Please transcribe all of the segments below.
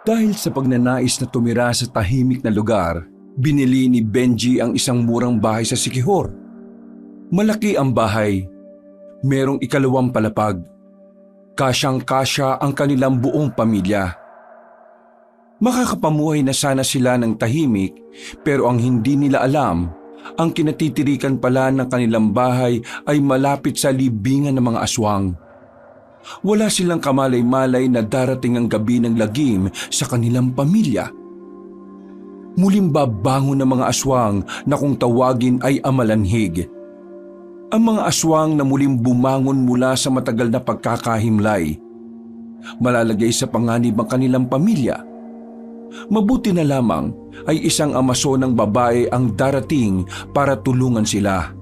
Dahil sa pagnanais na tumira sa tahimik na lugar, binili ni Benji ang isang murang bahay sa Siquijor. Malaki ang bahay. Merong 2 palapag. Kasyang-kasya ang kanilang buong pamilya. Makakapamuhay na sana sila ng tahimik, pero ang hindi nila alam, ang kinatitirikan pala ng kanilang bahay ay malapit sa libingan ng mga aswang. Wala silang kamalay-malay na darating ang gabi ng lagim sa kanilang pamilya. Muling babangon ng mga aswang na kung tawagin ay amalanhig. Ang mga aswang na muling bumangon mula sa matagal na pagkakahimlay. Malalagay sa panganib ang kanilang pamilya. Mabuti na lamang ay isang amasonang babae ang darating para tulungan sila.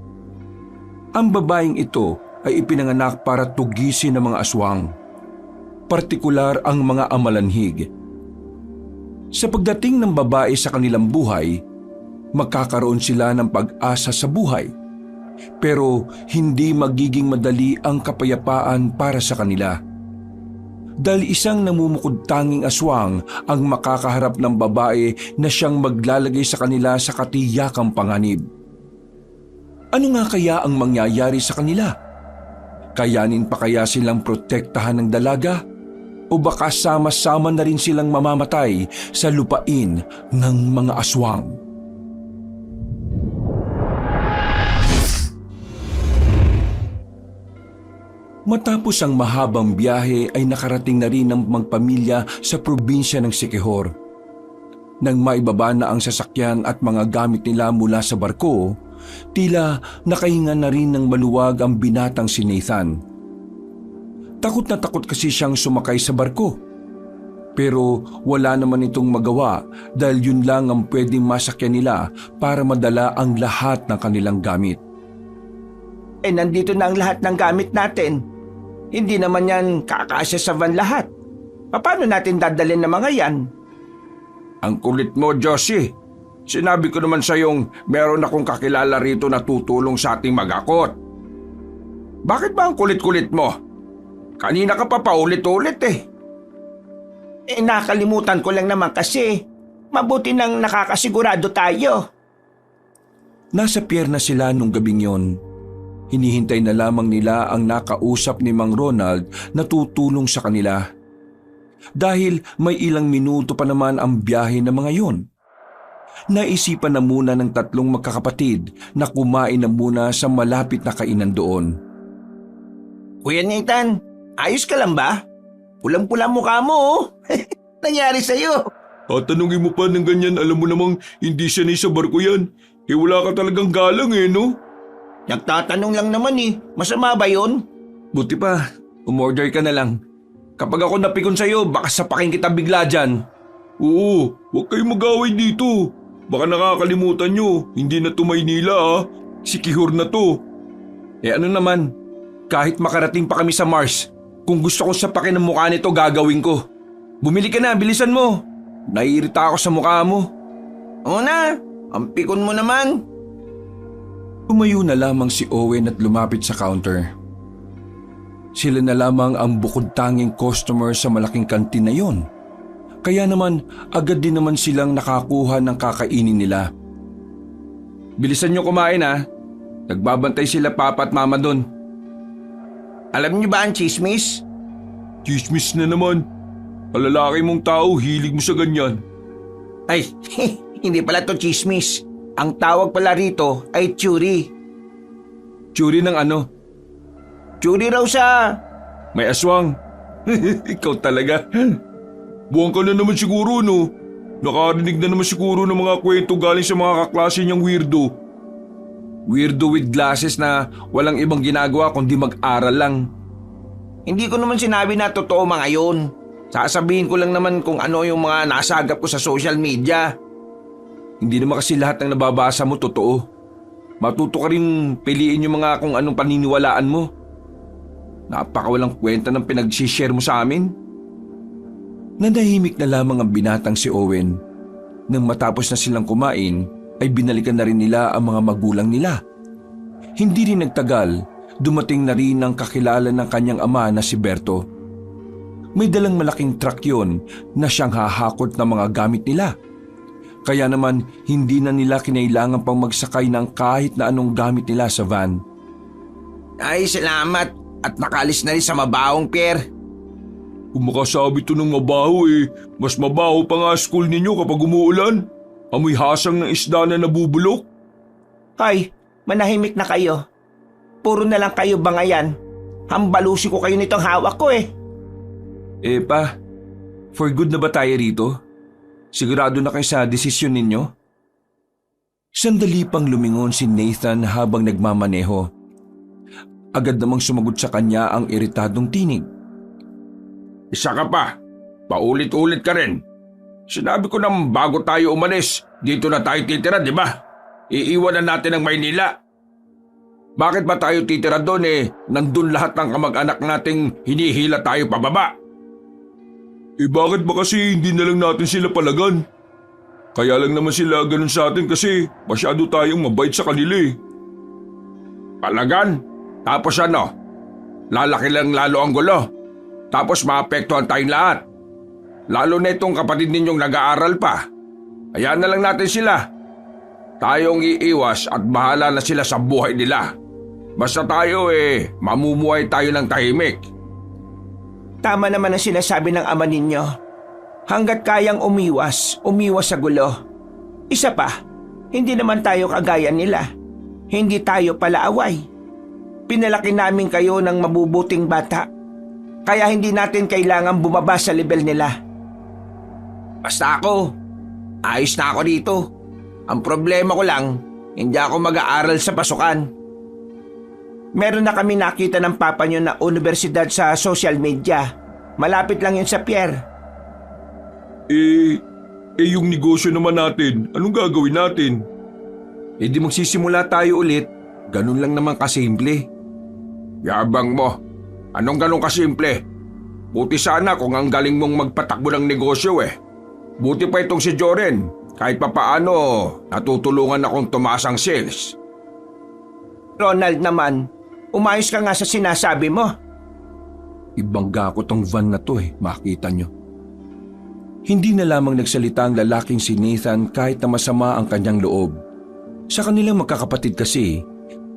Ang babaeng ito ay ipinanganak para tugisin ng mga aswang, partikular ang mga amalanhig. Sa pagdating ng babae sa kanilang buhay, magkakaroon sila ng pag-asa sa buhay, pero hindi magiging madali ang kapayapaan para sa kanila. Dahil isang namumukod-tanging aswang ang makakaharap ng babae na siyang maglalagay sa kanila sa katiyakang panganib. Ano nga kaya ang mangyayari sa kanila? Kayanin pa kaya silang protektahan ng dalaga? O baka sama-sama na rin silang mamamatay sa lupain ng mga aswang? Matapos ang mahabang biyahe ay nakarating na rin ang magpamilya sa probinsya ng Siquijor. Nang maibaba na ang sasakyan at mga gamit nila mula sa barko, tila nakahinga na rin ng maluwag ang binatang si Nathan. Takot na takot kasi siyang sumakay sa barko. Pero wala naman itong magawa dahil yun lang ang pwedeng masakyan nila para madala ang lahat ng kanilang gamit. Nandito na ang lahat ng gamit natin. Hindi naman yan kakasya sa van lahat. Paano natin dadalhin ng mga yan? Ang kulit mo, Josie. Sinabi ko naman sa iyong meron akong kakilala rito na tutulong sa ating mag-akot. Bakit ba ang kulit-kulit mo? Kanina ka pa paulit-ulit eh. Nakalimutan ko lang naman kasi. Mabuti nang nakakasigurado tayo. Nasa pier na sila nung gabing yon. Hinihintay na lamang nila ang nakausap ni Mang Ronald na tutulong sa kanila. Dahil may ilang minuto pa naman ang biyahe ng mga yon. Naisipan na muna ng 3 magkakapatid na kumain na muna sa malapit na kainan doon. Kuya Nathan, ayos ka lang ba? Pulang-pula mukha mo oh. Nangyari sa'yo? Tatanungin mo pa ng ganyan, alam mo namang hindi sanay sa barko yan. Wala ka talagang galang no? Nagtatanong lang naman Masama ba yun? Buti pa, umorder ka na lang. Kapag ako napikon sa'yo, baka sapakin kita bigla dyan. Oo, huwag kayong mag-away dito. Baka nakakalimutan nyo, hindi na to Maynila Siquijor na to. Ano naman, kahit makarating pa kami sa Mars, kung gusto kong sapakin ang mukha nito, gagawin ko. Bumili ka na, bilisan mo. Naiirita ako sa mukha mo. Oo na, ang pikon mo naman. Tumayo na lamang si Owen at lumapit sa counter. Sila na lamang ang bukod-tanging customer sa malaking kantin na yon. Kaya naman agad din naman silang nakakuha ng kakainin nila. Bilisan nyo kumain Nagbabantay sila papa at mama doon. Alam niyo ba ang chismis? Chismis na naman. Kalalaki mong tao, hilig mo sa ganyan. Ay, hindi pala to chismis. Ang tawag pala rito ay Churi. Churi ng ano? Churi raw sa... May aswang. Ikaw talaga. Buwan ka na naman siguro no. Nakarinig na naman siguro ng mga kwento galing sa mga kaklase niyang weirdo. Weirdo with glasses na walang ibang ginagawa kundi mag-aral lang. Hindi ko naman sinabi na totoo mga yun. Sasabihin ko lang naman kung ano yung mga nasagap ko sa social media. Hindi naman kasi lahat ng nababasa mo totoo. Matuto ka rin piliin yung mga kung anong paniniwalaan mo. Napakawalang kwenta ng pinag-share mo sa amin. Nanahimik na lamang ang binatang si Owen. Nang matapos na silang kumain, ay binalikan na rin nila ang mga magulang nila. Hindi rin nagtagal, dumating na rin ang kakilala ng kanyang ama na si Berto. May dalang malaking truck yun na siyang hahakot ng mga gamit nila. Kaya naman hindi na nila kinailangan pang magsakay ng kahit na anong gamit nila sa van. Ay, salamat at nakalis na rin sa mabahong pier. Kung makasabi to ng mabaho mas mabaho pa nga school ninyo kapag umuulan. Amoy hasang ng isda na nabubulok. Ay, manahimik na kayo. Puro na lang kayo bangayan. Hambalusi ko kayo nitong hawak ko Pa, for good na ba tayo rito? Sigurado na kayo sa desisyon ninyo? Sandali pang lumingon si Nathan habang nagmamaneho. Agad namang sumagot sa kanya ang iritadong tinig. Isa ka pa. Paulit-ulit ka rin. Sinabi ko nang bago tayo umalis, dito na tayo titira, di ba? Iiwanan natin ang Maynila. Bakit ba tayo titira doon nandun lahat ng kamag-anak nating hinihila tayo pababa? Bakit ba kasi hindi na lang natin sila palagan? Kaya lang naman sila ganun sa atin kasi masyado tayong mabait sa kanila Palagan? Tapos ano? Lalaki lang lalo ang gulo. Tapos maapektuhan tayong lahat. Lalo na itong kapatid ninyong nag-aaral pa. Hayaan na lang natin sila. Tayong iiwas at bahala na sila sa buhay nila. Basta tayo mamumuhay tayo ng tahimik. Tama naman ang sinasabi ng ama ninyo. Hanggat kayang umiwas sa gulo. Isa pa, hindi naman tayo kagaya nila. Hindi tayo palaaway. Pinalaki namin kayo ng mabubuting bata. Kaya hindi natin kailangan bumaba sa level nila. Basta ako, ayos na ako dito. Ang problema ko lang, hindi ako mag-aaral sa pasukan. Meron na kami nakita ng papa nyo na universidad sa social media. Malapit lang yun sa pier. Yung negosyo naman natin, anong gagawin natin? Di magsisimula tayo ulit. Ganun lang naman kasimple. Yabang mo. Anong ganun kasimple? Buti sana kung ang galing mong magpatakbo ng negosyo Buti pa itong si Joren. Kahit papaano, natutulungan akong tumaas ang sales. Ronald naman, umayos ka nga sa sinasabi mo. Ibangga ko tong van na to makita nyo. Hindi na lamang nagsalita ang lalaking si Nathan kahit na masama ang kanyang loob. Sa kanilang magkakapatid kasi,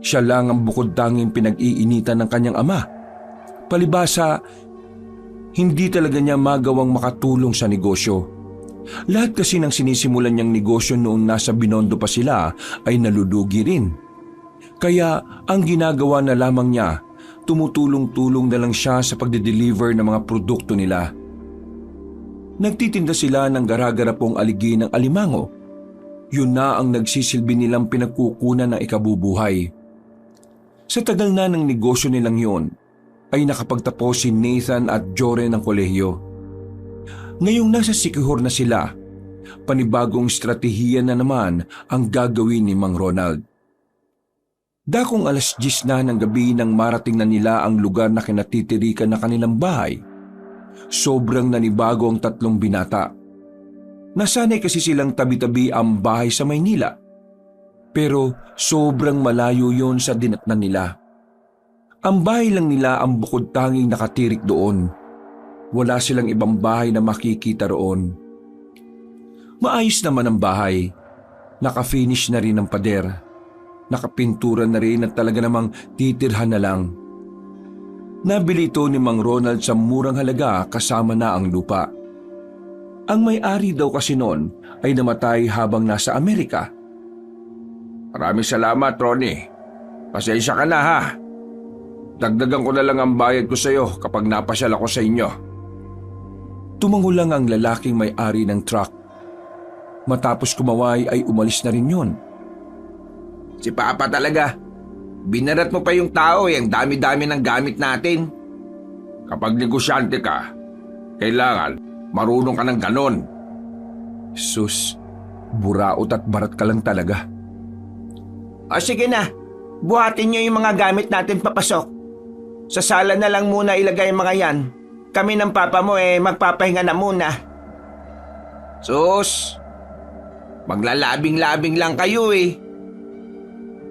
siya lang ang bukod tanging pinag-iinitan ng kanyang ama. Palibasa, hindi talaga niya magawang makatulong sa negosyo. Lahat kasi ng sinisimulan niyang negosyo noong nasa Binondo pa sila ay nalulugi rin. Kaya ang ginagawa na lamang niya, tumutulong-tulong na lang siya sa pagde-deliver ng mga produkto nila. Nagtitinda sila ng gara-garapong aligi ng alimango. Yun na ang nagsisilbi nilang pinagkukunan ng ikabubuhay. Sa tagal na ng negosyo nilang yon, ay nakapagtapos si Nathan at Joren ng kolehiyo. Ngayong nasa Sikihor na sila, panibagong estratehiya na naman ang gagawin ni Mang Ronald. Dakong 10:00 na ng gabi nang marating na nila ang lugar na kinatitirikan na kanilang bahay. Sobrang nanibago ang tatlong binata. Nasanay kasi silang tabi-tabi ang bahay sa Maynila. Pero sobrang malayo yon sa dinatnan nila. Ang bahay lang nila ang bukod tanging nakatirik doon. Wala silang ibang bahay na makikita roon. Maayos naman ang bahay. Naka-finish na rin ang pader. Nakapintura na rin at talaga namang titirhan na lang. Nabili ito ni Mang Ronald sa murang halaga kasama na ang lupa. Ang may-ari daw kasi noon ay namatay habang nasa Amerika. Maraming salamat, Ronnie. Pasensya ka na ha. Dagdagan ko na lang ang bayad ko sa iyo kapag napasyal ako sa inyo. Tumango lang ang lalaking may-ari ng truck. Matapos kumaway ay umalis na rin yun. Si Papa talaga. Binarat mo pa yung tao ang dami-dami ng gamit natin. Kapag negosyante ka, kailangan marunong ka ng ganon. Sus, buraot at barat ka lang talaga. O sige na, buhatin niyo yung mga gamit natin papasok. Sa sala na lang muna ilagay ang mga yan. Kami ng papa mo magpapahinga na muna. Sus, maglalabing-labing lang kayo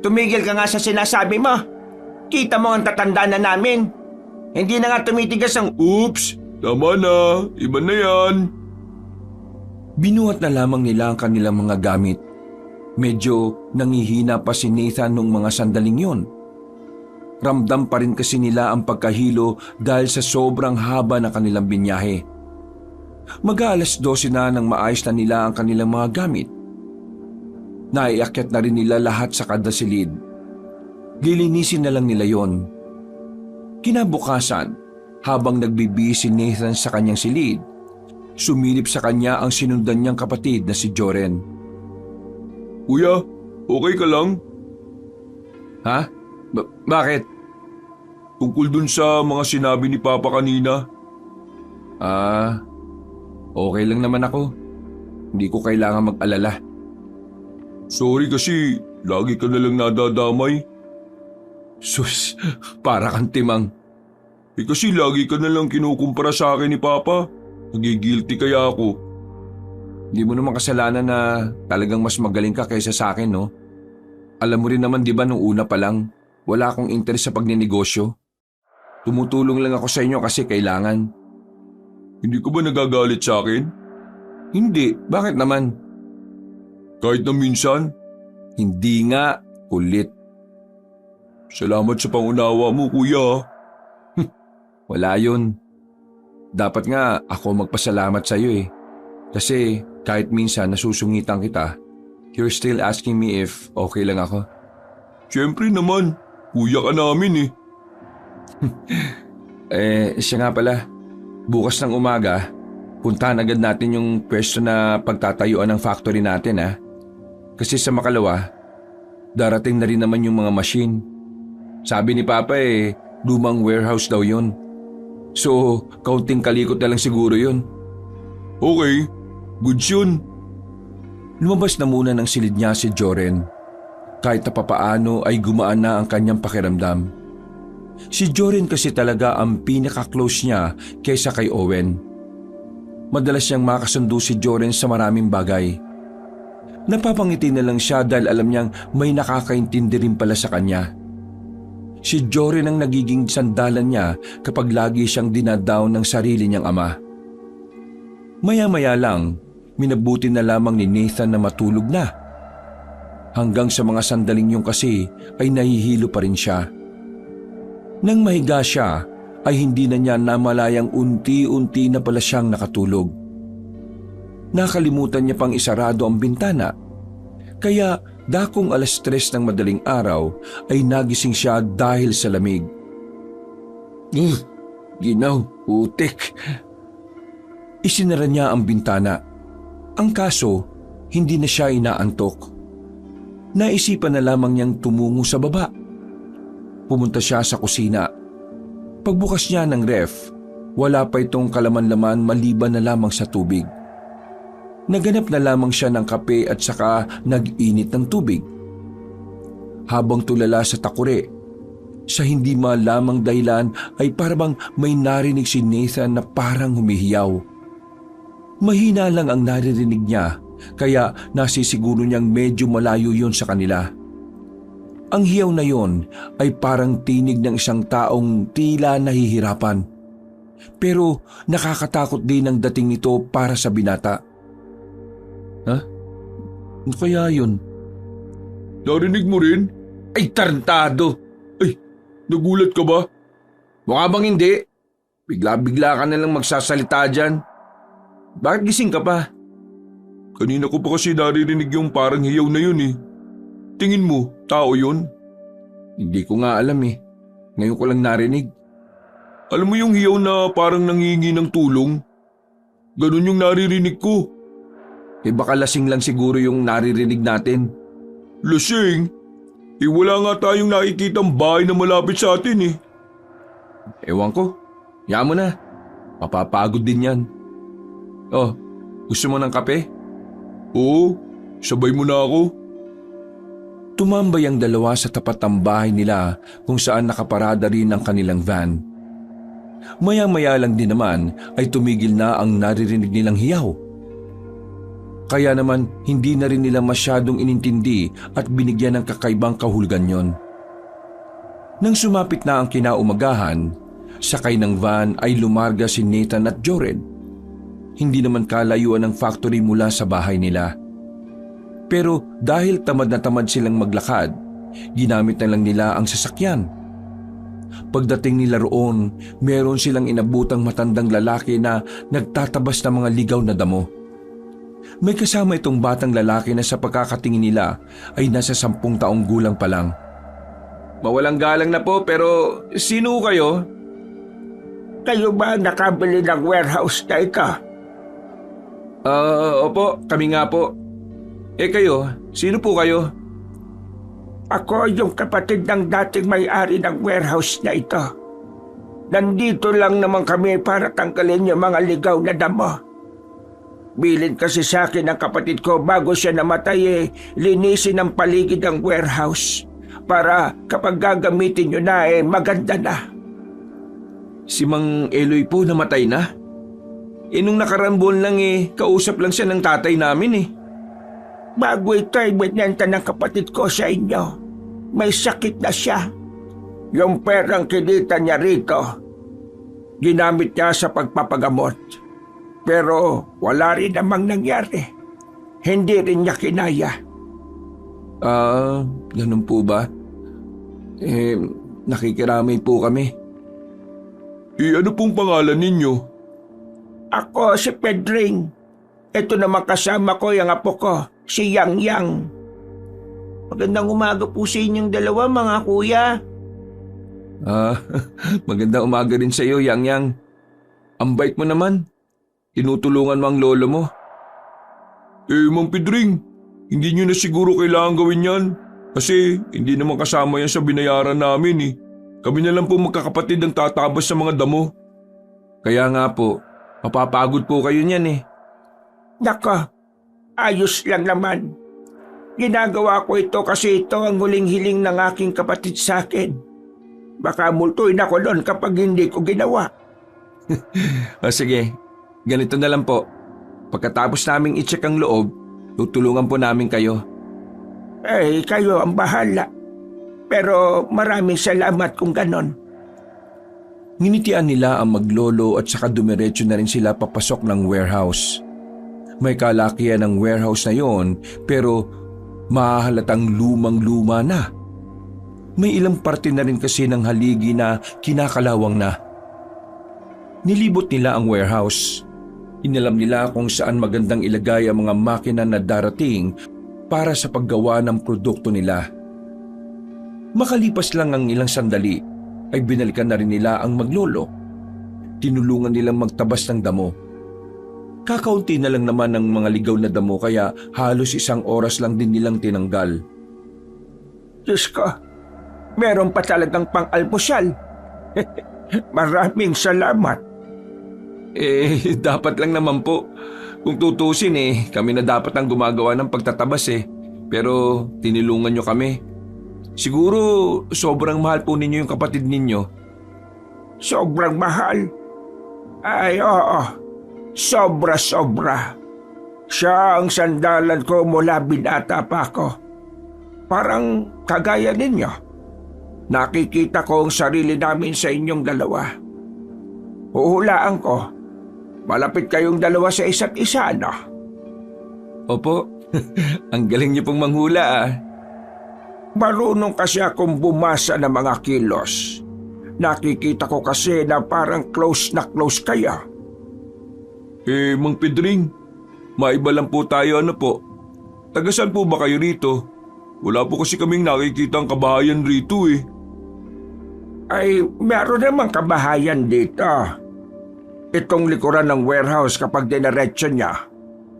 Tumigil ka nga sa sinasabi mo. Kita mo ang tatanda na namin. Hindi na nga tumitigas ang oops Tama na, iba na yan. Binuhat na lamang nila ang kanilang mga gamit. Medyo nangihina pa si Nathan nung mga sandaling yon. Ramdam pa rin kasi nila ang pagkahilo dahil sa sobrang haba ng kanilang binyahe. Mag-aalas 12 na nang maayos na nila ang kanilang mga gamit. Naiakyat na rin nila lahat sa kada silid. Lilinisin na lang nila yon. Kinabukasan, habang nagbibihis si Nathan sa kanyang silid, sumilip sa kanya ang sinundan niyang kapatid na si Joren. Kuya, okay ka lang? Ha? Bakit? Tungkol dun sa mga sinabi ni Papa kanina. Okay lang naman ako. Hindi ko kailangan mag-alala. Sorry kasi lagi ka nalang nadadamay. Sus, para kang timang. Kasi lagi ka nalang kinukumpara sa akin ni Papa. Nagigilty kaya ako. Hindi mo naman kasalanan na talagang mas magaling ka kaysa sa akin, no? Alam mo rin naman, di ba, nung una pa lang, wala akong interes sa pagninegosyo. Tumutulong lang ako sa inyo kasi kailangan. Hindi ka ba nagagalit sa akin? Hindi, bakit naman? Kahit na minsan? Hindi nga, kulit. Salamat sa pangunawa mo, kuya. Wala yun. Dapat nga ako magpasalamat sa iyo eh. Kasi kahit minsan nasusungitan kita, you're still asking me if okay lang ako. Siyempre naman, kuya ka namin Siya nga pala. Bukas ng umaga, puntahan agad natin yung pwesto na pagtatayuan ng factory natin ha. Kasi sa Makalawa, darating na rin naman yung mga machine. Sabi ni Papa lumang warehouse daw yun. So, kaunting kalikot na lang siguro yun. Okay, goods yun. Lumabas na muna ng silid niya si Joren. Kahit na papaano ay gumaan na ang kanyang pakiramdam. Si Joren kasi talaga ang pinaka-close niya kaysa kay Owen. Madalas niyang makasundo si Joren sa maraming bagay. Napapangiti na lang siya dahil alam niyang may nakakaintindi rin pala sa kanya. Si Joren ang nagiging sandalan niya kapag lagi siyang dinadown ng sarili niyang ama. Maya-maya lang, minabuti na lamang ni Nathan na matulog na. Hanggang sa mga sandaling yun kasi ay nahihilo pa rin siya. Nang mahiga siya, ay hindi na niya namalayang unti-unti na pala siyang nakatulog. Nakalimutan niya pang isarado ang bintana, kaya dakong 3:00 ng madaling araw ay nagising siya dahil sa lamig. Ginaw, putik. Isinara niya ang bintana. Ang kaso, hindi na siya inaantok. Naisipan na lamang niyang tumungo sa baba. Pumunta siya sa kusina. Pagbukas niya ng ref, wala pa itong kalaman-laman maliban na lamang sa tubig. Naganap na lamang siya ng kape at saka nag-init ng tubig. Habang tulala sa takure, sa hindi malamang dahilan ay parang may narinig si Nathan na parang humihiyaw. Mahina lang ang naririnig niya, kaya nasisiguro niyang medyo malayo yon sa kanila. Ang hiyaw na yon ay parang tinig ng isang taong tila nahihirapan. Pero nakakatakot din ang dating nito para sa binata. Ha? Ano kaya yun? Narinig mo rin? Ay, tarantado! Ay, nagulat ka ba? Mukha bang hindi? Bigla-bigla ka na lang magsasalita dyan. Bakit gising ka pa? Kanina ko pa kasi naririnig yung parang hiyaw na yun Tingin mo, tao yun? Hindi ko nga alam Ngayon ko lang narinig. Alam mo yung hiyaw na parang nangingi ng tulong? Ganun yung naririnig ko. Baka lasing lang siguro yung naririnig natin. Lasing? Wala nga tayong nakikitang bahay na malapit sa atin Ewan ko. Yamo na. Mapapagod din yan. Oh, gusto mo ng kape? Oo, sabay mo na ako. Tumambay ang dalawa sa tapat ng bahay nila kung saan nakaparada rin ang kanilang van. Maya-maya lang din naman ay tumigil na ang naririnig nilang hiyaw. Kaya naman hindi na rin nila masyadong inintindi at binigyan ng kakaibang kahulugan yon. Nang sumapit na ang kinaumagahan, Sakay ng van ay lumarga si Nathan at Jored. Hindi naman kalayuan ng factory mula sa bahay nila. Pero dahil tamad na tamad silang maglakad, ginamit na lang nila ang sasakyan. Pagdating nila roon, meron silang inabutang matandang lalaki na nagtatabas ng mga ligaw na damo. May kasama itong batang lalaki na sa pagkakatingin nila ay nasa 10 taong gulang pa lang. Mawalang galang na po, pero sino kayo? Kayo ba ang nakabili ng warehouse na ito? Opo, kami nga po. Kayo, sino po kayo? Ako yung kapatid ng dating may-ari ng warehouse na ito. Nandito lang naman kami para tanggalin yung mga ligaw na damo. Bilin kasi sa akin ng kapatid ko bago siya namatay linisin ang paligid ng warehouse para kapag gagamitin nyo na maganda na. Si Mang Eloy po namatay na? Nung nakaraan buwan lang kausap lang siya ng tatay namin Bago ito ay binenta ng kapatid ko sa inyo. May sakit na siya. Yung perang kinita niya rito, ginamit niya sa pagpapagamot. Pero wala rin namang nangyari. Hindi rin niya kinaya. Ganun po ba? Nakikiramay po kami. Ano pong pangalan ninyo? Ako si Pedring. Ito naman kasama ko yung apo ko, si Yang Yang. Magandang umaga po sa inyong dalawa, mga kuya. Magandang umaga rin sa iyo, Yang Yang. Ang bait mo naman. Tinutulungan mo ang lolo mo. Mang Pedring, hindi nyo na siguro kailangan gawin yan. Kasi hindi naman kasama yan sa binayaran namin Kami na lang po magkakapatid ang tatabas sa mga damo. Kaya nga po, mapapagod po kayo niyan Nako, ayos lang naman. Ginagawa ko ito kasi ito ang huling hiling ng aking kapatid sa akin. Baka multuin ako doon kapag hindi ko ginawa. Sige, ganito na lang po. Pagkatapos naming i-check ang loob, tutulungan po namin kayo. Kayo ang bahala. Pero maraming salamat kung ganon. Nginitian nila ang maglolo at saka dumiretso na rin sila papasok ng warehouse. May kalakihan ng warehouse na yon pero mahahalatang lumang-luma na. May ilang parte na rin kasi ng haligi na kinakalawang na. Nilibot nila ang warehouse. Inalam nila kung saan magandang ilagay ang mga makina na darating para sa paggawa ng produkto nila. Makalipas lang ang ilang sandali ay binalikan na rin nila ang maglolo. Tinulungan nilang magtabas ng damo. Kakaunti na lang naman ng mga ligaw na damo kaya halos 1 oras lang din nilang tinanggal. Diyos ko, meron pa talagang pang-almusal. Maraming salamat. Dapat lang naman po. Kung tutusin kami na dapat ang gumagawa ng pagtatabas Pero tinulungan nyo kami. Siguro sobrang mahal po ninyo yung kapatid ninyo. Sobrang mahal? Ay, oo. Sobra-sobra. Siya ang sandalan ko mula binata pa ako. Parang kagaya ninyo. Nakikita ko ang sarili namin sa inyong dalawa. Huhulaan ko. Malapit kayong dalawa sa isa't isa, no? Opo, ang galing niyo pong manghula Marunong kasi akong bumasa ng mga kilos. Nakikita ko kasi na parang close na close kaya. Mang Pedring, maiba lang po tayo po. Tagasan po ba kayo rito? Wala po kasi kaming nakikita ang kabahayan rito Ay, meron namang kabahayan dito. Itong likuran ng warehouse kapag dinaretso niya,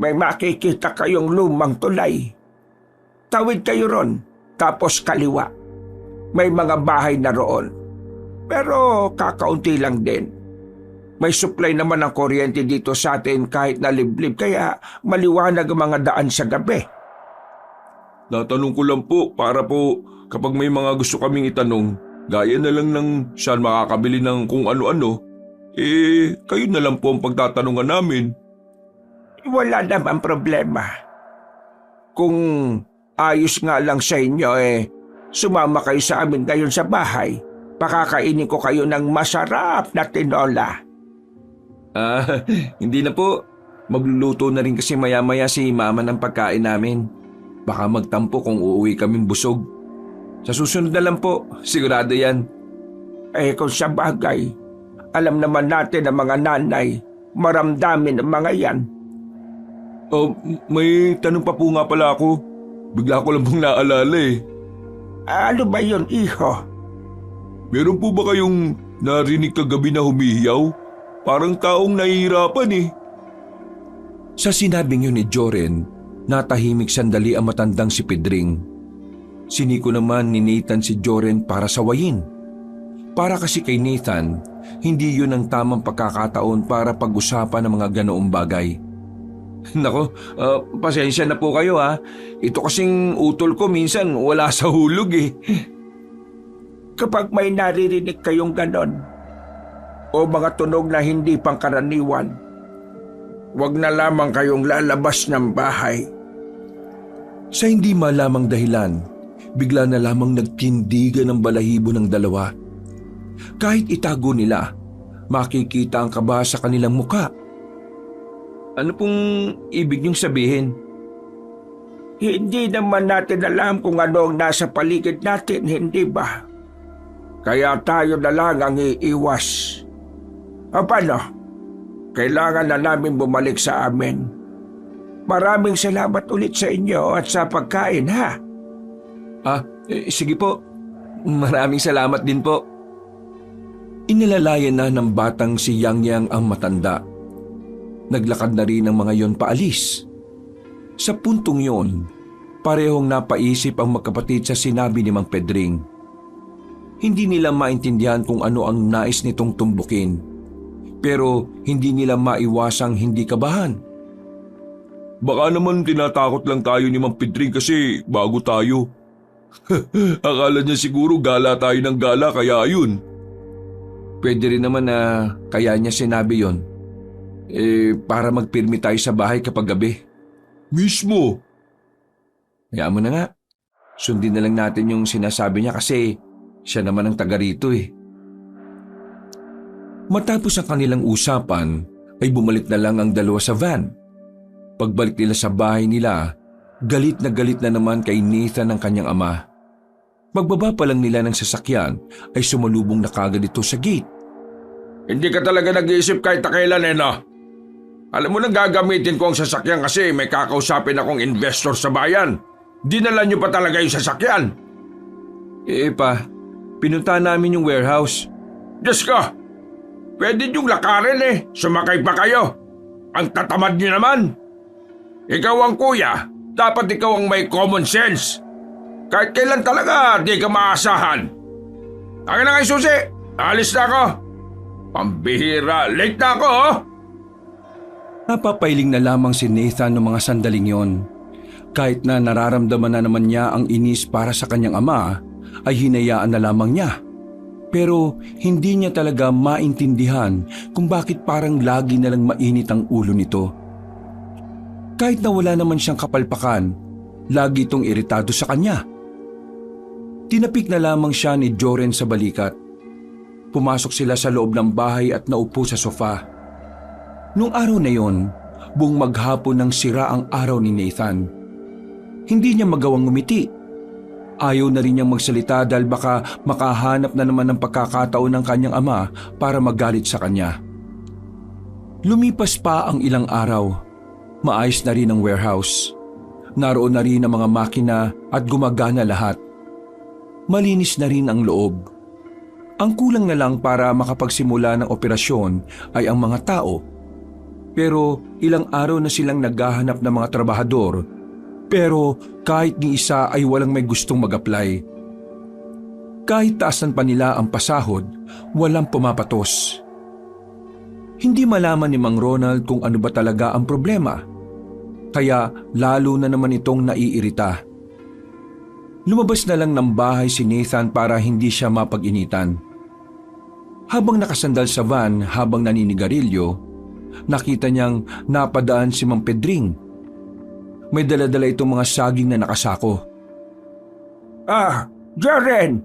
may makikita kayong lumang tulay. Tawid kayo ron, tapos kaliwa. May mga bahay na roon. Pero kakaunti lang din. May supply naman ng kuryente dito sa atin kahit na liblib kaya maliwanag ang mga daan sa gabi. Natanong ko lang po para po kapag may mga gusto kaming itanong, gaya na lang ng saan makakabili ng kung ano-ano, kayo na lang po ang pagtatanungan namin. Wala naman problema. Kung ayos nga lang sa inyo sumama kayo sa amin ngayon sa bahay Pakakainin ko kayo ng masarap na tinola. Hindi na po. Magluluto na rin kasi maya-maya si mama ng pagkain namin. Baka magtampo kung uuwi kaming busog. Sa susunod na lang po, sigurado yan. Kung sa bagay, alam naman natin ang mga nanay, maramdamin ang mga yan. May tanong pa po nga pala ako. Bigla ko lang pong naalala eh. Ano ba yun, iho? Meron po ba kayong narinig kagabi na humihiyaw? Parang taong nahihirapan eh. Sa sinabing yun ni Joren, natahimik sandali ang matandang si Pedring. Siniko naman ni Nathan si Joren para sawayin. Para kasi kay Nathan, hindi yun ang tamang pagkakataon para pag-usapan ng mga ganoong bagay. Nako, pasensya na po kayo ha. Ito kasing utol ko minsan wala sa hulog eh. Kapag may naririnig kayong ganon, o mga tunog na hindi pangkaraniwan, huwag na lamang kayong lalabas ng bahay. Sa hindi malamang dahilan, bigla na lamang nagtindigan ang balahibo ng dalawa. Kahit itago nila, makikita ang kaba sa kanilang muka. Ano pong ibig niyong sabihin? Hindi naman natin alam kung ano ang nasa paligid natin, hindi ba? Kaya tayo na lang ang iiwas. O paano? Kailangan na namin bumalik sa amin. Maraming salamat ulit sa inyo at sa pagkain, ha? Sige po. Maraming salamat din po. Inilalayan na ng batang si Yang Yang ang matanda. Naglakad na rin ang mga yon paalis. Sa puntong yon, parehong napaisip ang magkapatid sa sinabi ni Mang Pedring. Hindi nila maintindihan kung ano ang nais nitong tumbukin. Pero hindi nila maiwasang hindi kabahan. Baka naman tinatakot lang tayo ni Mang Pedring kasi bago tayo. Akala niya siguro gala tayo ng gala kaya ayun. Pwede rin naman na kaya niya sinabi yon. Para magpirmi tayo sa bahay kapag gabi. Mismo. Hayaan mo na nga. Sundin na lang natin yung sinasabi niya kasi siya naman ang taga rito eh. Matapos ang kanilang usapan ay bumalik na lang ang dalawa sa van. Pagbalik nila sa bahay nila, galit na naman kay Nathan ang kanyang ama. Pagbaba pa lang nila ng sasakyan ay sumalubong na kagad ito sa gate. Hindi ka talaga nag-iisip kahit na kailan no? Alam mo nang gagamitin ko ang sasakyan kasi may kakausapin akong investor sa bayan. Dinala niyo pa talaga yung sasakyan. Pa, pinunta namin yung warehouse. Diyos ko! Pwede niyong lakarin eh. Sumakay pa kayo. Ang tatamad niyo naman. Ikaw ang kuya. Dapat ikaw ang may common sense. Kahit kailan talaga di ka maasahan. Akin na kayo susi. Alis na ako. Pambihira. Late na ako oh. Napapailing na lamang si Nathan ng mga sandaling yon. Kahit na nararamdaman na naman niya ang inis para sa kanyang ama, ay hinayaan na lamang niya. Pero hindi niya talaga maintindihan kung bakit parang lagi na lang mainit ang ulo nito. Kahit na wala naman siyang kapalpakan, lagi itong iritado sa kanya. Tinapik na lamang siya ni Joren sa balikat. Pumasok sila sa loob ng bahay at naupo sa sofa. Nung araw na yon, buong maghapon nang sira ang araw ni Nathan. Hindi niya magawang ngumiti. Ayaw na rin niyang magsalita dahil baka makahanap na naman ng pagkakataon ng kanyang ama para magalit sa kanya. Lumipas pa ang ilang araw. Maayos na rin ang warehouse. Naroon na rin ang mga makina at gumagana lahat. Malinis na rin ang loob. Ang kulang na lang para makapagsimula ng operasyon ay ang mga tao. Pero ilang araw na silang naghahanap ng mga trabahador, pero kahit ni isa ay walang may gustong mag-apply. Kahit taasan pa nila ang pasahod, walang pumapatos. Hindi malaman ni Mang Ronald kung ano ba talaga ang problema, kaya lalo na naman itong naiirita. Lumabas na lang ng bahay si Nathan para hindi siya mapag-initan. Habang nakasandal sa van habang naninigarilyo, nakita niyang napadaan si Mang Pedring. May dala-dala itong mga saging na nakasako. Joren!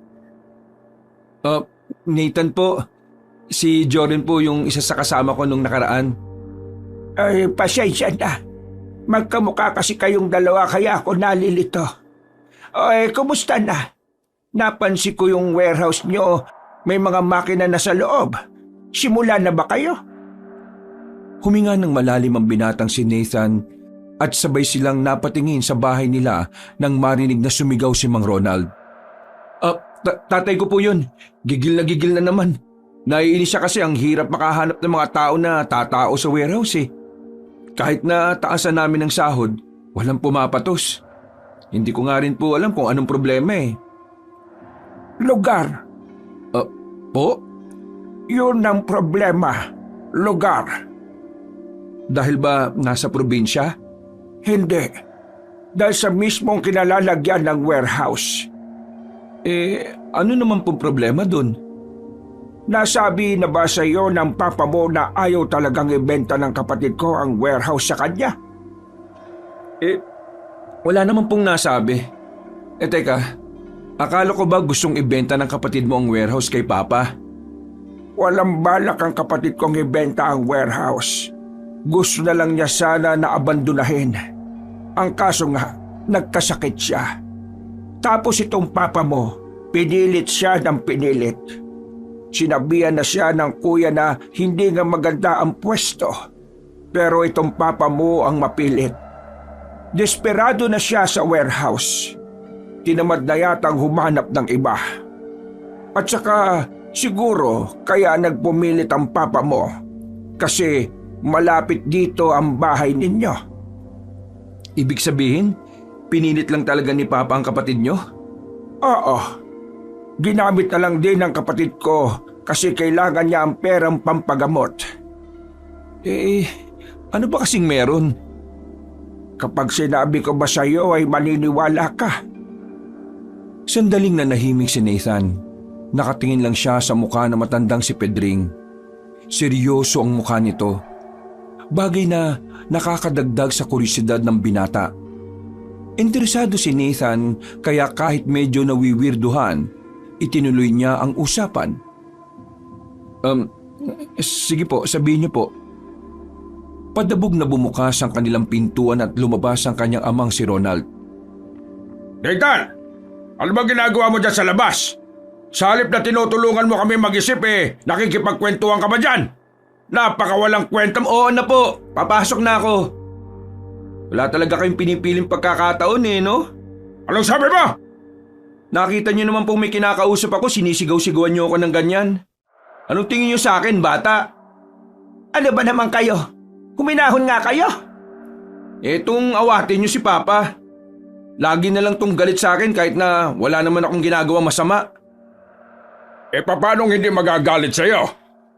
Nathan po. Si Jordan po yung isa sa kasama ko nung nakaraan. Ay, pasensya na. Magkamukha kasi kayong dalawa kaya ako nalilito. Ay, kumusta na? Napansin ko yung warehouse nyo. May mga makina na sa loob. Simula na ba kayo? Huminga ng malalim ang binatang si Nathan at sabay silang napatingin sa bahay nila nang marinig na sumigaw si Mang Ronald. Tatay ko po yun. Gigil na naman. Naiinis siya kasi ang hirap makahanap ng mga tao na tatao sa warehouse eh. Kahit na taasan namin ng sahod, walang pumapatos. Hindi ko nga rin po alam kung anong problema eh. Lugar. Po? Yun ang problema. Lugar. Dahil ba nasa probinsya? Hindi. Dahil sa mismong kinalalagyan ng warehouse. Ano naman pong problema dun? Nasabi na ba sa iyo ng papa mo na ayaw talagang ibenta ng kapatid ko ang warehouse sa kanya? Wala naman pong nasabi. Teka, akala ko ba gustong ibenta ng kapatid mo ang warehouse kay Papa? Walang balak ang kapatid kong ibenta ang warehouse. Gusto na lang niya sana na abandonahin. Ang kaso nga, nagkasakit siya. Tapos itong papa mo, pinilit siya ng pinilit. Sinabihan na siya ng kuya na hindi nga maganda ang pwesto. Pero itong papa mo ang mapilit. Desperado na siya sa warehouse. Tinamad na yatang humanap ng iba. At saka siguro kaya nagpumilit ang papa mo. Kasi malapit dito ang bahay ninyo. Ibig sabihin, pinilit lang talaga ni Papa ang kapatid nyo? Oo. Ginamit na lang din ng kapatid ko kasi kailangan niya ang perang pampagamot. Ano ba kasing meron? Kapag sinabi ko ba sa iyo ay maniniwala ka? Sandaling nanahimik si Nathan. Nakatingin lang siya sa mukha na matandang si Pedring. Seryoso ang mukha nito. Bagay na nakakadagdag sa kuryosidad ng binata. Interesado si Nathan kaya kahit medyo nawiwirduhan, itinuloy niya ang usapan. Sige po, sabihin niyo po. Padabog na bumukas ang kanilang pintuan at lumabas ang kanyang amang si Ronald. Nathan! Ano ba ginagawa mo dyan sa labas? Sa halip na tinutulungan mo kami mag-isip nakikipagkwentuhan ka ba dyan? Napakawalang kwenta mo. Oo na po, papasok na ako. Wala talaga kayong pinipiling pagkakataon no? Anong sabi mo? Nakita niyo naman pong may kinakausap ako, sinisigaw-sigawan niyo ako ng ganyan. Anong tingin niyo sa akin, bata? Ano ba naman kayo? Huminahon nga kayo? Etong awatin niyo si Papa. Lagi na lang tong galit sa akin kahit na wala naman akong ginagawa masama. Paano hindi magagalit sa'yo?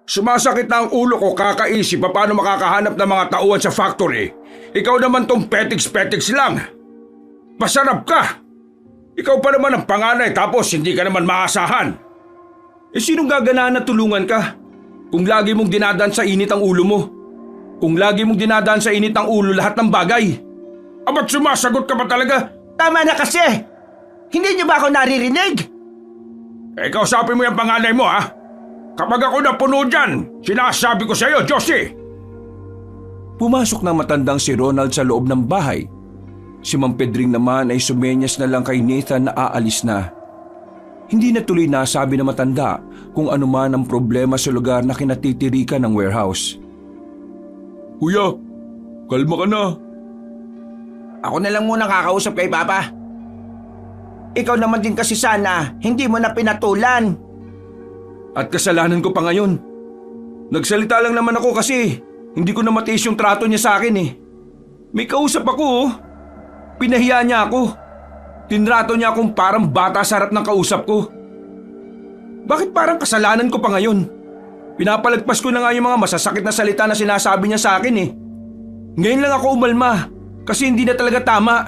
Sumasakit na ang ulo ko kakaisip paano makakahanap ng mga tauhan sa factory. Ikaw naman tong petiks-petiks lang. Pasarap ka. Ikaw pa naman ang panganay tapos hindi ka naman maasahan. Sinong gaganaan na tulungan ka? Kung lagi mong dinadaan sa init ang ulo mo. Kung lagi mong dinadaan sa init ang ulo lahat ng bagay. Aba't sumasagot ka pa talaga? Tama na kasi! Hindi niyo ba ako naririnig? Kausapin mo yung panganay mo ha. Kapag ako napuno dyan, sinasabi ko sa iyo, Josie! Pumasok na matandang si Ronald sa loob ng bahay. Si Mang Pedring naman ay sumenyas na lang kay Nathan na aalis na. Hindi na tuloy nasabi na matanda kung ano man ang problema sa lugar na kinatitirikan ng warehouse. Kuya, kalma ka na. Ako na lang muna kakausap kay Papa. Ikaw naman din kasi sana, hindi mo na pinatulan. At kasalanan ko pa ngayon. Nagsalita lang naman ako kasi hindi ko na matiis yung trato niya sa akin May kausap ako Pinahiya niya ako. Tinrato niya akong parang bata sa harap ng kausap ko. Bakit parang kasalanan ko pa ngayon? Pinapalagpas ko na nga yung mga masasakit na salita na sinasabi niya sa akin Ngayon lang ako umalma kasi hindi na talaga tama.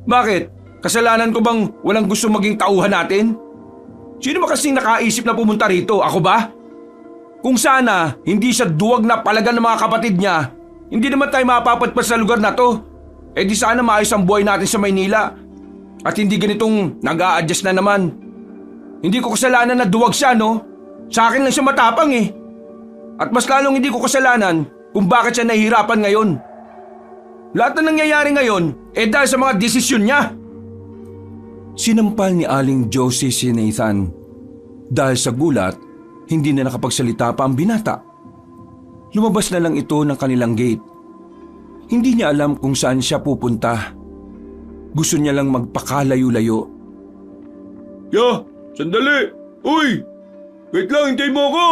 Bakit? Kasalanan ko bang walang gusto maging tauhan natin? Sino ba kasing nakaisip na pumunta rito? Ako ba? Kung sana hindi siya duwag na palagan ng mga kapatid niya, hindi naman tayo mapapadpas sa lugar na to. Di sana maayos ang buhay natin sa Maynila. At hindi ganitong nag-a-adjust na naman. Hindi ko kasalanan na duwag siya, no? Sa akin lang siya matapang eh. At mas lalong hindi ko kasalanan kung bakit siya nahihirapan ngayon. Lahat na nangyayari ngayon dahil sa mga desisyon niya. Sinampal ni Aling Josie si Nathan. Dahil sa gulat, hindi na nakapagsalita pa ang binata. Lumabas na lang ito ng kanilang gate. Hindi niya alam kung saan siya pupunta. Gusto niya lang magpakalayo-layo. Ya, sandali! Uy! Wait lang, hintayin mo ako!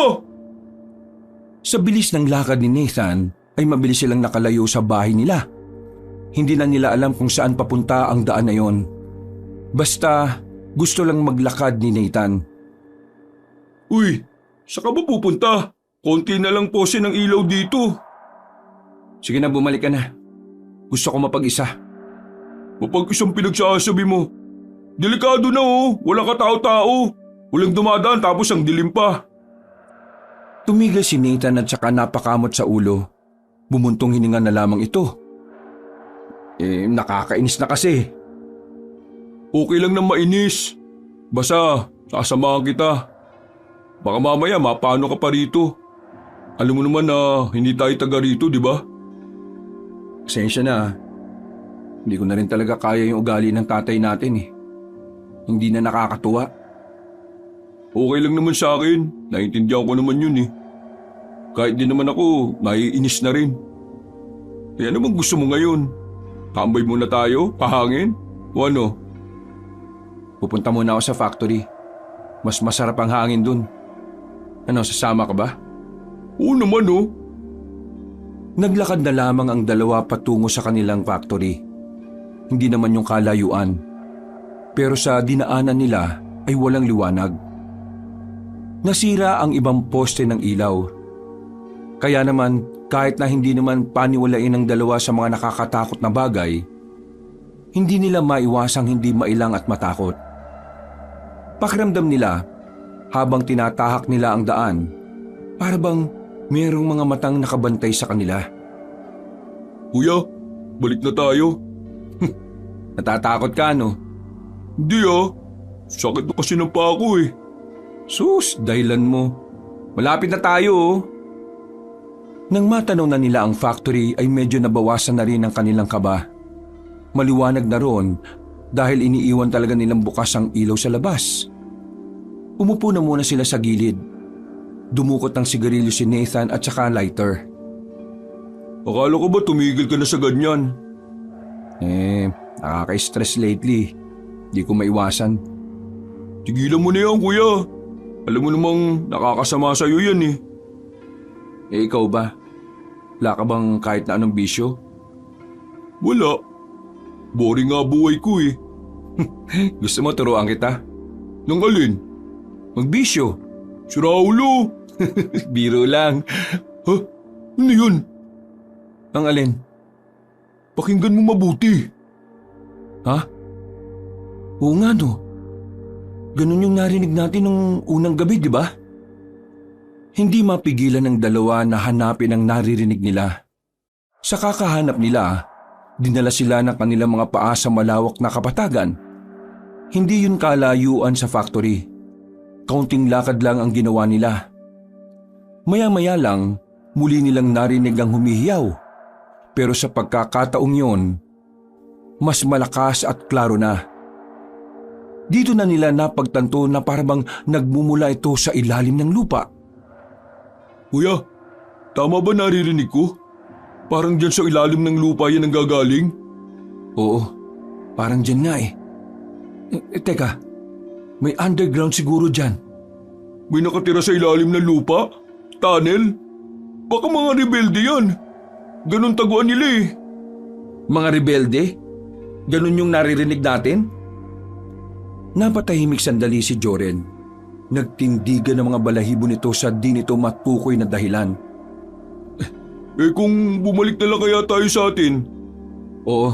Sa bilis ng lakad ni Nathan ay mabilis silang nakalayo sa bahay nila. Hindi na nila alam kung saan papunta ang daan na yon. Basta gusto lang maglakad ni Nathan. Uy, saan ka ba pupunta? Konti na lang pose ng ilaw dito. Sige na, bumalik ka na. Gusto ko mapag-isa. Mapag-isang pinagsasabi mo. Delikado na oh, walang katao-tao. Walang dumadaan tapos ang dilim pa. Tumigil si Nathan at saka napakamot sa ulo. Bumuntong hininga na lamang ito. Nakakainis na kasi. Okay lang na mainis. Basta, sasamahan kita. Baka mamaya mapano ka pa rito. Alam mo naman na hindi tayo taga rito, di ba? Pasensya na. Hindi ko na rin talaga kaya yung ugali ng tatay natin eh. Hindi na nakakatuwa. Okay lang naman sa akin. Naintindihan ko naman yun eh. Kahit di naman ako, naiinis na rin. Kaya naman gusto mo ngayon? Tambay muna tayo? Pahangin? O ano? Pupunta muna ako sa factory. Mas masarap ang hangin dun. Ano, sasama ka ba? Oo naman oh. Naglakad na lamang ang dalawa patungo sa kanilang factory. Hindi naman yung kalayuan. Pero sa dinaanan nila ay walang liwanag. Nasira ang ibang poste ng ilaw. Kaya naman kahit na hindi naman paniwalain ng dalawa sa mga nakakatakot na bagay, hindi nila maiwasang hindi mailang at matakot. Pakiramdam nila habang tinatahak nila ang daan, para bang mayroong mga matang nakabantay sa kanila. Kuya, balik na tayo. Natatakot ka, no? Hindi ah. Sakit na kasi ng paa ko eh. Sus, dahilan mo. Malapit na tayo, oh. Nang matanaw na nila ang factory ay medyo nabawasan na rin ang kanilang kaba. Maliwanag na roon dahil iniiwan talaga nilang bukas ang ilaw sa labas. Umupo na muna sila sa gilid. Dumukot ng sigarilyo si Nathan at saka lighter. Akala ko ba tumigil ka na sa ganyan? Nakaka-stress lately. Di ko maiwasan. Tigilan mo na yan, kuya. Alam mo namang nakakasama sa'yo yan eh. Ikaw ba? Wala ka bang kahit na anong bisyo? Wala. Boring nga buhay ko eh. Gusto mo turuan kita? Nang alin? Magbisyo. Si Raulo. Biro lang. Ha? Ano yun? Ang alin? Pakinggan mo mabuti. Ha? Oo nga no. Ganun yung narinig natin nung unang gabi, di ba? Hindi mapigilan ng dalawa na hanapin ang naririnig nila. Sa kakahanap nila, dinala sila ng kanilang mga paa sa malawak na kapatagan. Hindi yun kalayuan sa factory. Kaunting lakad lang ang ginawa nila. Maya-maya lang, muli nilang narinig ang humihiyaw. Pero sa pagkakataong yon, mas malakas at klaro na. Dito na nila napagtanto na parang nagmumula ito sa ilalim ng lupa. Kuya, tama ba naririnig ko? Parang dyan sa ilalim ng lupa yan ang gagaling? Oo, parang dyan nga eh. Teka, may underground siguro dyan. May nakatira sa ilalim ng lupa? Tunnel? Baka mga rebelde yan. Ganon taguan nila eh. Mga rebelde? Ganun yung naririnig natin? Napatahimik sandali si Joren. Nagtindigan ng mga balahibo nito sa di nito matukoy na dahilan. Kung bumalik na lang kaya tayo sa atin? Oo,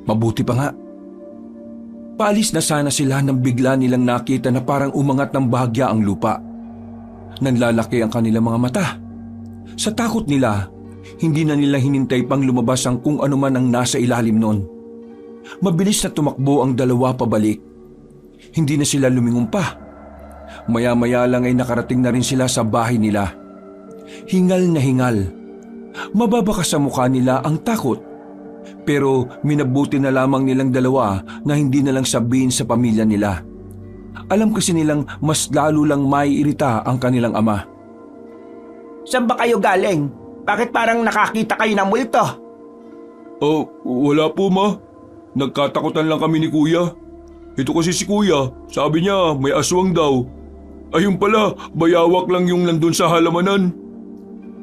mabuti pa nga. Paalis na sana sila nang bigla nilang nakita na parang umangat ng bahagya ang lupa. Nanlalaki ang kanilang mga mata. Sa takot nila, hindi na nila hinintay pang lumabas ang kung ano man ang nasa ilalim nun. Mabilis na tumakbo ang dalawa pabalik. Hindi na sila lumingon pa. Maya-maya lang ay nakarating na rin sila sa bahay nila. Hingal na hingal. Mababaka sa mukha nila ang takot. Pero minabuti na lamang nilang dalawa na hindi na lang sabihin sa pamilya nila. Alam kasi nilang mas lalo lang maiirita ang kanilang ama. Saan ba kayo galing? Bakit parang nakakita kayo ng multo? Oh, wala po ma. Nagkatakutan lang kami ni kuya. Ito kasi si kuya, sabi niya may aswang daw. Ayun pala, bayawak lang yung nandun sa halamanan.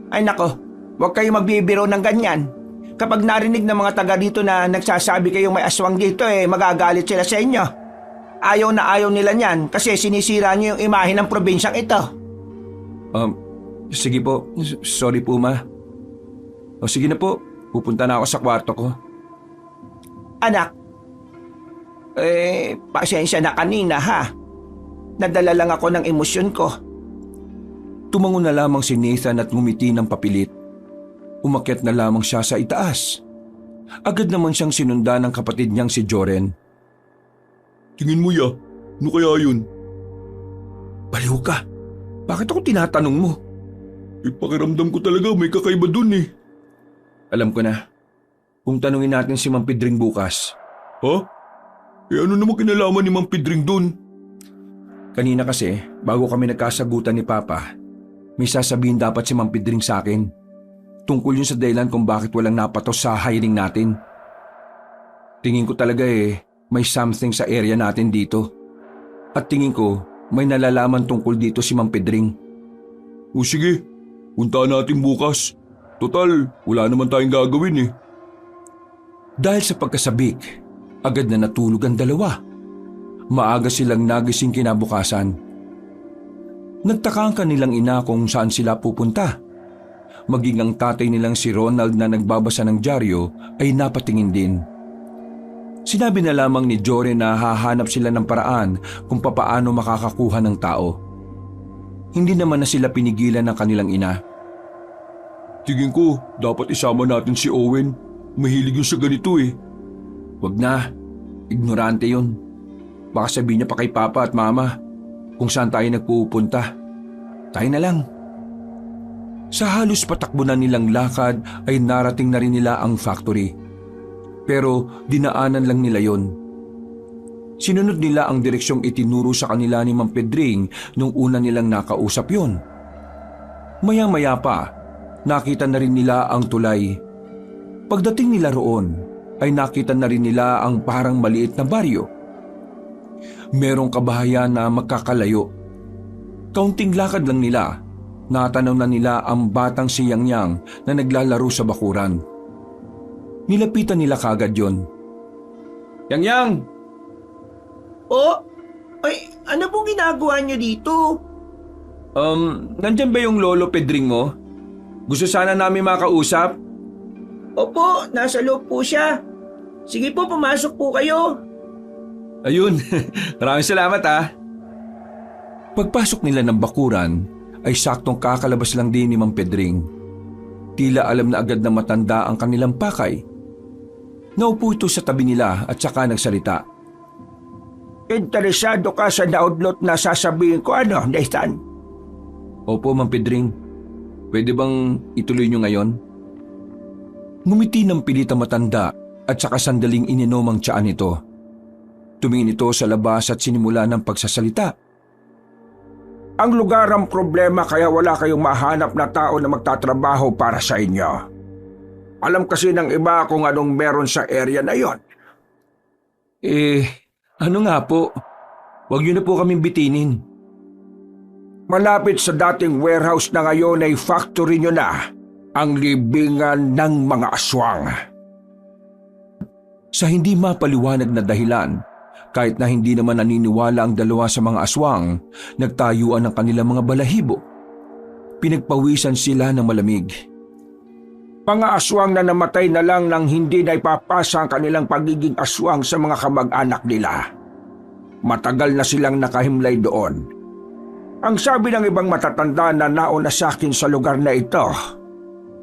Ay nako, huwag kayo magbibiro ng ganyan. Kapag narinig ng mga taga dito na nagsasabi kayong may aswang dito magagalit sila sa inyo. Ayaw na ayaw nila niyan kasi sinisira niyo yung imahe ng probinsyang ito. Sige po, sorry po ma. O sige na po, pupunta na ako sa kwarto ko. Anak, pasensya na kanina ha. Nadala lang ako ng emosyon ko. Tumango na lamang si Nathan at ngumiti ng papilit. Umakyat na lamang siya sa itaas. Agad naman siyang sinundan ng kapatid niyang si Joren. Tingin mo ya, ano kaya yun? Baliw ka, bakit ako tinatanong mo? Pakiramdam ko talaga may kakaiba dun eh. Alam ko na, kung tanungin natin si Mang Pedring bukas. Ha? Ano naman kinalaman ni Mang Pedring dun? Kanina kasi, bago kami nagkasagutan ni Papa, may sasabihin dapat si Mang Pedring sa akin. Tungkol yun sa dahilan kung bakit walang napatos sa hiring natin. Tingin ko talaga may something sa area natin dito. At tingin ko, may nalalaman tungkol dito si Mang Pedring. O sige, puntaan natin bukas. Total, wala naman tayong gagawin eh. Dahil sa pagkasabik, agad na natulog ang dalawa. Maaga silang nagising kinabukasan. Nagtaka ang kanilang ina kung saan sila pupunta. Maging ang tatay nilang si Ronald na nagbabasa ng dyaryo ay napatingin din. Sinabi na lamang ni Jory na hahanap sila ng paraan kung papaano makakakuha ng tao. Hindi naman na sila pinigilan ng kanilang ina. Tingin ko, dapat isama natin si Owen. Mahilig yun sa ganito eh. Wag na, ignorante yun. Baka sabihin niya pa kay Papa at Mama kung saan tayo nagpupunta. Tayo na lang. Sa halos patakbo na nilang lakad ay narating na rin nila ang factory. Pero dinaanan lang nila yon. Sinunod nila ang direksyong itinuro sa kanila ni Mang Pedring nung una nilang nakausap yon. Maya-maya pa, nakita na rin nila ang tulay. Pagdating nila roon, ay nakita na rin nila ang parang maliit na baryo. Merong kabahayan na magkakalayo. Kaunting lakad lang nila, natanaw na nila ang batang si Yang Yang na naglalaro sa bakuran. Nilapitan nila kagad yon. Yang Yang! Oh, ay ano pong ginagawa niyo dito? Nandyan ba yung lolo Pedring mo? Gusto sana namin makausap? Opo, nasa loob po siya. Sige po, pumasok po kayo. Ayun, maraming salamat ah. Pagpasok nila ng bakuran, ay saktong kakalabas lang din ni Mang Pedring. Tila alam na agad na matanda ang kanilang pakay. Naupo ito sa tabi nila at saka nagsalita. Interesado ka sa naudlot na sasabihin ko Nathan? Opo, Mang Pedring. Pwede bang ituloy nyo ngayon? Ngumiti ng pilit ang matanda at saka sandaling ininom ang tiyaan nito. Tumingin ito sa labas at sinimula ng pagsasalita. Ang lugar ang problema kaya wala kayong mahanap na tao na magtatrabaho para sa inyo. Alam kasi ng iba kung anong meron sa area na yon. Ano nga po? Huwag niyo na po kaming bitinin. Malapit sa dating warehouse na ngayon ay factory nyo na ang libingan ng mga aswang. Sa hindi mapaliwanag na dahilan, kahit na hindi naman naniniwala ang dalawa sa mga aswang, nagtayuan ang kanilang mga balahibo. Pinagpawisan sila ng malamig. Mga aswang na namatay na lang nang hindi na ipapasa ang kanilang pagiging aswang sa mga kamag-anak nila. Matagal na silang nakahimlay doon. Ang sabi ng ibang matatanda na nauna sa akin sa lugar na ito,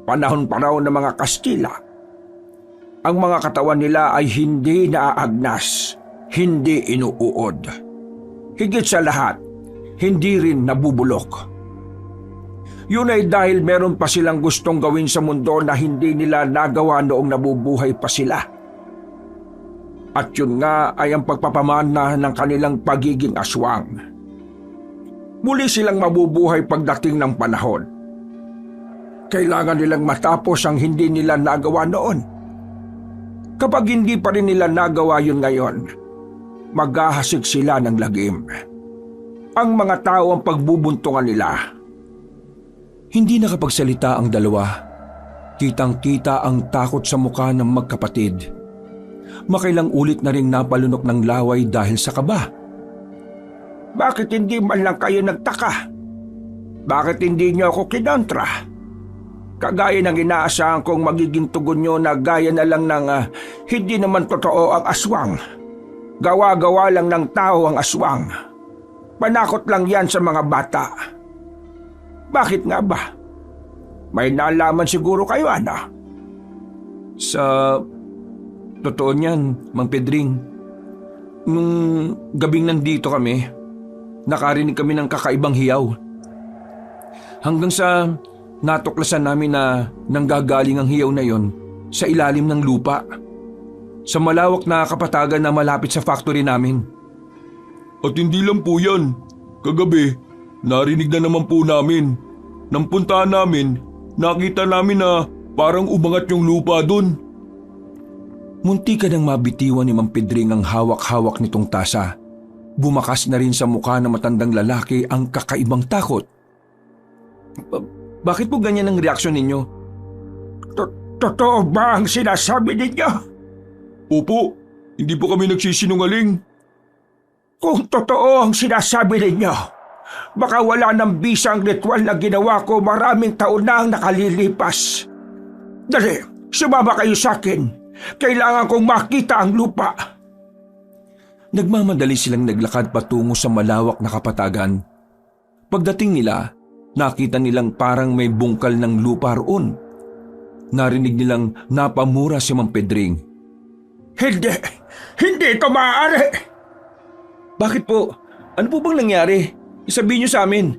panahon pa raw ng mga Kastila. Ang mga katawan nila ay hindi naaagnas, hindi inuuod. Higit sa lahat, hindi rin nabubulok. Yun ay dahil meron pa silang gustong gawin sa mundo na hindi nila nagawa noong nabubuhay pa sila. At yun nga ay ang pagpapamana ng kanilang pagiging aswang. Muli silang mabubuhay pagdating ng panahon. Kailangan nilang matapos ang hindi nila nagawa noon. Kapag hindi pa rin nila nagawa yun ngayon, maghahasik sila ng lagim. Ang mga tao ang pagbubuntungan nila. Hindi nakapagsalita ang dalawa. Kitang-kita ang takot sa mukha ng magkapatid. Makailang ulit na ring napalunok ng laway dahil sa kaba. Bakit hindi man lang kayo nagtaka? Bakit hindi niyo ako kinontra? Kagaya ng inaasahan kong magiging tugon niyo na gaya na lang ng hindi naman totoo ang aswang. Gawa-gawa lang ng tao ang aswang. Panakot lang yan sa mga bata. Bakit nga ba? May nalaman siguro kayo, ano? Sa totoo niyan, Mang Pedring, nung gabing nandito kami, nakarinig kami ng kakaibang hiyaw. Hanggang sa natuklasan namin na nanggagaling ang hiyaw na yon sa ilalim ng lupa, sa malawak na kapatagan na malapit sa factory namin. At hindi lang po yan. Kagabi, narinig na naman po namin. Nang puntahan namin, nakita namin na parang umangat yung lupa dun. Munti ka nang mabitiwan ni Mang Pedring ang hawak-hawak nitong tasa. Bumakas na rin sa mukha ng matandang lalaki ang kakaibang takot. Bakit po ganyan ang reaksyon ninyo? Totoo ba ang sinasabi ninyo? Opo, hindi po kami nagsisinungaling. Kung totoo ang sinasabi ninyo, baka wala ng bisa ang ritual na ginawa ko maraming taon na ang nakalilipas. Dali, sumama kayo sa akin. Kailangan kong makita ang lupa. Nagmamadali silang naglakad patungo sa malawak na kapatagan. Pagdating nila, nakita nilang parang may bungkal ng lupa roon. Narinig nilang napamura si Mang Pedring. Hindi ito maaari. Bakit po? Ano po bang nangyari? Isabihin niyo sa amin.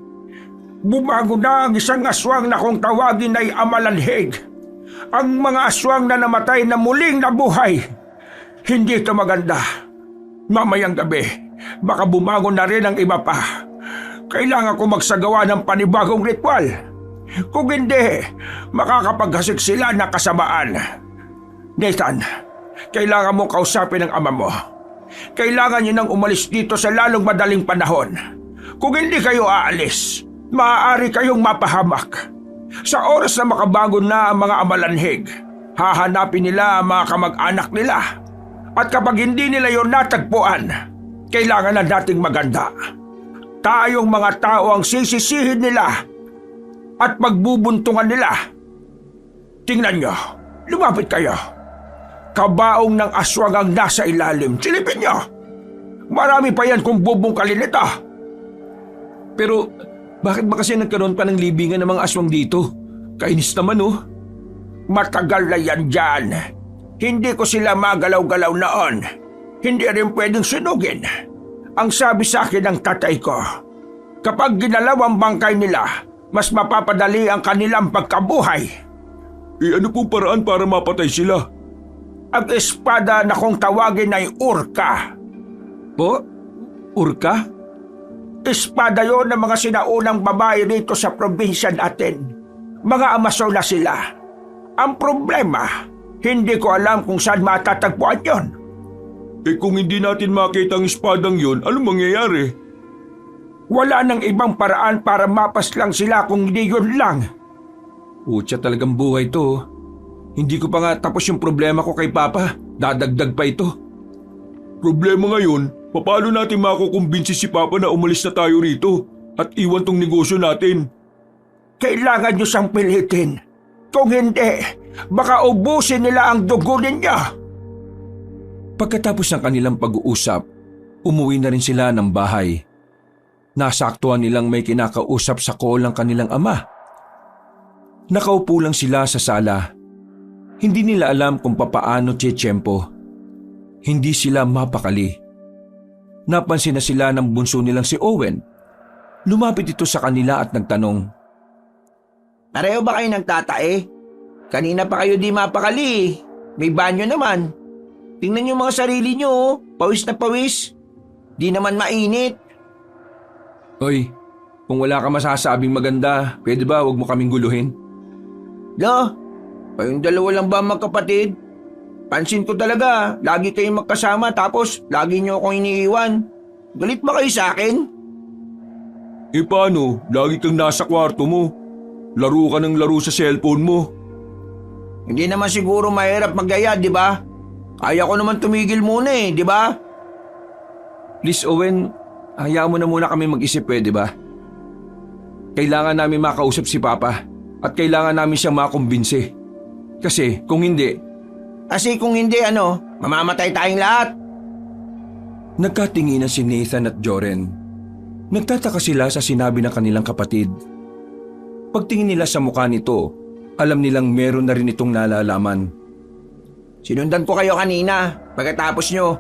Bumago na ang isang aswang na kung tawagin ay Amalanhig. Ang mga aswang na namatay na muling nabuhay. Hindi ito maganda. Mamayang gabi, baka bumago na rin ang iba pa. Kailangan ko magsagawa ng panibagong ritual. Kung hindi, makakapaghasik sila ng kasamaan. Nathan, kailangan mong kausapin ang ama mo. Kailangan niyo nang umalis dito sa lalong madaling panahon. Kung hindi kayo aalis, maaari kayong mapahamak. Sa oras na makabago na ang mga Amalanhig, hahanapin nila ang mga kamag-anak nila. At kapag hindi nila yon natagpuan, kailangan na nating maganda. Tayong mga tao ang sisisihin nila at pagbubuntungan nila. Tingnan nyo, lumapit kayo. Kabaong ng aswang ang nasa ilalim. Silipin nyo. Marami pa yan kung bubungkalin ito. Pero bakit ba kasi nagkaroon pa ng libingan ng mga aswang dito? Kainis naman oh. Matagal na yan dyan. Hindi ko sila magalaw-galaw noon. Hindi rin pwedeng sunugin. Ang sabi sa akin ng tatay ko, kapag ginalaw ang bangkay nila, mas mapapadali ang kanilang pagkabuhay. Ano pong paraan para mapatay sila? Ang espada na kung tawagin ay Urka. Po? Urka? Espada yon ng mga sinaunang babae rito sa probinsya natin. Mga amaso na sila. Ang problema, hindi ko alam kung saan matatagpuan yon. Kung hindi natin makita ang espadang yon, anong mangyayari? Wala nang ibang paraan para mapaslang sila kung hindi yun lang. Utya talagang buhay to. Hindi ko pa nga tapos yung problema ko kay Papa. Dadagdag pa ito. Problema ngayon, paano natin makukumbinsi si Papa na umalis na tayo rito at iwan tong negosyo natin? Kailangan nyo siyang pilitin. Kung hindi, baka ubusin nila ang dugo ninyo. Pagkatapos ng kanilang pag-uusap, umuwi na rin sila ng bahay. Nasaktuhan nilang may kinakausap sa call ng kanilang ama. Nakaupo lang sila sa sala. Hindi nila alam kung papaano tiyempo. Hindi sila mapakali. Napansin na sila ng bunso nilang si Owen. Lumapit ito sa kanila at nagtanong. Pareho ba kayo nagtatae? Kanina pa kayo di mapakali. May banyo naman. Tingnan niyo mga sarili niyo, oh. Pawis na pawis. Di naman mainit. Hoy, kung wala ka masasabing maganda, pwede ba huwag mo kaming guluhin? Lo, kayong dalawa lang ba magkapatid? Pansin ko talaga, lagi kayong magkasama tapos lagi niyo akong iniiwan. Galit ba kayo sa akin? Eh paano? Lagi kang nasa kwarto mo. Laro ka ng laro sa cellphone mo. Hindi naman siguro mahirap maggaya, di ba? Kaya ko naman tumigil muna di ba? Please Owen, hayaan mo na muna kami mag-isip pwede ba? Kailangan namin makausap si Papa at kailangan namin siyang makumbinse. Kasi kung hindi… Kasi kung hindi mamamatay tayong lahat. Nagkatinginan si Nathan at Joren. Nagtataka sila sa sinabi ng kanilang kapatid. Pagtingin nila sa mukha nito, alam nilang meron na rin itong nalalaman. Sinundan ko kayo kanina, pagkatapos nyo.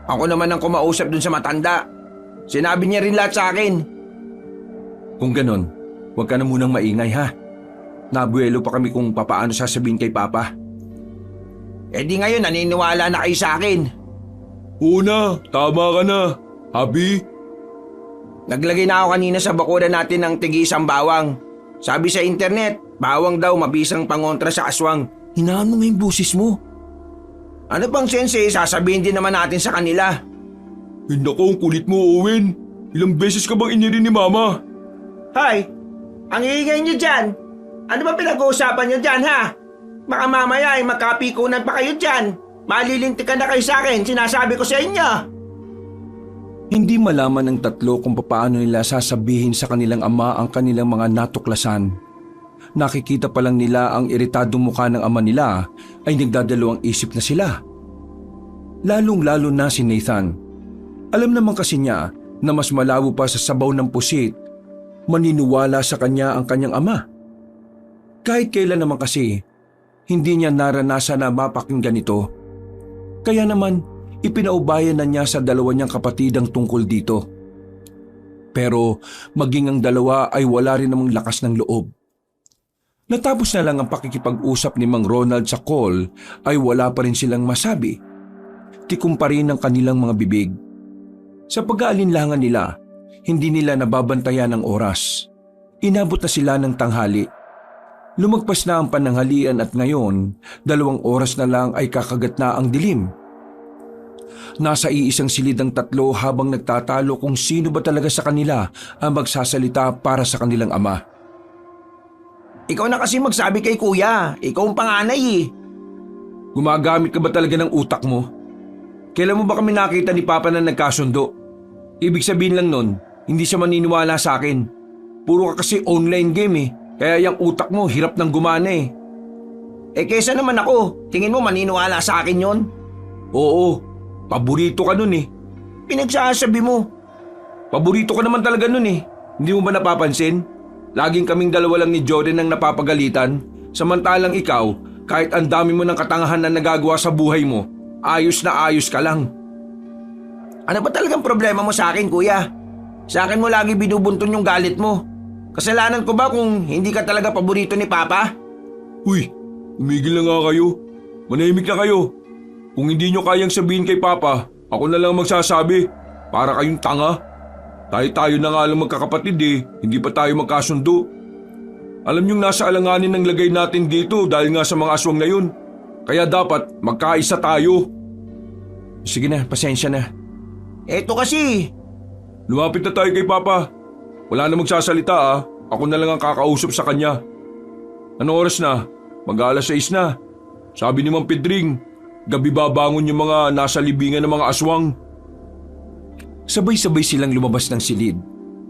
Ako naman ang kumausap dun sa matanda. Sinabi niya rin lahat sa akin. Kung ganon, huwag ka na munang maingay ha. Nabuelo pa kami kung papaano sasabihin kay Papa. Eh di ngayon naniniwala na kayo sa akin. Una, tama ka na. Habi? Naglagay na ako kanina sa bakura natin ng tigisang bawang. Sabi sa internet, bawang daw mabisang pangontra sa aswang. Hinaan mo nga yung busis mo. Ano pang sensei, sasabihin din naman natin sa kanila. Hindi ko, ang kulit mo Owen. Ilang beses ka bang inirin ni Mama? Hay, ang iingay niyo dyan. Ano ba pinag-uusapan niyo dyan ha? Baka mamaya ay magkapikunan pa kayo dyan. Malilintikan na kayo sa akin, sinasabi ko sa inyo. Hindi malaman ng tatlo kung paano nila sasabihin sa kanilang ama ang kanilang mga natuklasan. Nakikita pa lang nila ang iritadong mukha ng ama nila ay nagdadalawang isip na sila. Lalong-lalo na si Nathan. Alam naman kasi niya na mas malabo pa sa sabaw ng pusit, maniniwala sa kanya ang kanyang ama. Kahit kailan naman kasi, hindi niya naranasan na mapakinggan ito. Kaya naman, ipinaubayan na niya sa dalawa niyang kapatid ang tungkol dito. Pero maging ang dalawa ay wala rin namang lakas ng loob. Natapos na lang ang pakikipag-usap ni Mang Ronald sa call ay wala pa rin silang masabi. Tikom pa rin ang kanilang mga bibig. Sa pag-aalinlangan nila, hindi nila nababantayan ang oras. Inabot na sila ng tanghali. Lumagpas na ang pananghalian at ngayon, 2 oras na lang ay kakagat na ang dilim. Nasa iisang silid ang tatlo habang nagtatalo kung sino ba talaga sa kanila ang magsasalita para sa kanilang ama. Ikaw na kasi magsabi kay kuya, ikaw ang panganay Gumagamit ka ba talaga ng utak mo? Kailan mo ba kami nakita ni Papa na nagkasundo? Ibig sabihin lang nun, hindi siya maniniwala sa akin. Puro ka kasi online game kaya yung utak mo hirap ng gumana kesa naman ako, tingin mo maniniwala sa akin yon? Oo, paborito ka nun Pinagsasabi mo. Paborito ka naman talaga nun Hindi mo ba napapansin? Laging kaming dalawa lang ni Jordan ang napapagalitan, samantalang ikaw, kahit ang dami mo ng katangahan na nagagawa sa buhay mo, ayos na ayos ka lang. Ano ba talagang problema mo sa akin, kuya? Sa akin mo lagi binubuntun yung galit mo. Kasalanan ko ba kung hindi ka talaga paborito ni Papa? Uy, umigil na nga kayo. Manahimik na kayo. Kung hindi nyo kayang sabihin kay Papa, ako na lang magsasabi. Para kayong tanga. Tayo na nga lang magkakapatid hindi pa tayo magkasundo. Alam nyong nasa alanganin ng lagay natin dito dahil nga sa mga aswang na yun. Kaya dapat magkaisa tayo. Sige na, pasensya na. Eto kasi. Lumapit na tayo kay Papa. Wala na magsasalita Ako na lang ang kakausap sa kanya. Anong oras na? Mag-alas 6 na. Sabi ni Mang Pedring, gabi babangon yung mga nasa libingan ng mga aswang. Sabay-sabay silang lumabas ng silid.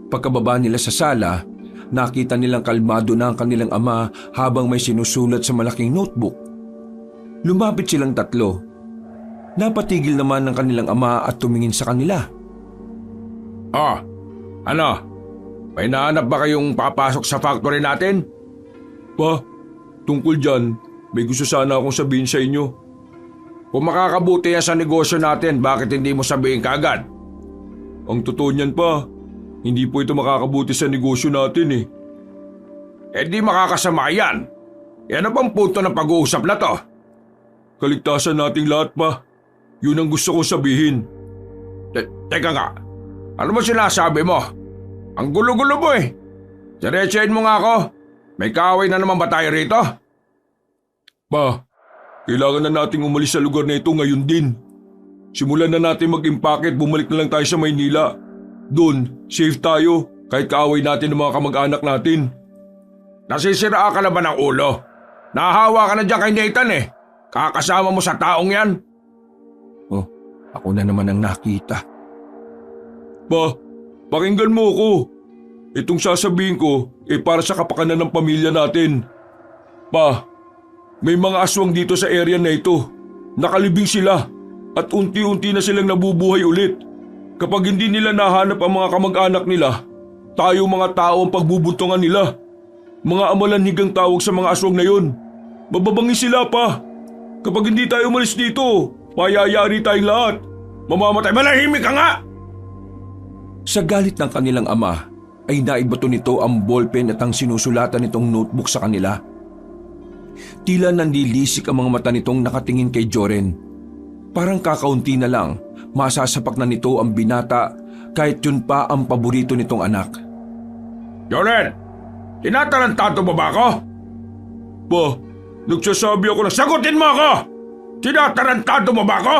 Pagkababa nila sa sala, nakita nilang kalmado na ang kanilang ama habang may sinusulat sa malaking notebook. Lumapit silang tatlo. Napatigil naman ng kanilang ama at tumingin sa kanila. Ano? May nahanap ba kayong papasok sa factory natin? Pa, tungkol dyan, may gusto sana akong sabihin sa inyo. Kung makakabuti yan sa negosyo natin, bakit hindi mo sabihin kaagad? Ang totoo niyan pa, Hindi po ito makakabuti sa negosyo natin eh. Di makakasama yan. Ano bang punto ng pag-uusap na to? Kaligtasan nating lahat pa. Yun ang gusto kong sabihin. Teka nga, ano ba sinasabi mo? Ang gulo-gulo mo eh. Diretsahin mo nga ako. May kaaway na naman ba tayo rito? Pa, kailangan na nating umalis sa lugar na ito ngayon din. Simulan na natin mag-impake at bumalik na lang tayo sa Maynila. Doon, safe tayo kahit kaaway natin ng mga kamag-anak natin. Nasisiraan ka na ba ng ulo? Nahahawa ka na dyan kay Nathan eh. Kakasama mo sa taong yan. Oh, ako na naman ang nakita. Pa, pakinggan mo ako. Itong sasabihin ko para sa kapakanan ng pamilya natin. Pa, may mga aswang dito sa area na ito. Nakalibing sila at unti-unti na silang nabubuhay ulit. Kapag hindi nila nahanap ang mga kamag-anak nila, tayo mga tao ang pagbubuntungan nila. Mga amalanhigang tawag sa mga aswang na yun. Mababangi sila pa. Kapag hindi tayo umalis dito, mayayari tayong lahat. Mamamatay. Manahimik ka nga! Sa galit ng kanilang ama, ay naibato nito ang ballpen at ang sinusulatan nitong notebook sa kanila. Tila nanlilisik ang mga mata nitong nakatingin kay Joren. Parang kakaunti na lang, masasapak na nito ang binata kahit yun pa ang paborito nitong anak. Joren, tinatarantado mo ba ako? Pa, nagsasabi ako na Sagutin mo ako! Tinatarantado mo ba ako?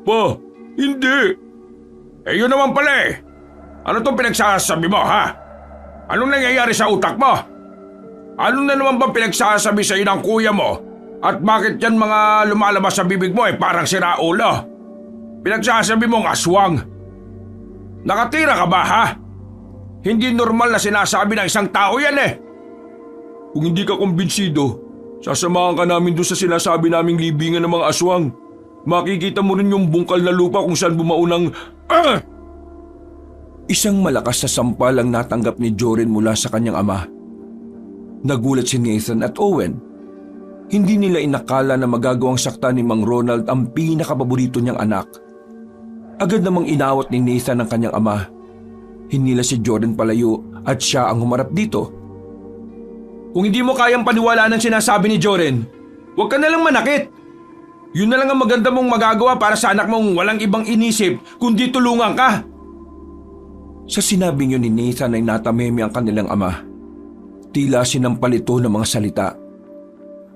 Pa, hindi. Yun naman pala eh. Ano tong pinagsasabi mo, ha? Anong nangyayari sa utak mo? Ano na naman bang pinagsasabi sa inang kuya mo? At bakit yan mga lumalabas sa bibig mo parang siraulo? Pinagsasabi mong aswang. Nakatira ka ba, ha? Hindi normal na sinasabi ng isang tao yan eh. Kung hindi ka kumbinsido, sasamahan ka namin doon sa sinasabi naming libingan ng mga aswang. Makikita mo rin yung bungkal na lupa kung saan bumaunang... Isang malakas na sampal ang natanggap ni Joren mula sa kanyang ama. Nagulat si Nathan at Owen. Hindi nila inakala na magagawang sakta ni Mang Ronald ang pinakapaborito niyang anak. Agad namang inawat ni Nathan ang kanyang ama. Hinila si Joren palayo at siya ang humarap dito. Kung hindi mo kayang paniwalaan ang sinasabi ni Joren, huwag ka na lang manakit. Yun na lang ang maganda mong magagawa para sa anak mong walang ibang inisip kundi tulungan ka. Sa sinabing yun ni Nathan ay natameme ang kanilang ama. Tila sinampal ito ng mga salita.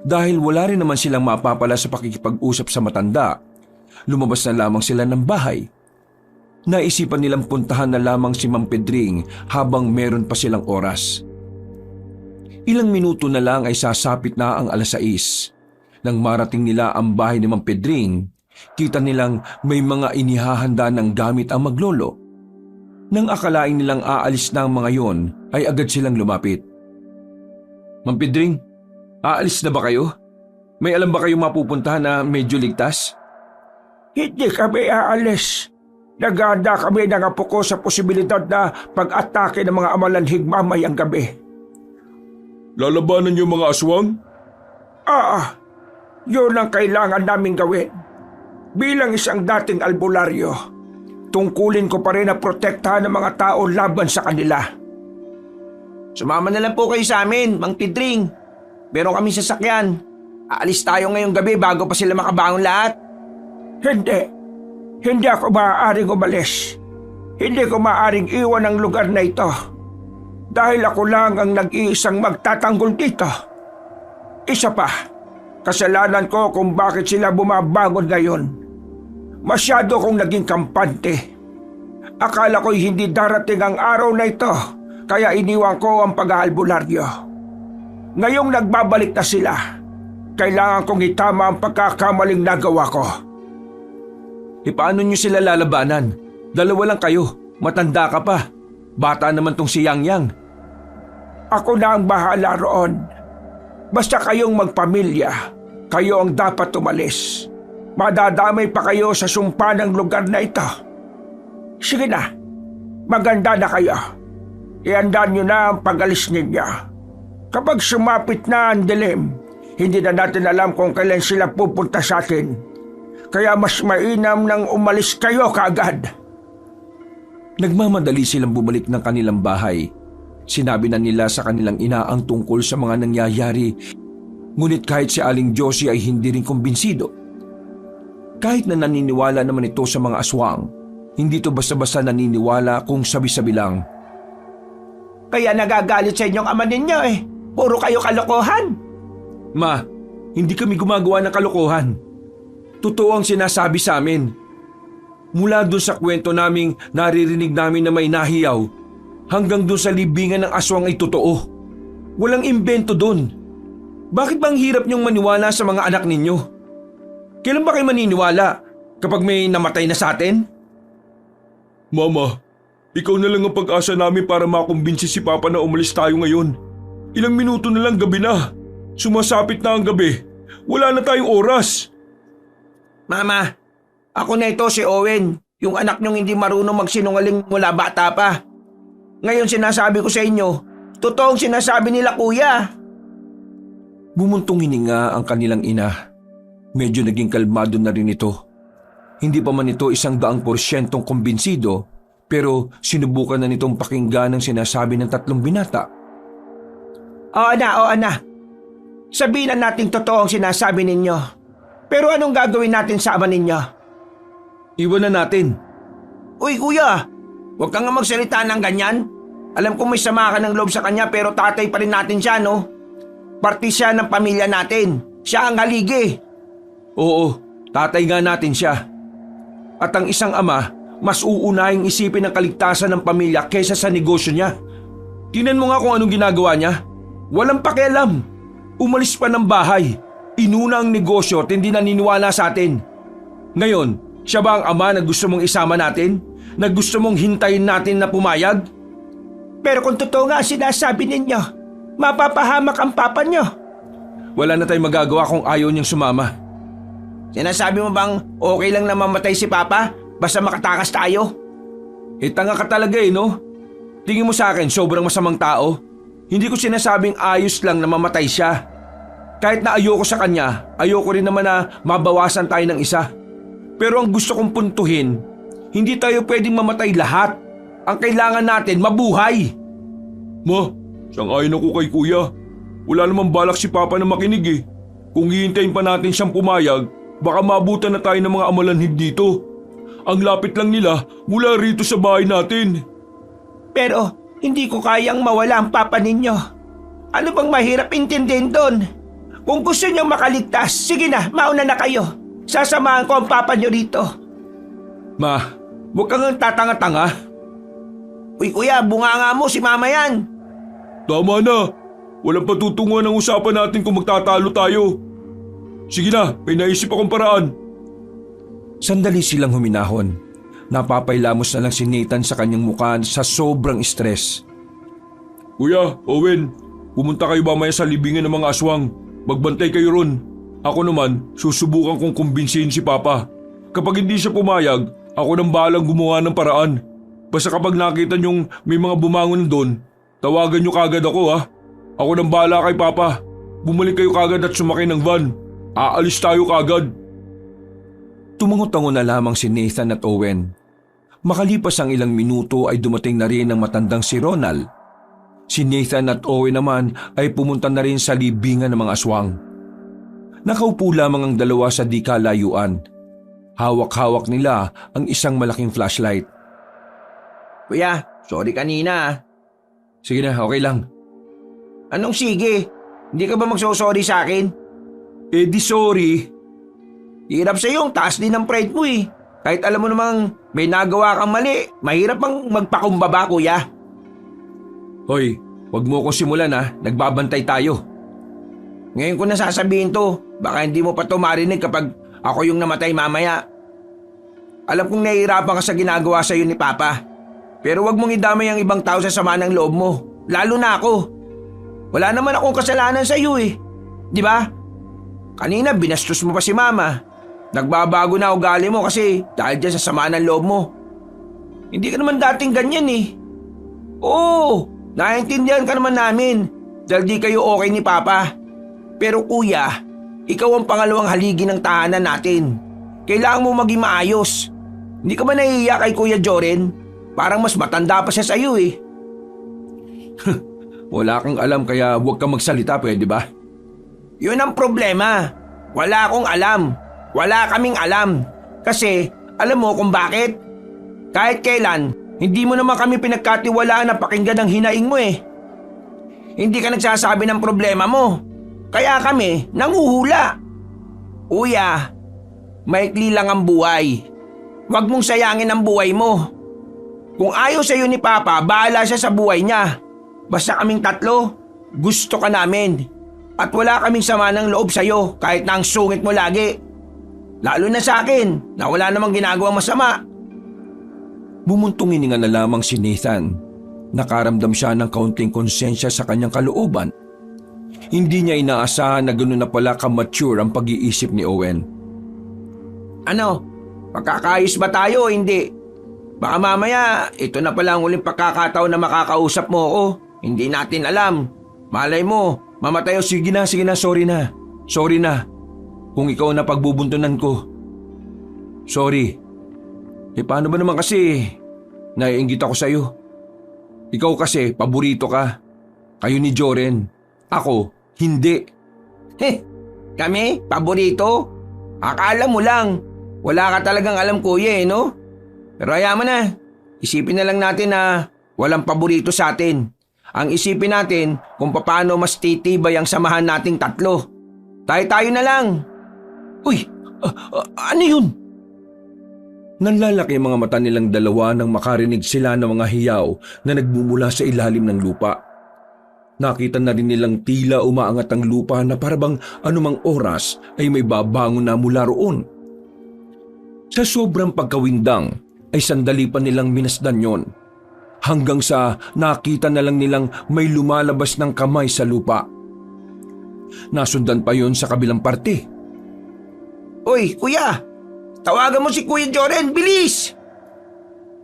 Dahil wala rin naman silang mapapala sa pakikipag-usap sa matanda, lumabas na lamang sila ng bahay. Naisipan nilang puntahan na lamang si Mang Pedring habang meron pa silang oras. Ilang minuto na lang ay sasapit na ang 6:00. Nang marating nila ang bahay ni Mang Pedring, kita nilang may mga inihahanda ng gamit ang maglolo. Nang akalain nilang aalis na ang mga yon, ay agad silang lumapit. Mang Pedring, aalis na ba kayo? May alam ba kayong mapupuntahan na medyo ligtas? Hindi kami aalis. Naganda kami ng apo ko sa posibilidad na pag-atake ng mga amalanhig mamayang gabi. Lalabanan niyo mga aswang? Yun ang kailangan naming gawin. Bilang isang dating albularyo, tungkulin ko pa rin na protektahan ng mga tao laban sa kanila. Sumama na lang po kayo sa amin, Mang Pedring. Meron kami sasakyan. Aalis tayo ngayong gabi bago pa sila makabangon lahat. Hindi ako maaaring umalis. Hindi ko maaaring iwan ang lugar na ito. Dahil ako lang ang nag-iisang magtatanggol dito. Isa pa, kasalanan ko kung bakit sila bumabangon ngayon. Masyado kong naging kampante. Akala ko'y hindi darating ang araw na ito, kaya iniwan ko ang pag-aalbularyo. Ngayong nagbabalik na sila, kailangan kong itama ang pagkakamaling nagawa ko. Paano niyo sila lalabanan? Dalawa lang kayo, matanda ka pa. Bata naman tong si Yang Yang. Ako na ang bahala roon. Basta kayong magpamilya, kayo ang dapat umalis. Madadamay pa kayo sa sumpa ng lugar na ito. Sige na, maganda na kayo. Iandaan nyo na ang pag-alis ninyo. Kapag sumapit na ang dilim, hindi na natin alam kung kailan sila pupunta sa atin. Kaya mas mainam nang umalis kayo kaagad. Nagmamadali silang bumalik ng kanilang bahay. Sinabi na nila sa kanilang ina ang tungkol sa mga nangyayari, ngunit kahit si Aling Josie ay hindi rin kumbinsido. Kahit na naniniwala naman ito sa mga aswang, hindi ito basta-basta naniniwala kung sabi-sabi lang. Kaya nagagalit sa inyong ama ninyo eh. Puro kayo kalokohan. Ma, hindi kami gumagawa ng kalokohan. Totoo ang sinasabi sa amin. Mula dun sa kwento naming naririnig namin na may nahiyaw, hanggang dun sa libingan ng aswang ay totoo. Walang imbento dun. Bakit bang hirap niyong maniwala sa mga anak ninyo? Kailan ba kayo maniniwala? Kapag may namatay na sa atin? Mama, ikaw na lang ang pag-asa namin para makumbinsi si Papa na umalis tayo ngayon. Ilang minuto na lang gabi na. Sumasapit na ang gabi. Wala na tayong oras. Mama, ako na ito si Owen, yung anak niyong hindi marunong magsinungaling mula bata pa. Ngayon sinasabi ko sa inyo, totoong sinasabi nila kuya. Bumuntong hininga ang kanilang ina. Medyo naging kalmado na rin ito. Hindi pa man ito 100% kumbinsido, pero sinubukan na nitong pakinggan ang sinasabi ng 3 binata. Oo na. Sabihin na natin totoo ang sinasabi ninyo. Pero anong gagawin natin sa ama ninyo? Iwan na natin. Uy kuya, huwag kang nga magsalita ng ganyan. Alam kong may sama ka ng loob sa kanya pero tatay pa rin natin siya, no? Parte siya ng pamilya natin. Siya ang haligi. Oo, tatay nga natin siya. At ang isang ama, mas uunahing isipin ang kaligtasan ng pamilya kaysa sa negosyo niya. Tingnan mo nga kung anong ginagawa niya. Walang pakialam. Umalis pa ng bahay. Inuna ang negosyo at hindi naniniwala sa atin. Ngayon, siya ba ang ama na gusto mong isama natin? Na gusto mong hintayin natin na pumayag? Pero kung totoo nga sinasabi ninyo, mapapahamak ang papa nyo. Wala na tayong magagawa kung ayaw niyang sumama. Sinasabi mo bang okay lang na mamatay si papa basta makatakas tayo? Tanga ka talaga no? Tingin mo sa akin sobrang masamang tao? Hindi ko sinasabing ayos lang na mamatay siya. Kahit na ayoko sa kanya, ayoko rin naman na mabawasan tayo ng isa. Pero ang gusto kong puntuhin, hindi tayo pwedeng mamatay lahat. Ang kailangan natin, mabuhay. Ma, sang-ayon ako kay Kuya. Wala namang balak si Papa na makinig eh. Kung hihintayin pa natin siyang pumayag, baka maabutan na tayo ng mga amalanhib dito. Ang lapit lang nila mula rito sa bahay natin. Pero hindi ko kayang mawala ang papa ninyo. Ano bang mahirap intindihin doon? Kung gusto niyo makaligtas, sige na, mauna na kayo. Sasamahan ko ang papa niyo rito. Ma, huwag kang tatanga-tanga. Uy kuya, bunganga mo si mama yan. Tama na. Walang patutunguhan ang usapan natin kung magtatalo tayo. Sige na, may naisip akong paraan. Sandali silang huminahon. Napapailamos na lang si Nathan sa kanyang mukha sa sobrang stress. Kuya, Owen, pumunta kayo mamaya sa libingan ng mga aswang. Magbantay kayo ron. Ako naman, susubukan kong kumbinsihin si Papa. Kapag hindi siya pumayag, ako nang bahalang gumawa ng paraan. Basta kapag nakita niyong may mga bumangon doon, tawagan niyo kagad ako ha. Ako nang bahala kay Papa. Bumalik kayo kagad at sumakay ng van. Aalis tayo kagad. Tumango-tango na lamang si Nathan at Owen. Makalipas ang ilang minuto ay dumating na rin ang matandang si Ronald. Si Nathan at Owen naman ay pumunta na rin sa libingan ng mga aswang. Nakaupo lamang ang dalawa sa di kalayuan. Hawak-hawak nila ang isang malaking flashlight. Kuya, sorry kanina. Sige na, okay lang. Anong sige? Hindi ka ba magsosorry sa akin? Di sorry. Hirap sa yung taas din ng pride mo eh. Kahit alam mo namang may nagawa kang mali, mahirap bang magpakumbaba kuya? Hoy, wag mo akong simulan ha, nagbabantay tayo. Ngayon ko na sasabihin to, baka hindi mo pa to marinig kapag ako yung namatay mamaya. Alam kong nahihirapan ka sa ginagawa sa'yo ni Papa. Pero wag mong idamay ang ibang tao sa sama ng loob mo, lalo na ako. Wala naman akong kasalanan sa'yo eh, di ba? Kanina binastos mo pa si Mama. Nagbabago na ugali mo kasi dahil dyan sa sama ng loob mo. Hindi ka naman dating ganyan eh. Oo, naiintindihan ka naman namin dahil di kayo okay ni Papa. Pero kuya, ikaw ang pangalawang haligi ng tahanan natin. Kailangan mo maging maayos. Hindi ka ba nahihiya kay Kuya Joren? Parang mas matanda pa siya sa'yo eh. Wala kang alam kaya huwag kang magsalita, pwede ba? Yun ang problema. Wala akong alam. Wala kaming alam. Kasi alam mo kung bakit? Kahit kailan, hindi mo naman kami pinagkatiwalaan na pakinggan ang hinaing mo eh. Hindi ka nagsasabi ng problema mo. Kaya kami nanguhula. Uya, maikli lang ang buhay. Huwag mong sayangin ang buhay mo. Kung ayaw sa'yo ni Papa, bahala siya sa buhay niya. Basta kaming tatlo, gusto ka namin. At wala kaming sama ng loob sa'yo kahit na ang sungit mo lagi. Lalo na sa akin na wala namang ginagawang masama. Bumuntong hininga na lamang si Nathan. Nakaramdam siya ng kaunting konsensya sa kanyang kalooban. Hindi niya inaasahan na gano'n na pala ka-mature ang pag-iisip ni Owen. Ano? Magkakaayos ba tayo o hindi? Baka mamaya, ito na pala ang uling pagkakataon na makakausap mo ako. Hindi natin alam. Malay mo, mamatay o Sige na, sorry na. Sorry na. Kung ikaw na pagbubuntunan ko. Sorry. Paano ba naman kasi naiinggit ako sa'yo? Ikaw kasi, paborito ka. Kayo ni Joren. Ako, hindi. Kami? Paborito? Akala mo lang. Wala ka talagang alam kuya eh, no? Pero hayaan mo na. Isipin na lang natin na walang paborito sa atin. Ang isipin natin kung paano mas titibay ang samahan nating tatlo. Tayo-tayo na lang. Uy, ano yun? Nanlalaki ang mga mata nilang dalawa nang makarinig sila ng mga hiyaw na nagmumula sa ilalim ng lupa. Nakita na rin nilang tila umaangat ang lupa na parabang anumang oras ay may babangon na mula roon. Sa sobrang pagkawindang ay sandali pa nilang minasdan yon. Hanggang sa nakita na lang nilang may lumalabas ng kamay sa lupa. Nasundan pa yon sa kabilang parte. Uy, kuya! Tawagan mo si Kuya Joren, bilis!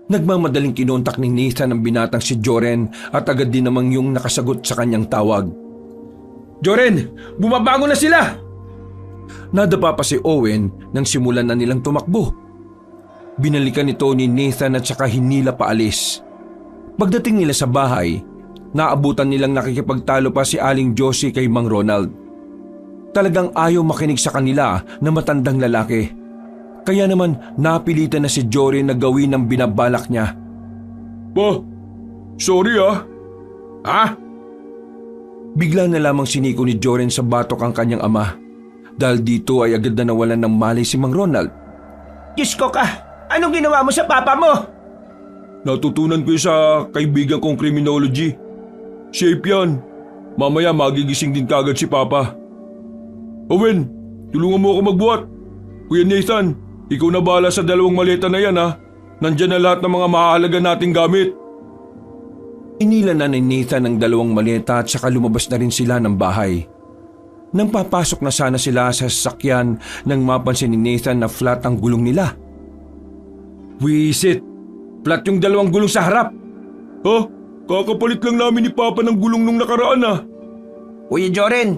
Nagmamadaling kinontak ni Nathan ang binatang si Joren at agad din namang yung nakasagot sa kanyang tawag. Joren, bumabangon na sila! Nadapa pa si Owen nang simulan na nilang tumakbo. Binalikan ito ni Nathan at saka hinila paalis. Pagdating nila sa bahay, naabutan nilang nakikipagtalo pa si Aling Josie kay Mang Ronald. Talagang ayaw makinig sa kanila na matandang lalaki. Kaya naman napilitan na si Joren na gawin ang binabalak niya. Sorry ah. Ha? Bigla na lamang siniko ni Joren sa batok ang kanyang ama. Dahil dito ay agad na nawalan ng malay si Mang Ronald. Diyos ko ka! Anong ginawa mo sa papa mo? Natutunan ko sa kaibigan kong criminology. Shape yan. Mamaya magigising din kagad si Papa. Owen, tulungan mo ako magbuhat. Kuya Nathan, ikaw na bahala sa dalawang maleta na yan ha. Nandyan na lahat ng mga mahalaga nating gamit. Inila na ni Nathan ang dalawang maleta at saka lumabas na rin sila ng bahay. Nang papasok na sana sila sa sasakyan nang mapansin ni Nathan na flat ang gulong nila. Wisit, flat yung dalawang gulong sa harap. Ha? Kakapalit lang namin ni Papa ng gulong nung nakaraan ah. Kuya Joren,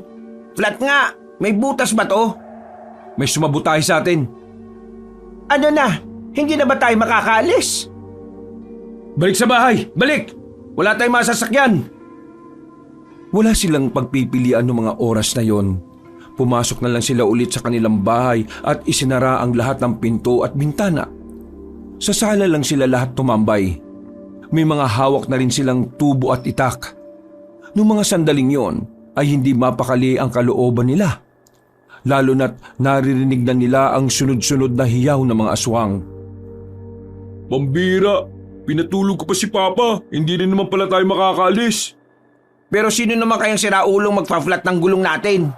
flat nga. May butas ba to? May sumabutahe sa atin. Ano na? Hindi na ba tayo makakaalis? Balik sa bahay! Balik! Wala tayong masasakyan! Wala silang pagpipilian ng mga oras na yon. Pumasok na lang sila ulit sa kanilang bahay at isinara ang lahat ng pinto at bintana. Sa sala lang sila lahat tumambay. May mga hawak na rin silang tubo at itak. Noong mga sandaling yon ay hindi mapakali ang kalooban nila. Lalo na't naririnig na nila ang sunod-sunod na hiyaw ng mga aswang. Pambira! Pinatulog ko pa si Papa. Hindi rin naman pala tayo makakaalis. Pero sino naman kayang siraulong magpa-flat ng gulong natin?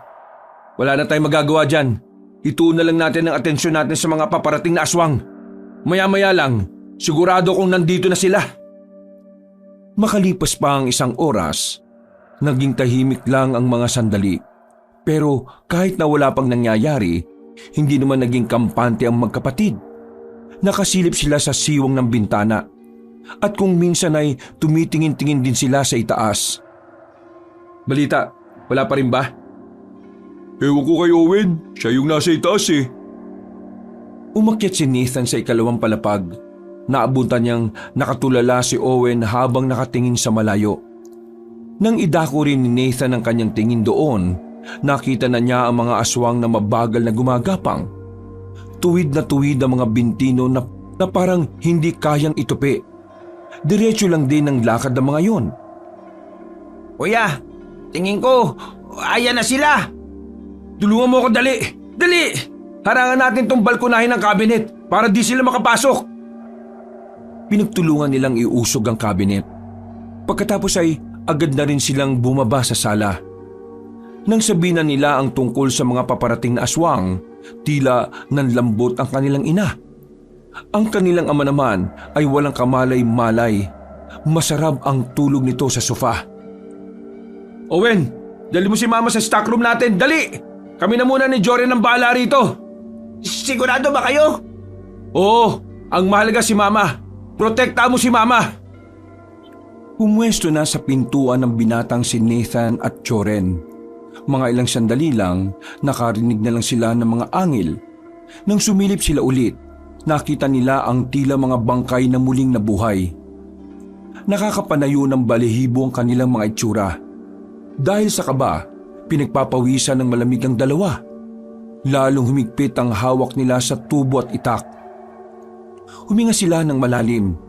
Wala na tayong magagawa dyan. Ituon na lang natin ang atensyon natin sa mga paparating na aswang. Maya-maya lang, sigurado kong nandito na sila. Makalipas pa ang isang oras, naging tahimik lang ang mga sandali. Pero kahit na wala pang nangyayari, hindi naman naging kampante ang magkapatid. Nakasilip sila sa siwang ng bintana. At kung minsan ay tumitingin-tingin din sila sa itaas. Balita, wala pa rin ba? Ewan ko kay Owen, siya yung nasa itaas eh. Umakyat si Nathan sa ikalawang palapag. naabutan niyang nakatulala si Owen habang nakatingin sa malayo. Nang idako rin ni Nathan ang kanyang tingin doon, nakita na niya ang mga aswang na mabagal na gumagapang. Tuwid ang mga bintino na parang hindi kayang itupi. Diretso lang din ang lakad ng mga yon. Kuya, tingin ko, ayan na sila. Tulungan mo ako dali! Dali! Harangan natin tong balkonahin ng cabinet para di sila makapasok. Pinagtulungan nilang iusog ang kabinet. Pagkatapos ay agad na rin silang bumaba sa sala. Nang sabihin na nila ang tungkol sa mga paparating na aswang, tila nanlambot ang kanilang ina. Ang kanilang ama naman ay walang kamalay-malay. Masarap ang tulog nito sa sofa. Owen, dali mo si Mama sa stockroom natin, dali! Kami na muna ni Joren ang bahala rito. Sigurado ba kayo? Oo, ang mahalaga si Mama. Protektahan mo si Mama. Pumwesto na sa pintuan ng binatang si Nathan at Joren. Mga ilang sandali lang, nakarinig na lang sila ng mga angil. Nang sumilip sila ulit, nakita nila ang tila mga bangkay na muling nabuhay. Nakakapanayo ng balihibo ang kanilang mga itsura. Dahil sa kaba, pinagpapawisan ng malamig ang dalawa. Lalong humigpit ang hawak nila sa tubo at itak. Huminga sila ng malalim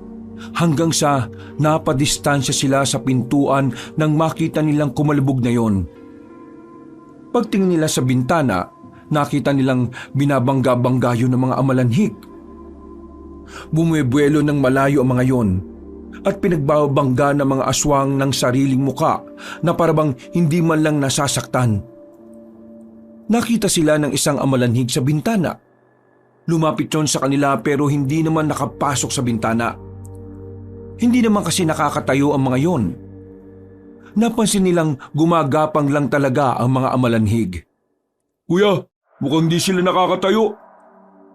hanggang sa napadistansya sila sa pintuan nang makita nilang kumalubog na yon. Pagtingin nila sa bintana, nakita nilang binabangga-bangga yun ng mga amalanhik. Bumuebuelo ng malayo ang mga yon at pinagbabangga ng mga aswang ng sariling muka na parabang hindi man lang nasasaktan. Nakita sila ng isang amalanhig sa bintana. Lumapit yon sa kanila pero hindi naman nakapasok sa bintana. Hindi naman kasi nakakatayo ang mga yon. Napansin nilang gumagapang lang talaga ang mga amalanhig. Kuya, mukhang di sila nakakatayo.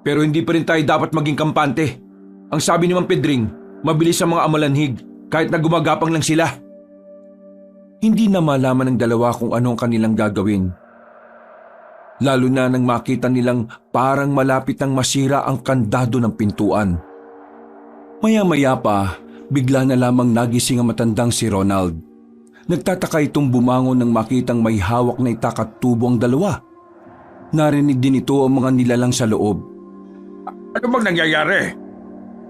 Pero hindi pa rin tayo dapat maging kampante. Ang sabi ni Mang Pedring, mabilis ang mga amalanhig kahit na gumagapang lang sila. Hindi na malaman ng dalawa kung anong kanilang gagawin. Lalo na nang makita nilang parang malapit nang masira ang kandado ng pintuan. Maya-maya pa, bigla na lamang nagising ang matandang si Ronald. Nagtataka itong bumangon nang makitang may hawak na itak at tubo ang dalawa. Narinig din ito ang mga nilalang sa loob. Ano bang nangyayari?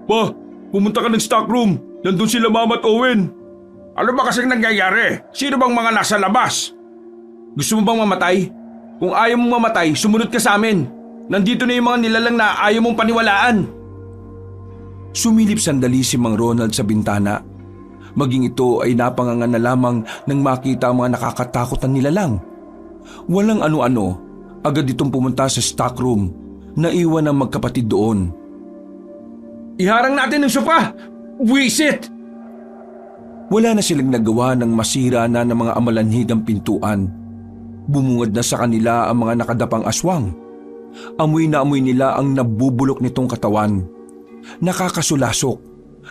Pa, pumunta ka ng stockroom. Nandun sila Mama at Owen. Ano ba kasing nangyayari? Sino bang mga nasa labas? Gusto mo bang mamatay? Kung ayaw mong mamatay, sumunod ka sa amin. Nandito na yung mga nilalang na ayaw mong paniwalaan. Sumilip sandali si Mang Ronald sa bintana. Maging ito ay napangangan na lamang nang makita ang mga nakakatakot na nilalang. Walang ano-ano, agad itong pumunta sa stockroom. Naiwan ang magkapatid doon. Iharang natin ng sopa! Wisit! Wala na silang nagawa nang masira na ng mga amalanhig ang pintuan. Bumungad na sa kanila ang mga nakadapang aswang. Amoy na amoy nila ang nabubulok nitong katawan. Nakakasulasok,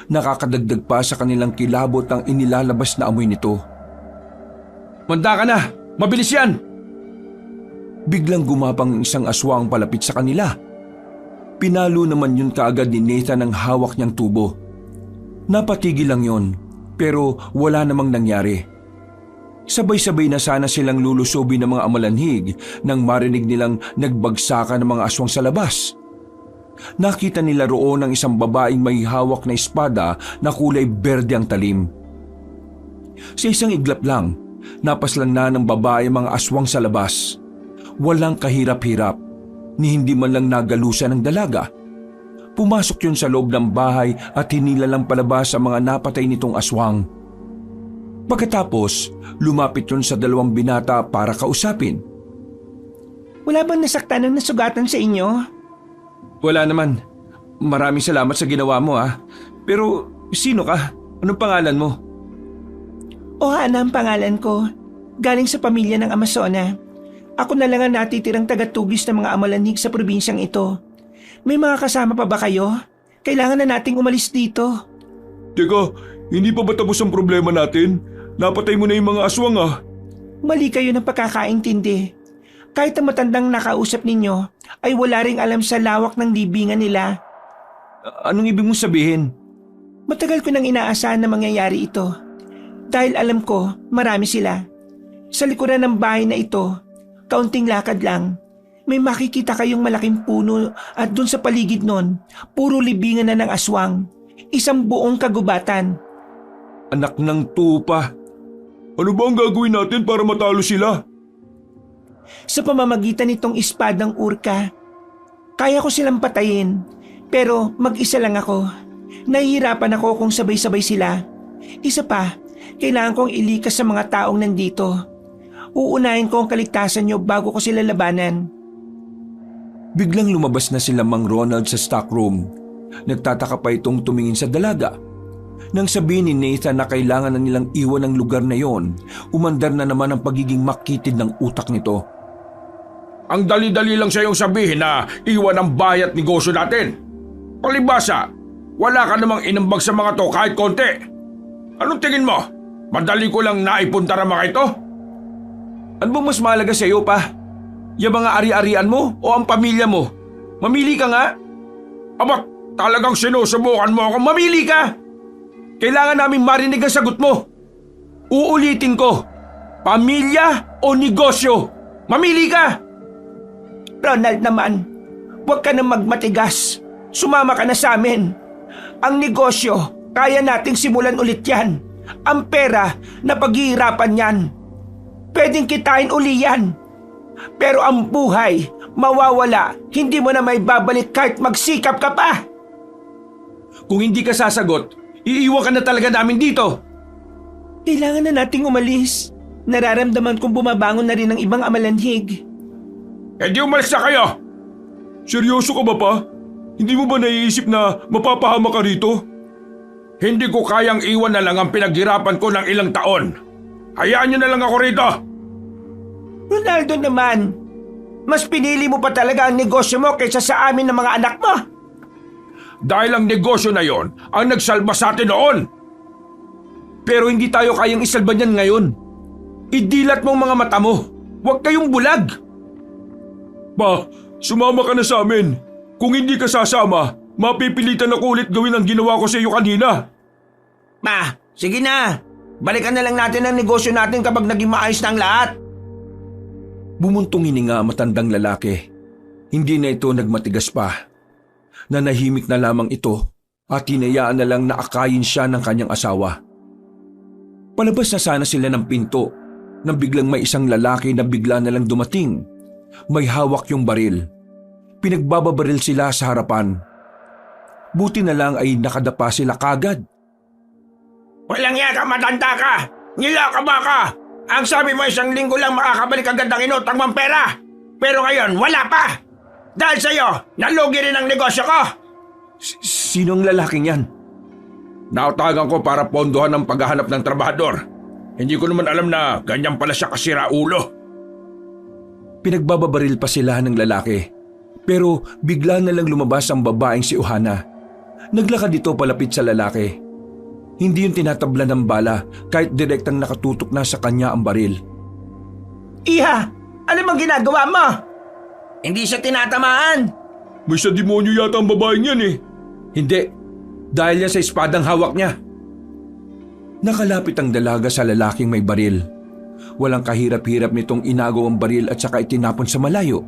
nakakadagdag pa sa kanilang kilabot ang inilalabas na amoy nito. Manda ka na! Mabilis yan! Biglang gumapang isang aswang palapit sa kanila. Pinalo naman yun kaagad ni Nathan ang hawak niyang tubo. Napatigil lang yon, pero wala namang nangyari. Sabay-sabay na sana silang lulusobin ng mga amalanhig nang marinig nilang nagbagsakan ng mga aswang sa labas. Nakita nila roon ang isang babaeng may hawak na espada na kulay berde ang talim. Sa isang iglap lang, napaslan na ng babae mga aswang sa labas. Walang kahirap-hirap, ni hindi man lang nagalusan ng dalaga. Pumasok yun sa loob ng bahay at hinilalang palabas ang mga napatay nitong aswang. Pagkatapos, lumapit yun sa dalawang binata para kausapin. Wala bang nasaktan ng nasugatan sa inyo? Wala naman. Maraming salamat sa ginawa mo Pero sino ka? Anong pangalan mo? Ohana ang pangalan ko. Galing sa pamilya ng Amazona. Ako na lang ang natitirang tagatugis ng mga amalanhig sa probinsyang ito. May mga kasama pa ba kayo? Kailangan na nating umalis dito. Teka, hindi pa ba tapos ang problema natin? Napatay mo na yung mga aswang Mali kayo ng pagkakaintindi. Kahit ang matandang nakausap ninyo ay wala ring alam sa lawak ng libingan nila. Anong ibig mong sabihin? Matagal ko nang inaasahan na mangyayari ito. Dahil alam ko, marami sila. Sa likuran ng bahay na ito, kaunting lakad lang, may makikita kayong malaking puno at dun sa paligid nun, puro libingan na ng aswang. Isang buong kagubatan. Anak ng tupa. Ano ba ang gagawin natin para matalo sila? Sa pamamagitan nitong espadang urka, kaya ko silang patayin. Pero mag-isa lang ako. Nahihirapan ako kung sabay-sabay sila. Isa pa, kailangan kong ilikas sa mga taong nandito. Uunahin ko ang kaligtasan nyo bago ko sila labanan. Biglang lumabas na sila Mang Ronald sa stockroom. Nagtataka pa itong tumingin sa dalaga. Nang sabihin ni Nathan na kailangan na nilang iwan ang lugar na yon, umandar na naman ang pagiging makitid ng utak nito. Ang dali-dali lang sa iyong sabihin na iwan ang bahay at negosyo natin. Palibasa, wala ka namang inambag sa mga to kahit konti. Anong tingin mo? Madali ko lang naipunta ang mga ito? Ano bang mas mahalaga sa iyo pa? Yung mga ari-arian mo o ang pamilya mo? Mamili ka nga. Aba, talagang sinusubukan mo ako. Mamili ka! Kailangan namin marinig ang sagot mo. Uulitin ko, pamilya o negosyo? Mamili ka! Ronald naman, huwag ka na magmatigas. Sumama ka na sa amin. Ang negosyo, kaya nating simulan ulit yan. Ang pera, napaghihirapan yan. Pwedeng kitain uli yan. Pero ang buhay, mawawala. Hindi mo na may babalik kahit magsikap ka pa. Kung hindi ka sasagot, iiwan ka na talaga namin dito. Kailangan na nating umalis. Nararamdaman kong bumabangon na rin ang ibang amalanhig. Di umalis na kayo! Seryoso ka ba pa? Hindi mo ba naiisip na mapapahama ka rito? Hindi ko kayang iwan na lang ang pinaghirapan ko ng ilang taon. Hayaan niyo na lang ako rito! Ronaldo naman, mas pinili mo pa talaga ang negosyo mo kaysa sa amin ng mga anak mo. Dahil ang negosyo na yon ang nagsalba sa atin noon. Pero hindi tayo kayang isalba niyan ngayon. Idilat mo ang mga mata mo. Huwag kayong bulag. Pa, sumama ka na sa amin. Kung hindi ka sasama, mapipilitan ako ulit gawin ang ginawa ko sa iyo kanina. Ma, sige na. Balikan na lang natin ang negosyo natin kapag naging maayos na ang lahat. Bumuntong hininga ang matandang lalaki. Hindi na ito nagmatigas pa. Nanahimik na lamang ito at hinayaan na lang na akayin siya ng kanyang asawa. Palabas na sana sila ng pinto nang biglang may isang lalaki na bigla na lang dumating. May hawak yung baril. Pinagbababaril sila sa harapan. Buti na lang ay nakadapa sila kagad. Walang yaka, matanda ka! Nilaka ba ka? Ang sabi mo 1 linggo lang makakabalik agad ng inutang mong pera. Pero ngayon, wala pa! Dahil sa'yo, nalugi rin ang negosyo ko! Sinong lalaking yan? Nautagan ko para pondohan ng paghahanap ng trabahador. Hindi ko naman alam na ganyan pala siya kasira ulo. Pinagbababaril pa sila ng lalaki. Pero bigla na lang lumabas ang babaeng si Ohana. Naglakad ito palapit sa lalaki. Hindi yung tinatabla ng bala kahit direktang nakatutok na sa kanya ang baril. Iha, ano bang ginagawa mo? Hindi siya tinatamaan. May sa demonyo yata ang babaeng yan eh. Hindi. Dahil yan sa espadang hawak niya. Nakalapit ang dalaga sa lalaking may baril. Walang kahirap-hirap nitong inagaw ang baril at saka itinapon sa malayo.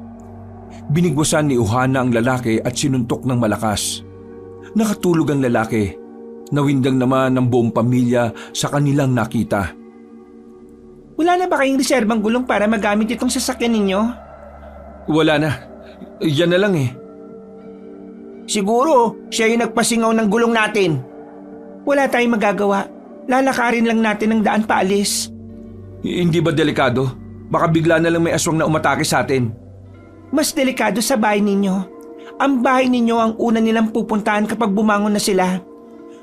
Binigwasan ni Ohana ang lalaki at sinuntok ng malakas. Nakatulog ang lalaki. Nawindang naman ng buong pamilya sa kanilang nakita. Wala na ba kayong reserbang gulong para magamit itong sasakyan ninyo? Wala na. Yan na lang eh. Siguro, siya yung nagpasingaw ng gulong natin. Wala tayong magagawa. Lalakarin lang natin ang daan paalis. Hindi ba delikado? Baka bigla na lang may aswang na umatake sa atin. Mas delikado sa bahay ninyo. Ang bahay ninyo ang una nilang pupuntahan kapag bumangon na sila.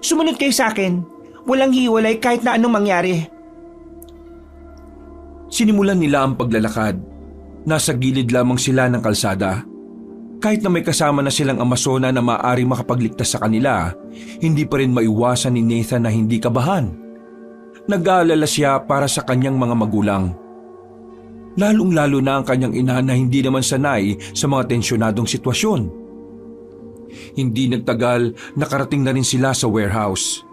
Sumunod kayo sa akin. Walang hiwalay kahit na anong mangyari. Sinimulan nila ang paglalakad. Nasa gilid lamang sila ng kalsada. Kahit na may kasama na silang Amazona na maaari makapagligtas sa kanila, hindi pa rin maiwasan ni Nathan na hindi kabahan. Nag-aalala siya para sa kanyang mga magulang. Lalong-lalo na ang kanyang ina na hindi naman sanay sa mga tensyonadong sitwasyon. Hindi nagtagal, nakarating na rin sila sa warehouse.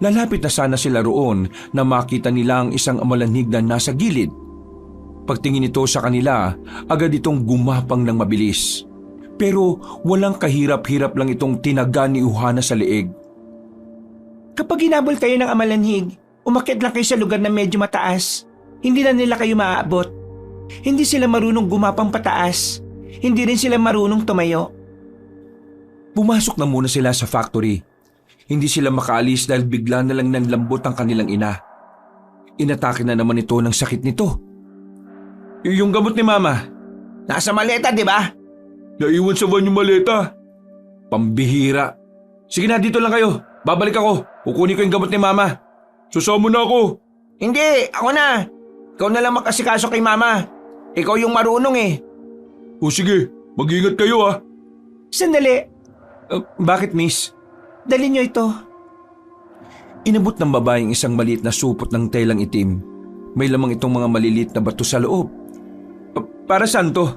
Lalapit na sana sila roon na makita nila ang isang amalanhig na nasa gilid. Pagtingin nito sa kanila, agad itong gumapang ng mabilis. Pero walang kahirap-hirap lang itong tinaga ni Uhana sa leeg. Kapag hinabol kayo ng amalanhig, umakyat lang kayo sa lugar na medyo mataas. Hindi na nila kayo maaabot. Hindi sila marunong gumapang pataas. Hindi rin sila marunong tumayo. Pumasok na muna sila sa factory. Hindi sila makaalis dahil bigla na lang nanlambot ang kanilang ina. Inatake na naman ito ng sakit nito. Yung gamot ni Mama. Nasa maleta, di ba? Naiwan sa van yung maleta. Pambihira. Sige na, dito lang kayo. Babalik ako. Kukunin ko yung gamot ni Mama. Susama na ako. Hindi, ako na. Ikaw na lang makasikaso kay Mama. Ikaw yung marunong eh. O sige, mag-ingat kayo ah. Sandali, Bakit miss? dali nyo ito. Inabot ng babaeng isang maliit na supot ng telang itim. May lamang itong mga maliliit na bato sa loob. Para saan to?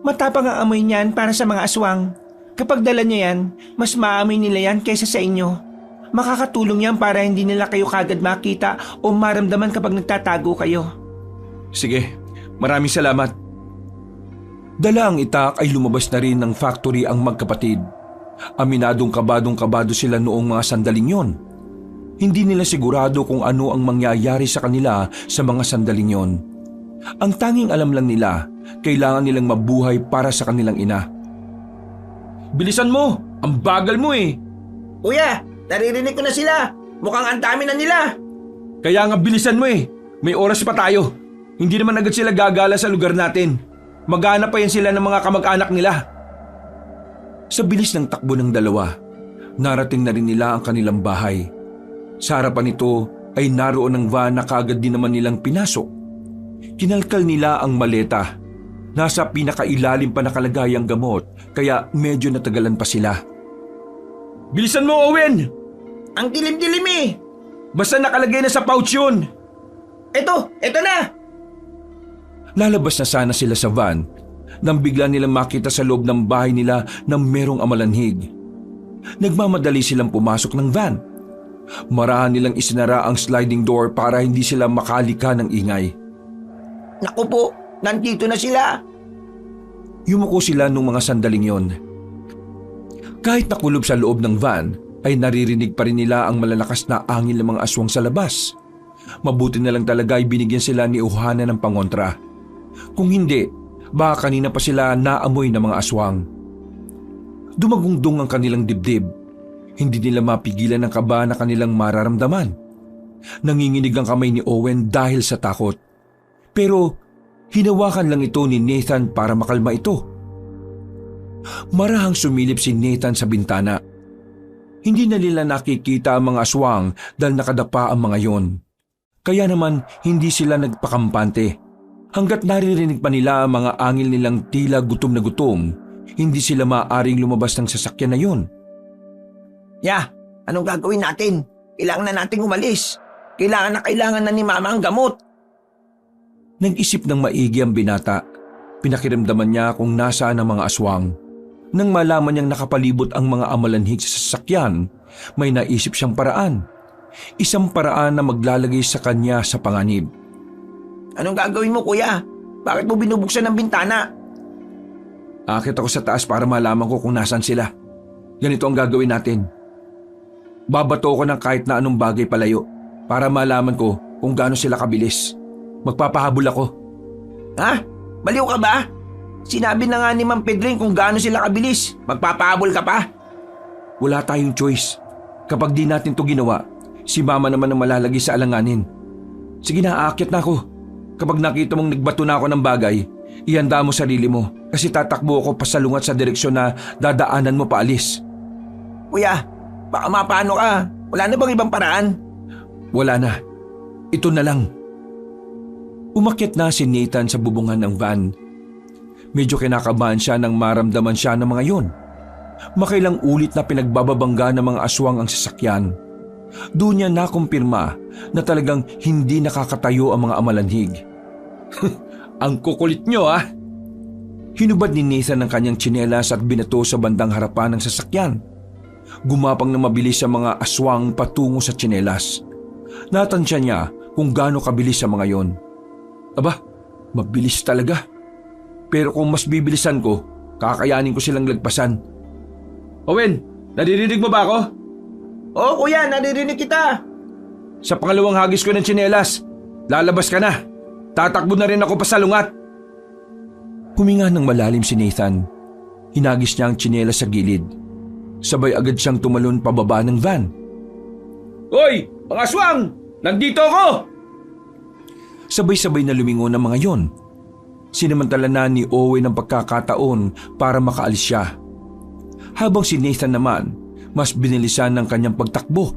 Matapang ang amoy niyan para sa mga aswang. Kapag dala nyo yan, mas maamoy nila yan kaysa sa inyo. Makakatulong yan para hindi nila kayo kagad makita o maramdaman kapag nagtatago kayo. Sige, maraming salamat. Dala ang itak ay lumabas na rin ng factory ang magkapatid. Aminadong kabadong-kabado sila noong mga sandaling yon. Hindi nila sigurado kung ano ang mangyayari sa kanila sa mga sandaling yon. Ang tanging alam lang nila, kailangan nilang mabuhay para sa kanilang ina. Bilisan mo! Ang bagal mo eh! Kuya, naririnig ko na sila. Mukhang ang dami na nila. Kaya nga bilisan mo eh! May oras pa tayo. Hindi naman agad sila gagala sa lugar natin. Maghanap pa yan sila ng mga kamag-anak nila. Sa bilis ng takbo ng dalawa, narating na rin nila ang kanilang bahay. Sa harapan nito ay naroon ang van na kaagad din naman nilang pinasok. Kinalkal nila ang maleta. Nasa pinakailalim pa nakalagay ang gamot kaya medyo natagalan pa sila. Bilisan mo, Owen! Ang dilim-dilim eh. Basta nakalagay na sa pouch yun! Eto na! Lalabas na sana sila sa van nang bigla nilang makita sa loob ng bahay nila na merong amalanhig. Nagmamadali silang pumasok ng van. Marahan nilang isinara ang sliding door para hindi sila makalika ng ingay. Naku po, nandito na sila. Yumuko sila nung mga sandaling yon. Kahit nakulob sa loob ng van, ay naririnig pa rin nila ang malalakas na angin ng mga aswang sa labas. Mabuti na lang talaga ay binigyan sila ni Uhana ng pangontra. Kung hindi, baka kanina pa sila naamoy ng mga aswang. Dumagungdong ang kanilang dibdib. Hindi nila mapigilan ang kaba na kanilang mararamdaman. Nanginginig ang kamay ni Owen dahil sa takot. Pero hinawakan lang ito ni Nathan para makalma ito. Marahang sumilip si Nathan sa bintana. Hindi na nila nakikita ang mga aswang dahil nakadapa ang mga yon. Kaya naman hindi sila nagpakampante. Hanggat naririnig pa nila ang mga angil nilang tila gutom na gutom, hindi sila maaaring lumabas ng sasakyan na yon. Anong gagawin natin? Kailangan na nating umalis. Kailangan na ni Mama ang gamot. Nag-isip ng maigi ang binata. Pinakiramdaman niya kung nasaan ang mga aswang. Nang malaman niyang nakapalibot ang mga amalanhig sa sasakyan, may naisip siyang paraan. Isang paraan na maglalagay sa kanya sa panganib. Anong gagawin mo, kuya? Bakit mo binubuksan ang bintana? Akit ako sa taas para malaman ko kung nasaan sila. Ganito ang gagawin natin. Babato ko ng kahit na anong bagay palayo para malaman ko kung gaano sila kabilis. Magpapahabol ako. Ha? Baliw ka ba? Sinabi na nga ni Ma'am Pedring kung gaano sila kabilis. Magpapahabol ka pa? Wala tayong choice. Kapag di natin to ginawa, si Mama naman ang malalagay sa alanganin. Sige na, aakyat na ako. Kapag nakita mong nagbato na ako ng bagay, ihanda mo sarili mo kasi tatakbo ako pasalungat sa direksyon na dadaanan mo paalis. Kuya, baka mapano ka. Wala na bang ibang paraan? Wala na. Ito na lang. Umakyat na si Nathan sa bubungan ng van. Medyo kinakabahan siya nang maramdaman siya ng mga yon. Makailang ulit na pinagbababangga ng mga aswang ang sasakyan. Doon niya nakumpirma na talagang hindi nakakatayo ang mga amalanhig. Ang kukulit nyo ah! Hinubad ni Nathan ang kanyang tsinelas at binato sa bandang harapan ng sasakyan. Gumapang na mabilis sa mga aswang patungo sa tsinelas. Natansya niya kung gaano kabilis sa mga yon. Aba, mabilis talaga. Pero kung mas bibilisan ko, kakayanin ko silang lagpasan. Owen, naririnig mo ba ako? Oo kuya, naririnig kita. Sa pangalawang hagis ko ng tsinelas, lalabas ka na. Tatakbo na rin ako pasalungat. Huminga ng malalim si Nathan. Hinagis niya ang tsinelas sa gilid. Sabay agad siyang tumalon pababa ng van. Hoy, mga aswang! Nandito ako! Sabay-sabay na lumingon ang mga yon. Sinamantala na ni Owen ang pagkakataon para makaalis siya. Habang si Nathan naman, mas binilisan ng kanyang pagtakbo.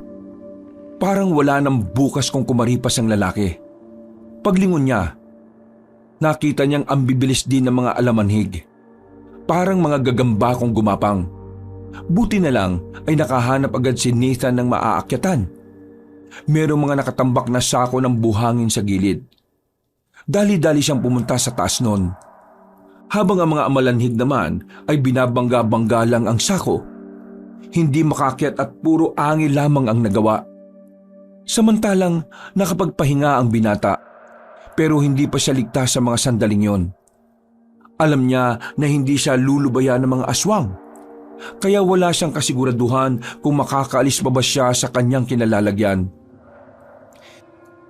Parang wala nang bukas kung kumaripas ang lalaki. Paglingon niya, nakita niyang ang bibilis din ng mga alamanhig. Parang mga gagamba kung gumapang. Buti na lang ay nakahanap agad si Nathan ng maaakyatan. Merong mga nakatambak na sako ng buhangin sa gilid. Dali-dali siyang pumunta sa taas nun. Habang ang mga amalanhig naman ay binabangga-bangga lang ang sako. Hindi makakyat at puro angin lamang ang nagawa. Samantalang nakapagpahinga ang binata, pero hindi pa siya ligtas sa mga sandaling yon. Alam niya na hindi siya lulubayan ng mga aswang, kaya wala siyang kasiguraduhan kung makakaalis pa ba siya sa kanyang kinalalagyan.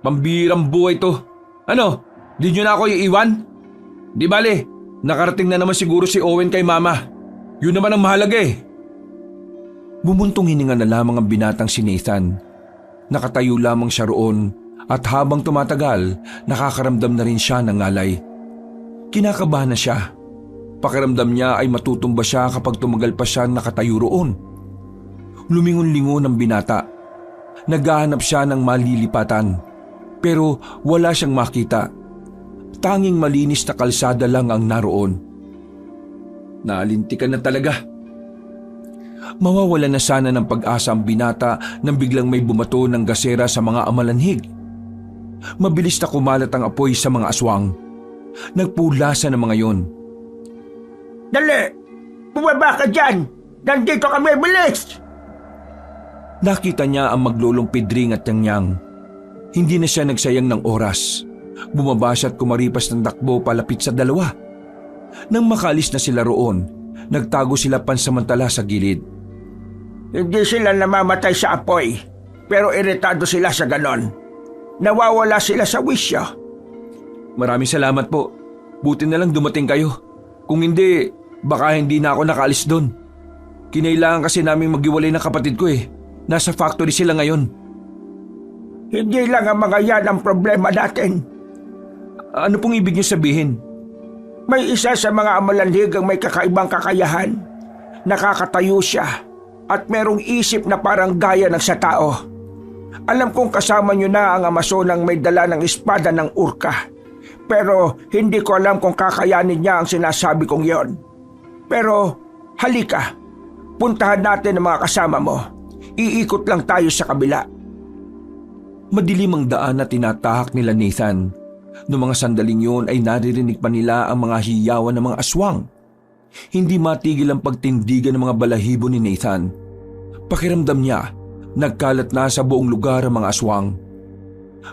Pambirang buhay to. Ano? Di nyo na ako iiwan? Di bale, nakarating na naman siguro si Owen kay mama. Yun naman ang mahalaga eh. Bumuntong hininga na lamang ang binatang si Nathan. Nakatayo lamang siya roon at habang tumatagal, nakakaramdam na rin siya ng ngalay. Kinakabahan na siya. Pakiramdam niya ay matutumba siya kapag tumagal pa siya nakatayo roon. Lumingon-lingon ang binata. Naghahanap siya ng malilipatan, pero wala siyang makita. Tanging malinis na kalsada lang ang naroon. Nalintikan na talaga. Mawawala na sana ng pag-asa ang binata nang biglang may bumato ng gasera sa mga amalanhig. Mabilis na kumalat ang apoy sa mga aswang. Nagpulasan ang mga yon. Dali! Bumaba ka dyan! Nandito kami, bilis! Nakita niya ang maglolong Pedring at Yangyang. Hindi na siya nagsayang ng oras. Bumaba siya at kumaripas ng takbo palapit sa dalawa. Nang makalis na sila roon, nagtago sila pansamantala sa gilid. Hindi sila namamatay sa apoy, pero iritado sila sa ganon. Nawawala sila sa wisyo. Maraming salamat po. Buti na lang dumating kayo. Kung hindi, baka hindi na ako nakaalis doon. Kinailangan kasi naming maghiwalay ng kapatid ko eh. Nasa factory sila ngayon. Hindi lang ang mga yan ang problema natin. Ano pong ibig niyo sabihin? May isa sa mga amalanhig ang may kakaibang kakayahan. Nakakatayo siya at merong isip na parang gaya ng sa tao. Alam kong kasama niyo na ang Amazonang may dala ng espada ng urka. Pero hindi ko alam kung kakayanin niya ang sinasabi kong yon. Pero halika, puntahan natin ang mga kasama mo. Iikot lang tayo sa kabila. Madilim ang daan na tinatahak nila Nathan. Noong mga sandaling yun ay naririnig pa nila ang mga hiyawan ng mga aswang. Hindi matigil ang pagtindigan ng mga balahibo ni Nathan. Pakiramdam niya, nagkalat na sa buong lugar ang mga aswang.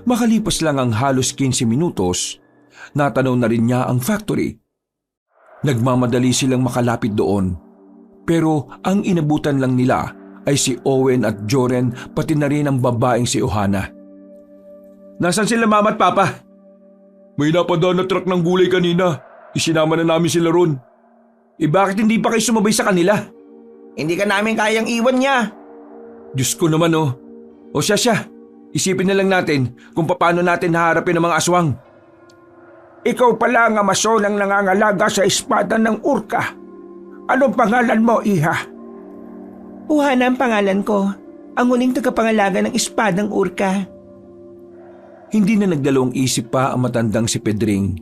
Makalipas lang ang halos 15 minutos, natanaw na rin niya ang factory. Nagmamadali silang makalapit doon. Pero ang inabutan lang nila ay si Owen at Joren pati na rin ang babaeng si Ohana. Nasaan sila mama at papa? May napadaan na truck ng gulay kanina. Isinama na namin sila ron. Bakit hindi pa kayo sumabay sa kanila? Hindi ka namin kayang iwan niya. Diyos ko naman oh. O siya, isipin na lang natin kung paano natin haharapin ang mga aswang. Ikaw pala ang Amazon ang nangangalaga sa espada ng urka. Anong pangalan mo, Iha? Ohana ang pangalan ko. Ang huling tagapangalaga ng espadang urka. Hindi na nagdalawang isip pa ang matandang si Pedring.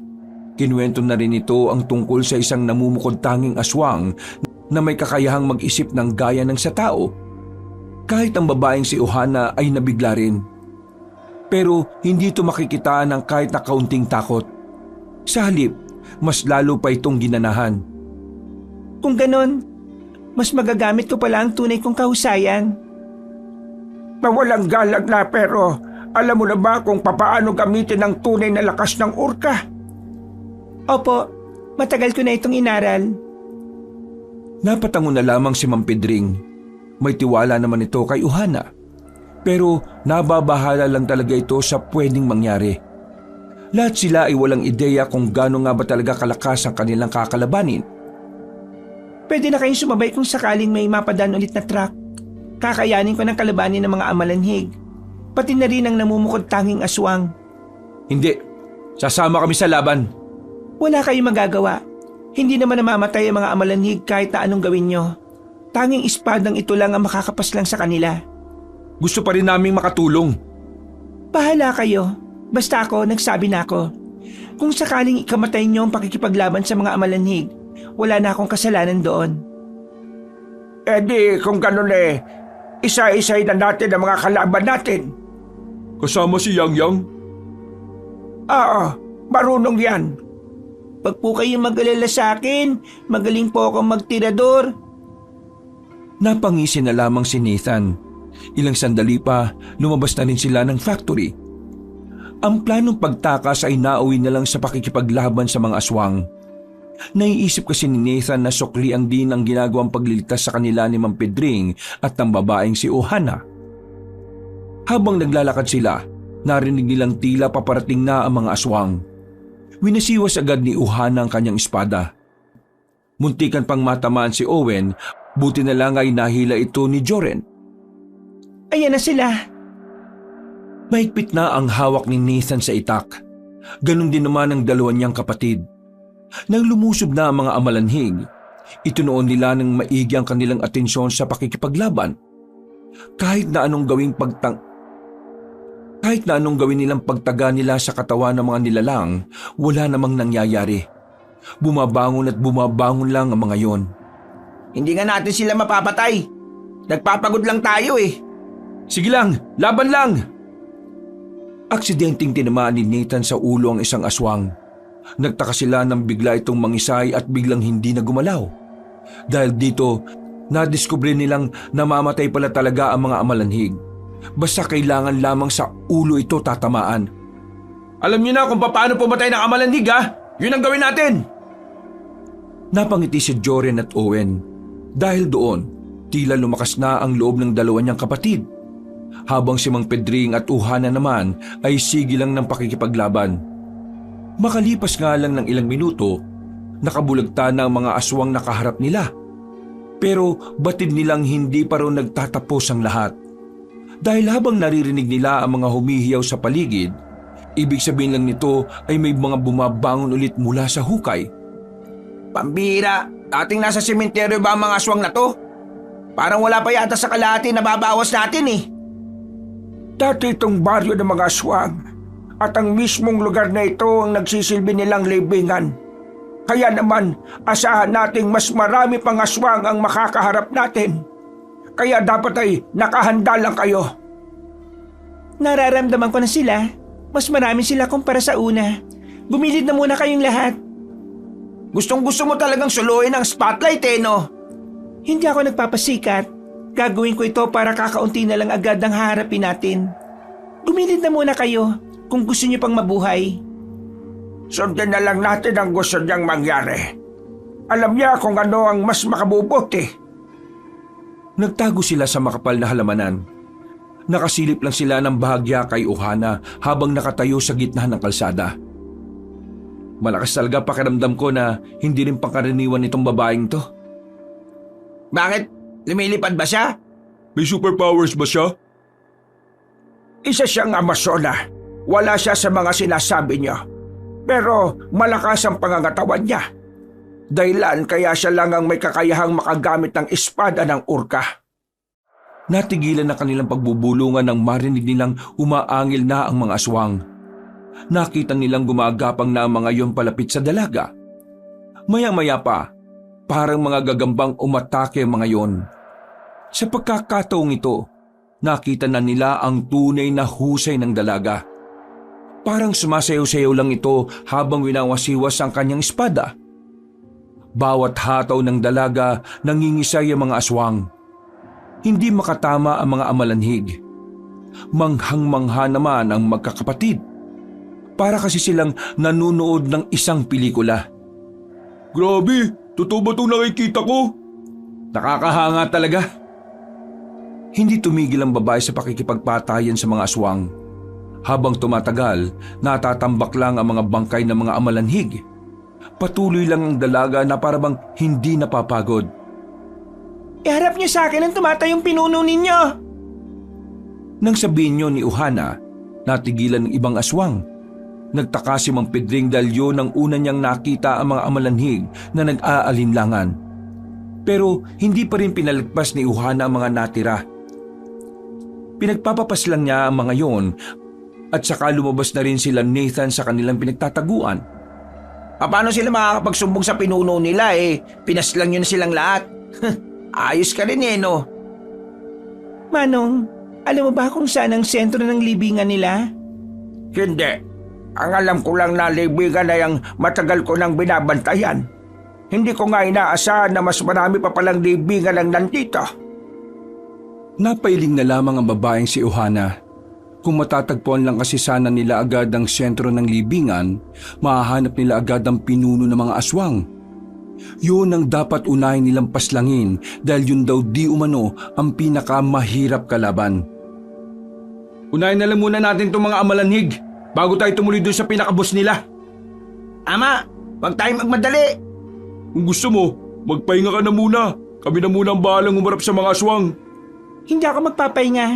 Kinuwento na rin ito ang tungkol sa isang namumukod tanging aswang na may kakayahang mag-isip ng gaya ng sa tao. Kahit ang babaeng si Ohana ay nabigla rin. Pero hindi ito makikita ng kahit na kaunting takot. Sa halip, mas lalo pa itong ginanahan. Kung ganon, mas magagamit ko pala ang tunay kong kahusayan. Mawalang galag na pero alam mo na ba kung papaano gamitin ang tunay na lakas ng urka? Opo, matagal ko na itong inaral. Napatango na lamang si Mang Pedring. May tiwala naman ito kay Uhana. Pero nababahala lang talaga ito sa pwedeng mangyari. Lahat sila ay walang ideya kung gaano nga ba talaga kalakas ang kanilang kakalabanin. Pwede na kayong sumabay kung sakaling may mapadaan ulit na truck. Kakayanin ko ng kalabanin ng mga amalanhig. Pati na rin ang namumukod tanging aswang. Hindi, sasama kami sa laban. Wala kayong magagawa. Hindi naman namamatay ang mga amalanhig kahit na anong gawin nyo. Tanging espadang ito lang ang makakapaslang sa kanila. Gusto pa rin naming makatulong. Bahala kayo. Basta ako, nagsabi na ako. Kung sakaling ikamatay nyo ang pakikipaglaban sa mga amalanhig, wala na akong kasalanan doon. Eh di kung ganun isa-isay na natin ang mga kalaban natin. Kasama si Yang Yang? Oo, marunong yan. Pag po kayong mag-alala sa akin, magaling po akong magtirador. Napangisi na lamang si Nathan. Ilang sandali pa, lumabas na rin sila ng factory. Ang planong pagtakas ay nauwi na lang sa pakikipaglaban sa mga aswang. Naiisip kasi ni Nathan na sukliang din ang ginagawang pagliligtas sa kanila ni Mang Pedring at ng babaeng si Ohana. Habang naglalakad sila, narinig nilang tila paparating na ang mga aswang. Winasiwas agad ni Ohana ang kanyang espada. Muntikan pang matamaan si Owen, buti na lang ay nahila ito ni Joren. Ayan na sila. Mahigpit na ang hawak ni Nathan sa itak. Ganon din naman ang dalawa niyang kapatid. Nang lumusob na ang mga amalanhig, itunoon nila ng maigi ang kanilang atensyon sa pakikipaglaban. Kahit na anong gawin nilang pagtaga nila sa katawan ng mga nilalang, wala namang nangyayari. Bumabangon at bumabangon lang ang mga yon. Hindi nga natin sila mapapatay. Nagpapagod lang tayo eh. Sige lang, laban lang! Aksidenteng tinamaan ni Nathan sa ulo ang isang aswang. Nagtaka sila nang bigla itong mangisay at biglang hindi na gumalaw. Dahil dito, nadiskubre nilang namamatay pala talaga ang mga amalanhig. Basta kailangan lamang sa ulo ito tatamaan. Alam niyo na kung paano pumatay ng amalanhig ha? Yun ang gawin natin! Napangiti si Joren at Owen. Dahil doon, tila lumakas na ang loob ng dalawa niyang kapatid. Habang si Mang Pedring at Uhana naman ay sige lang ng pakikipaglaban. Makalipas nga lang ng ilang minuto, nakabulagta na ang mga aswang nakaharap nila. Pero batid nilang hindi pa raw nagtatapos ang lahat. Dahil habang naririnig nila ang mga humihiyaw sa paligid, ibig sabihin lang nito ay may mga bumabangon ulit mula sa hukay. Pambira, dating nasa sementeryo ba ang mga aswang na to? Parang wala pa yata sa kalahati na babawas natin eh. Dati itong baryo ng mga aswang at ang mismong lugar na ito ang nagsisilbi nilang libingan. Kaya naman asahan nating mas marami pang aswang ang makakaharap natin. Kaya dapat ay nakahanda lang kayo. Nararamdaman ko na sila. Mas marami sila kumpara sa una. Bumilid na muna kayong lahat. Gustong-gusto mo talagang suluin ang spotlight eh no? Hindi ako nagpapasikat. Gagawin ko ito para kakaunti na lang agad ang haharapin natin. Bumilid na muna kayo kung gusto niyo pang mabuhay. Sundin na lang natin ang gusto niyang mangyari. Alam niya kung ano ang mas makabubuti. Nagtago sila sa makapal na halamanan. Nakasilip lang sila ng bahagya kay Ohana habang nakatayo sa gitna ng kalsada. Malakas talaga pakiramdam ko na hindi rin pangkaraniwan itong babaeng to. Bakit? Lumilipad ba siya? May superpowers ba siya? Isa siyang Amazona. Wala siya sa mga sinasabi niya. Pero malakas ang pangangatawan niya. Dahilan kaya siya lang ang may kakayahang makagamit ng espada ng urka. Natigilan na kanilang pagbubulungan nang marinig nilang umaangil na ang mga aswang. Nakita nilang gumagapang na ang mga yon palapit sa dalaga. Maya-maya pa, parang mga gagambang umatake ang mga yon. Sa pagkakataong ito, nakita na nila ang tunay na husay ng dalaga. Parang sumasayaw-sayaw lang ito habang winawasiwas ang kanyang espada. Bawat hataw ng dalaga nangingisay ang mga aswang. Hindi makatama ang mga amalanhig. Manghang-mangha naman ang magkakapatid. Para kasi silang nanunood ng isang pelikula. Grabe, totoo ba itong nakikita ko? Nakakahanga talaga. Hindi tumigil ang babae sa pakikipagpatayan sa mga aswang. Habang tumatagal, natatambak lang ang mga bangkay ng mga amalanhig. Patuloy lang ang dalaga na parabang hindi napapagod. Iharap niyo sa akin ang tumatayong pinuno ninyo. Nang sabihin niyo ni Uhana, natigilan ng ibang aswang. Nagtaka si Mang Pedring dahil yun ang una niyang nakita ang mga amalanhig na nag-aalinlangan. Pero hindi pa rin pinalagpas ni Uhana ang mga natira. Pinagpapapas lang niya ang mga yon at saka lumabas na rin sila Nathan sa kanilang pinagtataguan. Paano sila makakapagsumbong sa pinuno nila pinaslang yun na silang lahat? Ayos ka rin no? Manong, alam mo ba kung saan ang sentro ng libingan nila? Hindi. Ang alam ko lang na libigan na yung matagal ko nang binabantayan. Hindi ko nga inaasahan na mas marami pa palang libingan ang nandito. Napailing na lamang ang babaeng si Uhana. Kung matatagpuan lang kasi sana nila agad ang sentro ng libingan, mahahanap nila agad ang pinuno ng mga aswang. Yun ang dapat unahin nilang paslangin dahil yun daw di umano ang pinakamahirap kalaban. Unahin na lang muna natin itong mga amalanhig bago tayo tumuloy doon sa pinakabos nila. Ama, huwag tayong magmadali. Kung gusto mo, magpahinga ka na muna. Kami na muna ang bahalang umarap sa mga aswang. Hindi ako magpapahinga.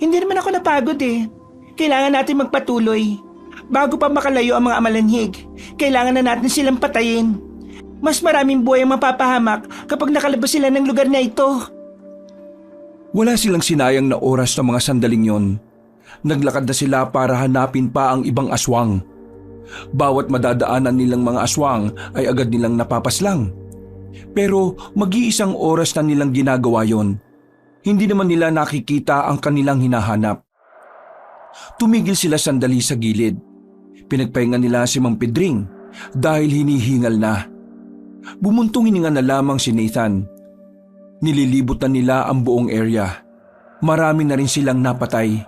Hindi naman ako napagod Kailangan natin magpatuloy. Bago pa makalayo ang mga amalanhig, kailangan na natin silang patayin. Mas maraming buhay ang mapapahamak kapag nakalabas sila ng lugar na ito. Wala silang sinayang na oras ng mga sandaling yon. Naglakad na sila para hanapin pa ang ibang aswang. Bawat madadaanan nilang mga aswang ay agad nilang napapaslang. Pero mag-iisang oras na nilang ginagawa yon. Hindi naman nila nakikita ang kanilang hinahanap. Tumigil sila sandali sa gilid. Pinagpahinga nila si Mang Pedring dahil hinihingal na. Bumuntong hininga na lamang si Nathan. Nililibutan nila ang buong area. Marami na rin silang napatay.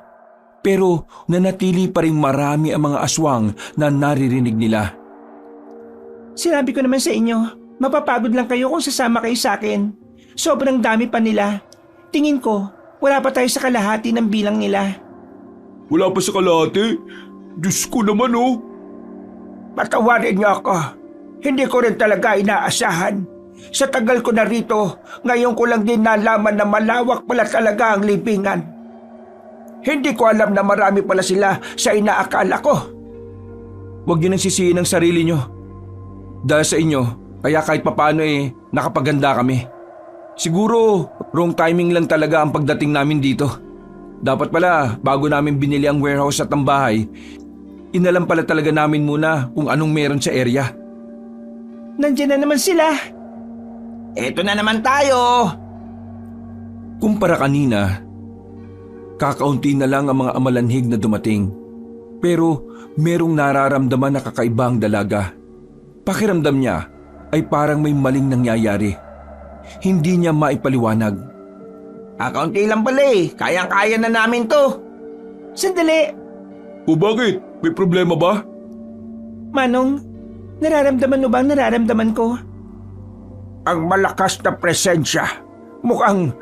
Pero nanatili pa rin marami ang mga aswang na naririnig nila. Sinabi ko naman sa inyo, mapapagod lang kayo kung sasama kayo sa akin. Sobrang dami pa nila. Tingin ko, wala pa tayo sa kalahati ng bilang nila. Wala pa sa kalahati? Diyos ko naman Patawarin niyo ako. Hindi ko rin talaga inaasahan. Sa tagal ko na rito, ngayon ko lang din nalaman na malawak pala talaga ang libingan. Hindi ko alam na marami pala sila sa inaakala ko. Huwag niyo nang sisihin ang sarili niyo. Dahil sa inyo, kaya kahit papano nakapaganda kami. Siguro, wrong timing lang talaga ang pagdating namin dito. Dapat pala, bago namin binili ang warehouse at ang bahay, inalam pala talaga namin muna kung anong meron sa area. Nandiyan na naman sila. Eto na naman tayo. Kumpara kanina, kakaunti na lang ang mga amalanhig na dumating. Pero merong nararamdaman na kakaibang dalaga. Pakiramdam niya ay parang may maling nangyayari. Hindi niya maipaliwanag. Kakaunti lang pala Kayang-kaya na namin to. Sandali. O bakit? May problema ba? Manong, nararamdaman mo ba ang nararamdaman ko? Ang malakas na presensya. Mukhang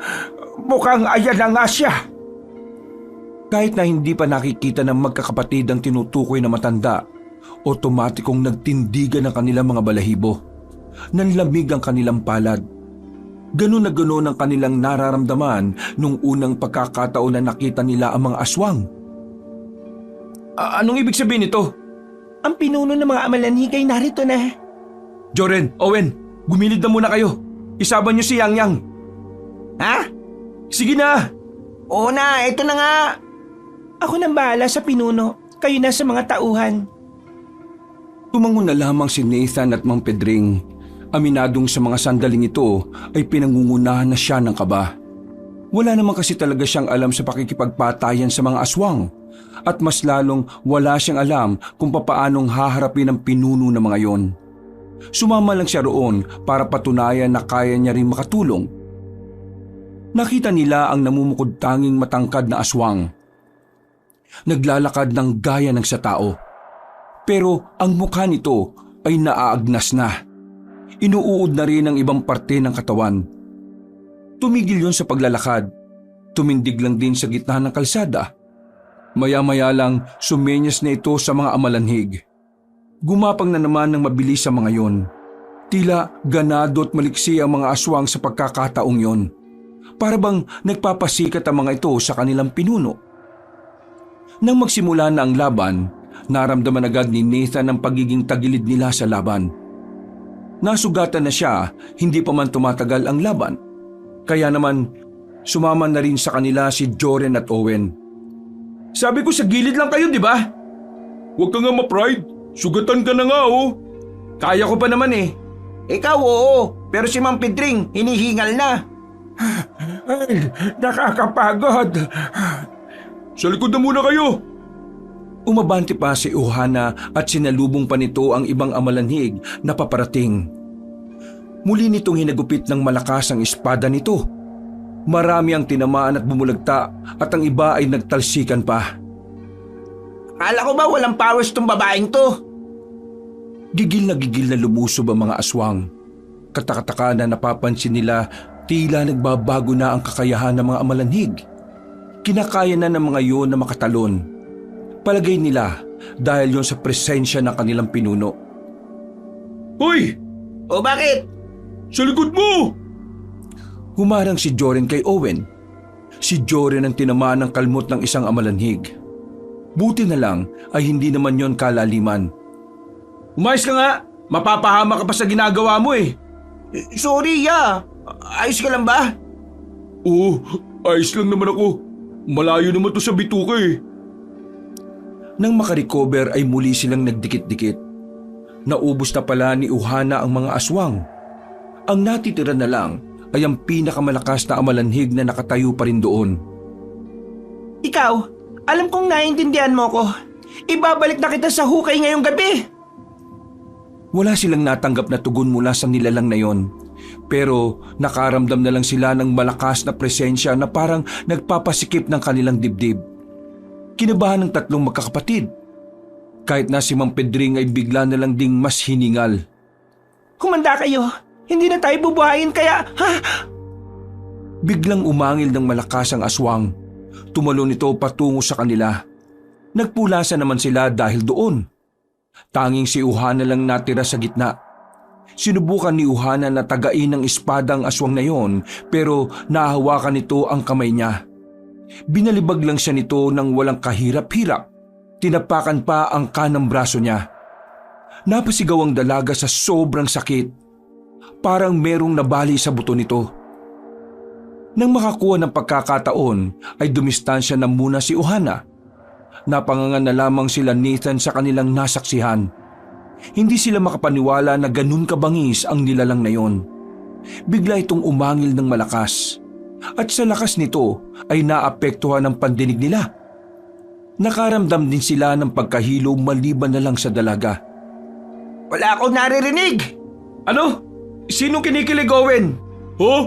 ayan na nga siya. Kahit na hindi pa nakikita ng magkakapatid ang tinutukoy na matanda, otomatikong nagtindigan ang kanilang mga balahibo. Nanlamig ang kanilang palad. Ganun na ganun ang kanilang nararamdaman nung unang pagkakataon na nakita nila ang mga aswang. Anong ibig sabihin nito? Ang pinuno ng mga amalanhig ay narito na. Joren, Owen, gumilid na muna kayo. Isaban niyo si Yang Yang. Ha? Sige na! Oo na, ito na nga. Ako nang bahala sa pinuno. Kayo na sa mga tauhan. Tumangon na lamang si Nathan at Mang Pedring. Aminadong sa mga sandaling ito ay pinangungunahan na siya ng kaba. Wala naman kasi talaga siyang alam sa pakikipagpatayan sa mga aswang at mas lalong wala siyang alam kung papaanong haharapin ang pinuno ng mga yon. Sumama lang siya roon para patunayan na kaya niya rin makatulong. Nakita nila ang namumukod tanging matangkad na aswang. Naglalakad ng gaya ng sa tao. Pero ang mukha nito ay naaagnas na. Inuuod na rin ang ibang parte ng katawan. Tumigil yon sa paglalakad. Tumindig lang din sa gitna ng kalsada. Maya-maya lang sumenyas na ito sa mga amalanhig. Gumapang na naman ng mabilis sa mga yon. Tila ganado at maliksi ang mga aswang sa pagkakataong yon. Para bang nagpapasikat ang mga ito sa kanilang pinuno. Nang magsimula na ang laban, naramdaman agad ni Nathan ang pagiging tagilid nila sa laban. Nasugatan na siya, hindi pa man tumatagal ang laban. Kaya naman, sumama na rin sa kanila si Joren at Owen. Sabi ko sa gilid lang kayo, di ba? Huwag ka nga ma-pride. Sugatan ka na nga, oh. Kaya ko pa naman eh. Ikaw oo, pero si Mang Pedring hinihingal na. Ay, nakakapagod. Sa likod na muna kayo. Umabante pa si Ohana at sinalubong pa nito ang ibang amalanhig na paparating. Muli nitong hinagupit ng malakas ang espada nito. Marami ang tinamaan at bumulagta at ang iba ay nagtalsikan pa. Akala ko ba walang powers tong babaeng to? Gigil na lumusob ang mga aswang. Katakataka na napapansin nila tila nagbabago na ang kakayahan ng mga amalanhig. Kinakaya na ng mga yon na makatalon. Palagay nila dahil yon sa presensya ng kanilang pinuno. Hoy! O bakit? Sa likod mo! Humarang si Joren kay Owen. Si Joren ang tinamaan ng kalmot ng isang amalanhig. Buti na lang ay hindi naman yon kalaliman. Umayos ka nga! Mapapahama ka pa sa ginagawa mo eh. Sorry ya. Ayos ka lang ba? Oo, ayos lang naman ako. Malayo naman to sa bituka eh. Nang makarecover ay muli silang nagdikit-dikit. Naubos na pala ni Ohana ang mga aswang. Ang natitira na lang ay ang pinakamalakas na amalanhig na nakatayo pa rin doon. Ikaw, alam kong naiintindihan mo ko. Ibabalik na kita sa hukay ngayong gabi. Wala silang natanggap na tugon mula sa nilalang na yon. Pero nakaramdam na lang sila ng malakas na presensya na parang nagpapasikip ng kanilang dibdib. Kinabahan ng tatlong magkakapatid. Kahit na si Mang Pedring ay bigla na lang ding mas hiningal. Humanda kayo. Hindi na tayo bubuhayin kaya... Ha? Biglang umangil ng malakas ang aswang. Tumalon ito patungo sa kanila. Nagpulasa naman sila dahil doon. Tanging si Ohana lang natira sa gitna. Sinubukan ni Ohana na tagain ng espada ang aswang na yon pero nahawakan nito ang kamay niya. Binalibag lang siya nito ng walang kahirap-hirap. Tinapakan pa ang kanang braso niya. Napasigaw ang dalaga sa sobrang sakit. Parang merong nabali sa buto nito. Nang makakuha ng pagkakataon ay dumistansya na muna si Ohana. Napangangan na lamang sila Nathan sa kanilang nasaksihan. Hindi sila makapaniwala na ganun kabangis ang nilalang na yon. Bigla itong umangil ng malakas. At sa lakas nito ay naapektuhan ang pandinig nila. Nakaramdam din sila ng pagkahilo maliban na lang sa dalaga. Wala akong naririnig. Ano? Sinong kinikilig, Owen? Oh?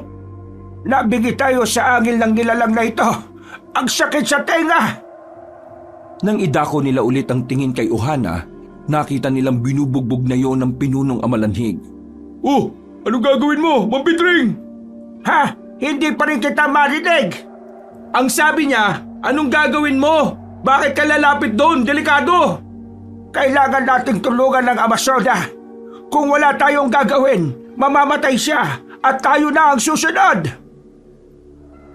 Nabigi tayo sa angil ng nilalang na ito. Ang sakit sa tenga. Nang idako nila ulit ang tingin kay Ohana, nakita nilang binubugbog na yon ng pinunong amalanhig. Oh, anong gagawin mo, Mang Pedring? Ha? Hindi pa rin kita marinig. Ang sabi niya, anong gagawin mo? Bakit ka lalapit doon? Delikado! Kailangan nating tulungan ng Amazona. Kung wala tayong gagawin, mamamatay siya at tayo na ang susunod.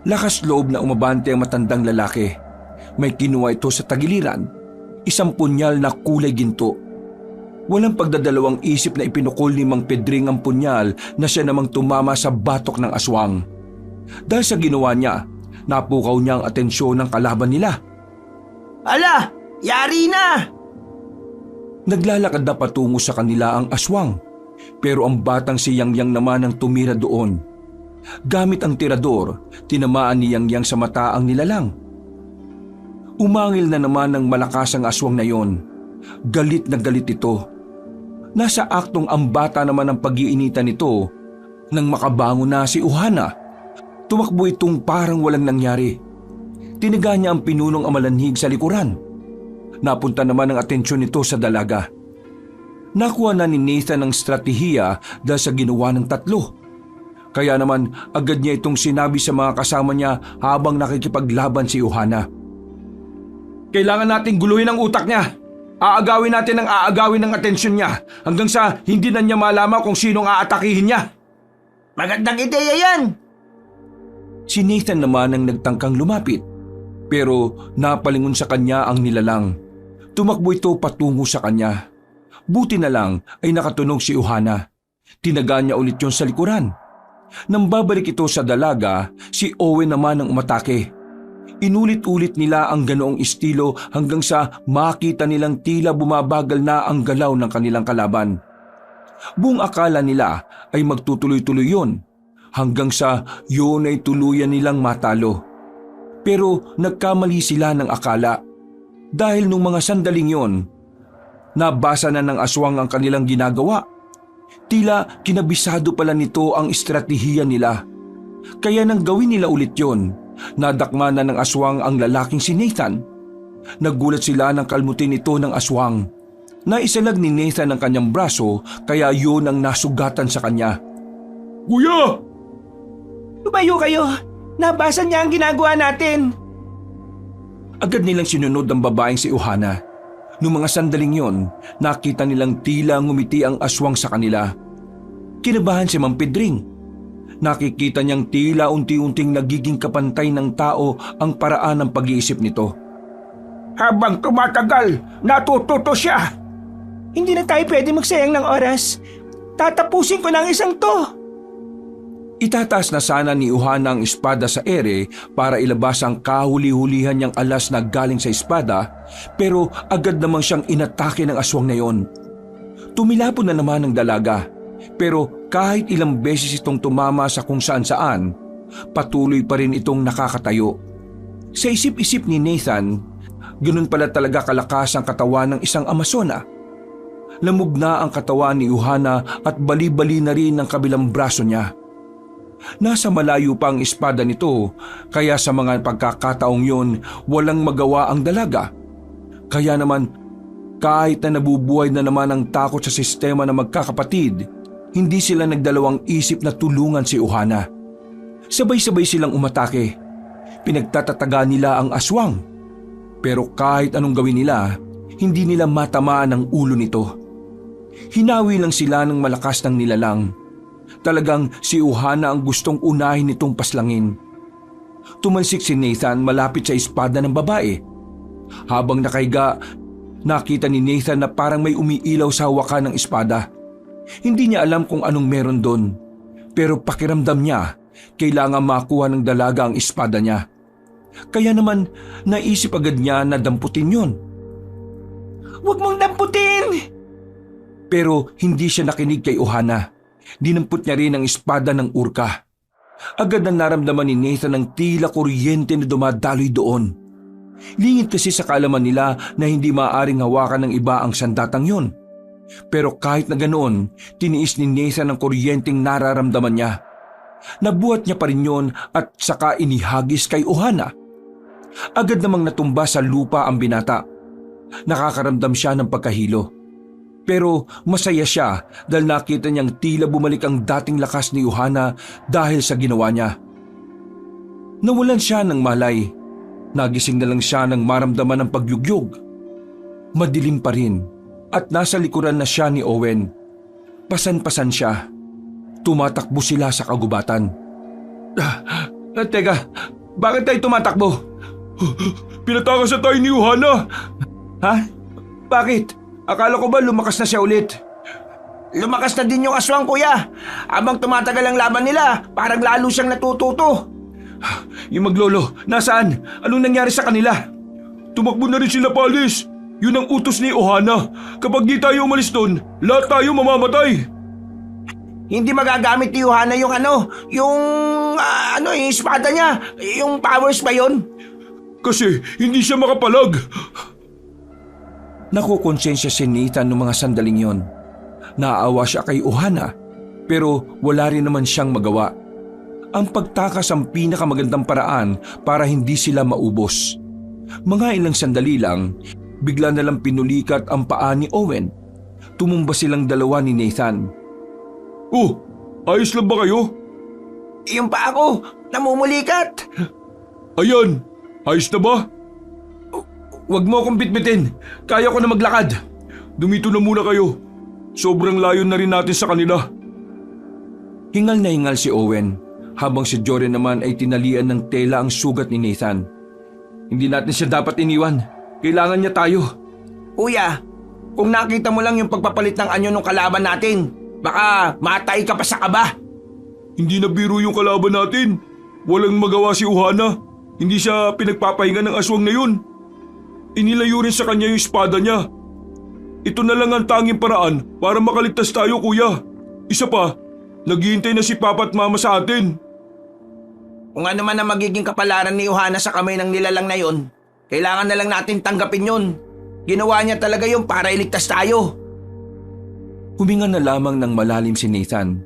Lakas loob na umabante ang matandang lalaki. May kinuha ito sa tagiliran, isang punyal na kulay ginto. Walang pagdadalawang isip na ipinukol ni Mang Pedring ang punyal na siya namang tumama sa batok ng aswang. Dahil sa ginawa niya, napukaw niya ang atensyon ng kalaban nila. Ala, yari na! Naglalakad na patungo sa kanila ang aswang, pero ang batang si Yang naman ang tumira doon. Gamit ang tirador, tinamaan ni Yang sa mata ang nilalang. Umangil na naman ng malakas ang aswang na yon. Galit na galit ito. Nasa aktong ang bata naman ang pag-iinitan nito nang makabangon na si Ohana. Tumakbo itong parang walang nangyari. Tiniga niya ang pinunong amalanhig sa likuran. Napunta naman ang atensyon nito sa dalaga. Nakuha na ni Nathan ang stratehiya dahil sa ginawa ng tatlo. Kaya naman agad niya itong sinabi sa mga kasama niya habang nakikipaglaban si Ohana. Kailangan nating guluhin ang utak niya. Aagawin natin ang aagawin ng atensyon niya hanggang sa hindi na niya malaman kung sinong aatakihin niya. Magandang ideya yan! Si Nathan naman ang nagtangkang lumapit. Pero napalingon sa kanya ang nilalang. Tumakbo ito patungo sa kanya. Buti na lang ay nakatunog si Ohana. Tinaga niya ulit yon sa likuran. Nang babalik ito sa dalaga, si Owen naman ang umatake. Inulit-ulit nila ang ganoong estilo hanggang sa makita nilang tila bumabagal na ang galaw ng kanilang kalaban. Buong akala nila ay magtutuloy-tuloy yon hanggang sa yun ay tuluyan nilang matalo. Pero nagkamali sila ng akala dahil nung mga sandaling yon, nabasa na ng aswang ang kanilang ginagawa. Tila kinabisado pala nito ang estratehiya nila. Kaya nang gawin nila ulit yon, nadakma na ng aswang ang lalaking si Nathan. Nagulat sila nang kalmutin ito ng aswang. Naisalag ni Nathan ang kanyang braso kaya yun ang nasugatan sa kanya. Kuya! Lumayo kayo! Nabasa niya ang ginagawa natin! Agad nilang sinunod ang babaeng si Ohana. Noong mga sandaling yon, nakita nilang tila ngumiti ang aswang sa kanila. Kinabahan si Mang Pedring. Nakikita niyang tila unti-unting nagiging kapantay ng tao ang paraan ng pag-iisip nito. Habang tumatagal, natututo siya. Hindi na tayo pwede magsayang ng oras. Tatapusin ko na ang isang to! Itataas na sana ni Ohana ang espada sa ere para ilabas ang kahuli-hulihan niyang alas na galing sa espada, pero agad namang siyang inatake ng aswang na yon. Tumilapon na naman ang dalaga, pero kahit ilang beses itong tumama sa kung saan-saan, patuloy pa rin itong nakakatayo. Sa isip-isip ni Nathan, ganun pala talaga kalakas ang katawan ng isang Amazona. Lamog na ang katawan ni Ohana at bali-bali na rin ang kabilang braso niya. Nasa malayo pa ang espada nito, kaya sa mga pagkakataong yun, walang magawa ang dalaga. Kaya naman, kahit na nabubuhay na naman ang takot sa sistema ng magkakapatid, hindi sila nagdalawang isip na tulungan si Ohana. Sabay-sabay silang umatake. Pinagtatataga nila ang aswang. Pero kahit anong gawin nila, hindi nila matamaan ang ulo nito. Hinawi lang sila ng malakas ng nilalang. Talagang si Ohana ang gustong unahin nitong paslangin. Tumalsik si Nathan malapit sa espada ng babae. Habang nakahiga, nakita ni Nathan na parang may umiilaw sa hawakan ng espada. Hindi niya alam kung anong meron doon. Pero pakiramdam niya, kailangan makuha ng dalaga ang espada niya. Kaya naman, naisip agad niya na damputin yon. Huwag mong damputin! Pero hindi siya nakinig kay Ohana. Dinampot niya rin ang espada ng urka. Agad na naramdaman ni Nathan ang tila kuryente na dumadaloy doon. Lingid kasi sa kaalaman nila na hindi maaaring hawakan ng iba ang sandatang yon. Pero kahit na ganoon, tiniis ni Nathan ang kuryenteng nararamdaman niya. Nabuhat niya pa rin yon at saka inihagis kay Ohana. Agad namang natumba sa lupa ang binata. Nakakaramdam siya ng pagkahilo. Pero masaya siya dahil nakita niyang tila bumalik ang dating lakas ni Ohana dahil sa ginawa niya. Nawalan siya ng malay. Nagising na lang siya nang maramdaman ng pagyugyog. Madilim pa rin at nasa likuran na siya ni Owen. Pasan-pasan siya. Tumatakbo sila sa kagubatan. Teka, bakit tayo tumatakbo? Pinatakas na tayo ni Ohana! Ha? Bakit? Akala ko ba lumakas na siya ulit? Lumakas na din yung aswang, kuya. Habang tumatagal ang laban nila, parang lalo siyang natututo. Yung maglolo, nasaan? Anong nangyari sa kanila? Tumakbo na rin sila palis. Yun ang utos ni Ohana. Kapag di tayo umalis doon, lahat tayo mamamatay. Hindi magagamit ni Ohana yung yung espada niya. Yung powers ba yun? Kasi hindi siya makapalag. Nakukonsensya si Nathan noong mga sandaling yon. Naaawa siya kay Ohana pero wala rin naman siyang magawa. Ang pagtakas ang pinakamagandang paraan para hindi sila maubos. Mga ilang sandali lang, bigla na lang pinulikat ang paa ni Owen. Tumumba silang dalawa ni Nathan. Oh, ayos lang ba kayo? Yung pa ako, namumulikat. Ayan, ayos na ba? Huwag mo akong bitbitin. Kaya ko na maglakad. Dumito na muna kayo. Sobrang layo na rin natin sa kanila. Hingal na hingal si Owen habang si Jory naman ay tinalian ng tela ang sugat ni Nathan. Hindi natin siya dapat iniwan. Kailangan niya tayo. Kuya, kung nakita mo lang yung pagpapalit ng anyo ng kalaban natin, baka matay ka pa sa kaba. Hindi na biro yung kalaban natin. Walang magawa si Ohana. Hindi siya pinagpapahinga ng aswang na yun. Inilayo rin sa kanya yung espada niya. Ito na lang ang tanging paraan para makaligtas tayo, kuya. Isa pa, naghihintay na si Papa at Mama sa atin. Kung ano man ang magiging kapalaran ni Ohana sa kamay ng nilalang na yun, kailangan na lang natin tanggapin yun. Ginawa niya talaga yun para iligtas tayo. Huminga na lamang ng malalim si Nathan.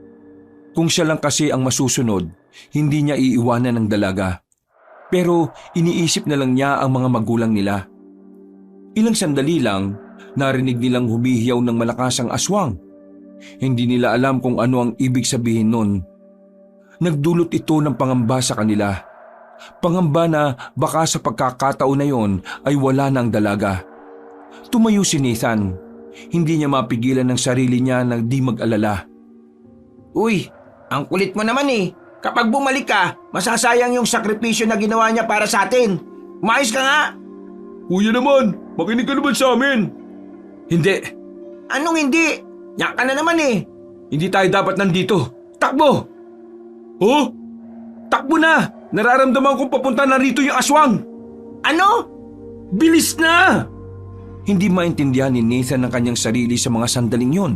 Kung siya lang kasi ang masusunod, hindi niya iiwanan ng dalaga. Pero iniisip na lang niya ang mga magulang nila. Ilang sandali lang, narinig nilang humihiyaw ng malakas ang aswang. Hindi nila alam kung ano ang ibig sabihin nun. Nagdulot ito ng pangamba sa kanila. Pangamba na baka sa pagkakataon na yon ay wala na ang dalaga. Tumayo si Nathan. Hindi niya mapigilan ng sarili niya na di mag-alala. Uy, ang kulit mo naman eh. Kapag bumalik ka, masasayang yung sakripisyo na ginawa niya para sa atin. Umayos ka nga! Kuya naman, makinig ka naman sa amin. Hindi, Anong hindi? Yak ka na naman eh. hindi tayo dapat nandito. Takbo! Oh? Takbo na! Nararamdaman kong papunta na rito yung aswang! Ano? Bilis na! Hindi maintindihan ni Nathan ang kanyang sarili sa mga sandaling yon.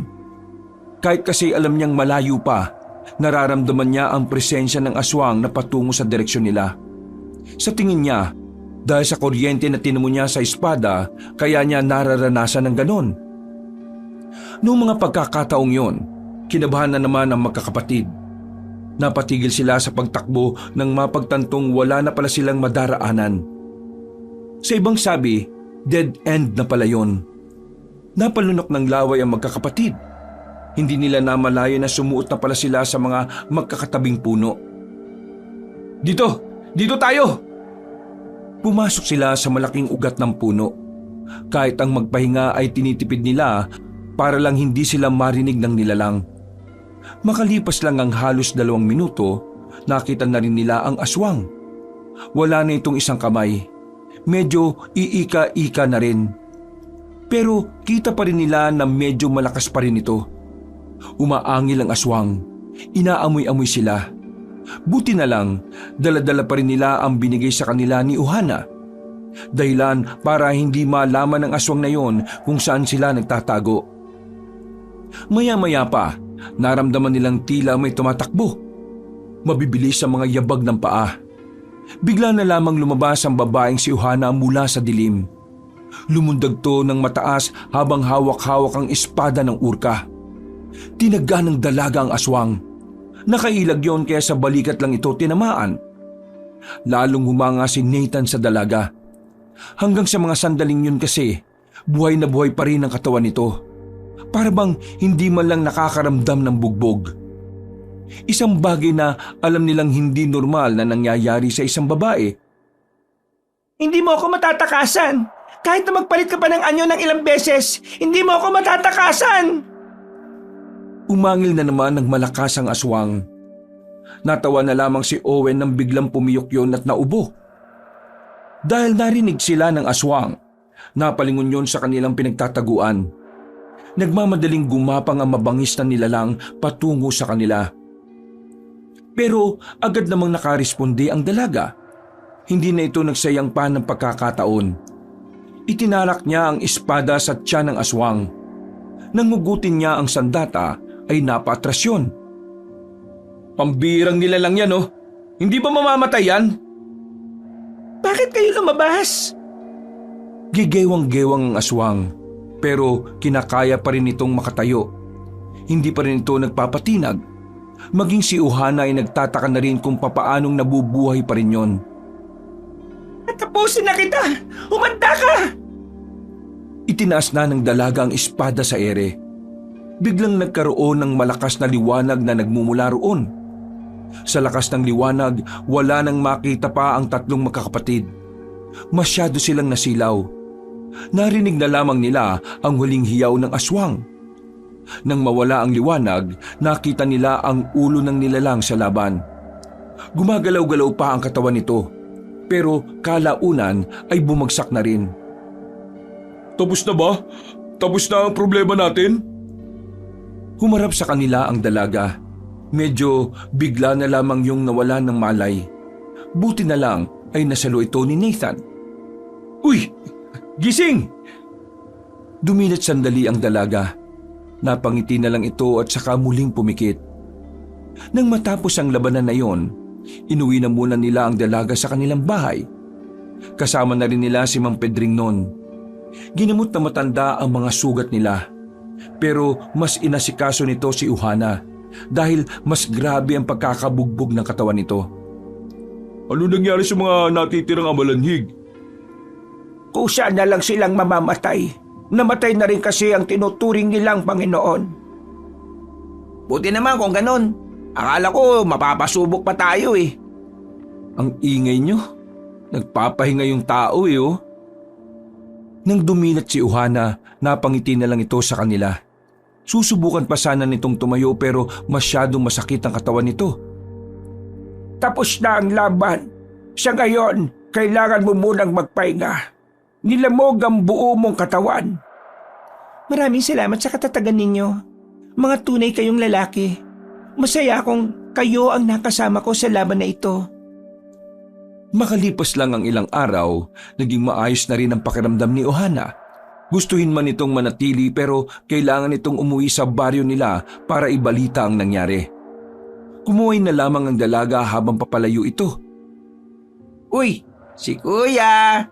Kahit kasi alam niyang malayo pa, nararamdaman niya ang presensya ng aswang na patungo sa direksyon nila. Sa tingin niya, dahil sa kuryente na tinamo niya sa espada, kaya niya nararanasan ng ganon. Noong mga pagkakataong yon, kinabahan na naman ang magkakapatid. Napatigil sila sa pagtakbo nang mapagtantong wala na pala silang madaraanan. Sa ibang sabi, dead end na pala yon. Napalunok ng laway ang magkakapatid. Hindi nila namalayo na sumuot na pala sila sa mga magkakatabing puno. Dito tayo! Pumasok sila sa malaking ugat ng puno. Kahit ang magpahinga ay tinitipid nila para lang hindi sila marinig ng nilalang. Makalipas lang ang halos 2 minuto, nakita na rin nila ang aswang. Wala na itong isang kamay. Medyo iika-ika na rin. Pero kita pa rin nila na medyo malakas pa rin ito. Umaangil ang aswang. Inaamoy-amoy sila. Buti na lang, dala-dala pa rin nila ang binigay sa kanila ni Ohana. Dahilan para hindi malaman ng aswang na yon kung saan sila nagtatago. Maya-maya pa, naramdaman nilang tila may tumatakbo. Mabibilis ang mga yabag ng paa. Bigla na lamang lumabas ang babaeng si Ohana mula sa dilim. Lumundag to ng mataas habang hawak-hawak ang espada ng urka. Tinaga ng dalaga ang aswang. Nakailag yon kaya sa balikat lang ito tinamaan. Lalong humanga si Nathan sa dalaga. Hanggang sa mga sandaling yun kasi, buhay na buhay pa rin ang katawan nito. Para bang hindi man lang nakakaramdam ng bugbog. Isang bagay na alam nilang hindi normal na nangyayari sa isang babae. Hindi mo ako matatakasan. Kahit na magpalit ka pa ng anyo ng ilang beses, hindi mo ako matatakasan. Umangil na naman ng malakas ang aswang. Natawa na lamang si Owen nang biglang pumiyok yon at naubo. Dahil narinig sila ng aswang, napalingon yon sa kanilang pinagtataguan. Nagmamadaling gumapang ang mabangis na nilalang patungo sa kanila. Pero agad namang nakaresponde ang dalaga. Hindi na ito nagsayang pa ng pagkakataon. Itinalak niya ang espada sa tiyan ng aswang. Nang hugutin niya ang sandata ay napaatras yun. Pambirang nilalang yan, oh. Hindi ba mamamatay yan? Bakit kayo lumabas? Gigewang-gewang ang aswang, pero kinakaya pa rin itong makatayo. Hindi pa rin ito nagpapatinag. Maging si Ohana ay nagtataka na rin kung papaanong nabubuhay pa rin yon. Tapusin na kita! Umanda ka! Itinaas na ng dalaga ang espada sa ere. Biglang nagkaroon ng malakas na liwanag na nagmumula roon. Sa lakas ng liwanag, wala nang makita pa ang tatlong magkakapatid. Masyado silang nasilaw. Narinig na lamang nila ang huling hiyaw ng aswang. Nang mawala ang liwanag, nakita nila ang ulo ng nilalang sa laban. Gumagalaw-galaw pa ang katawan nito, pero kalaunan ay bumagsak na rin. Tapos na ba? Tapos na ang problema natin? Humarap sa kanila ang dalaga. Medyo bigla na lamang yung nawala ng malay. Buti na lang ay nasalo ito ni Nathan. Uy! Gising! Dumilat sandali ang dalaga. Napangiti na lang ito at saka muling pumikit. Nang matapos ang labanan na yon, inuwi na muna nila ang dalaga sa kanilang bahay. Kasama na rin nila si Mang Pedring noon. Ginamot na matanda ang mga sugat nila. Pero mas inasikaso nito si Ohana dahil mas grabe ang pagkakabugbog ng katawan nito. Ano nangyari sa mga natitirang amalanhig? Kusa na lang silang mamamatay. Namatay na rin kasi ang tinuturing nilang Panginoon. Buti naman kung ganon. Akala ko mapapasubok pa tayo eh. Ang ingay nyo. Nagpapahinga yung tao oh. Nang dumilat si Ohana, napangiti na lang ito sa kanila. Susubukan pa sana nitong tumayo pero masyadong masakit ang katawan nito. Tapos na ang laban. Sa ngayon, kailangan mo munang magpahinga. Nilamog ang buo mong katawan. Maraming salamat sa katatagan ninyo. Mga tunay kayong lalaki. Masaya akong kayo ang nakasama ko sa laban na ito. Makalipas lang ang ilang araw, naging maayos na rin ang pakiramdam ni Ohana. Gustuhin man itong manatili pero kailangan itong umuwi sa baryo nila para ibalita ang nangyari. Kumuhay na lamang ang dalaga habang papalayo ito. Uy, si Kuya!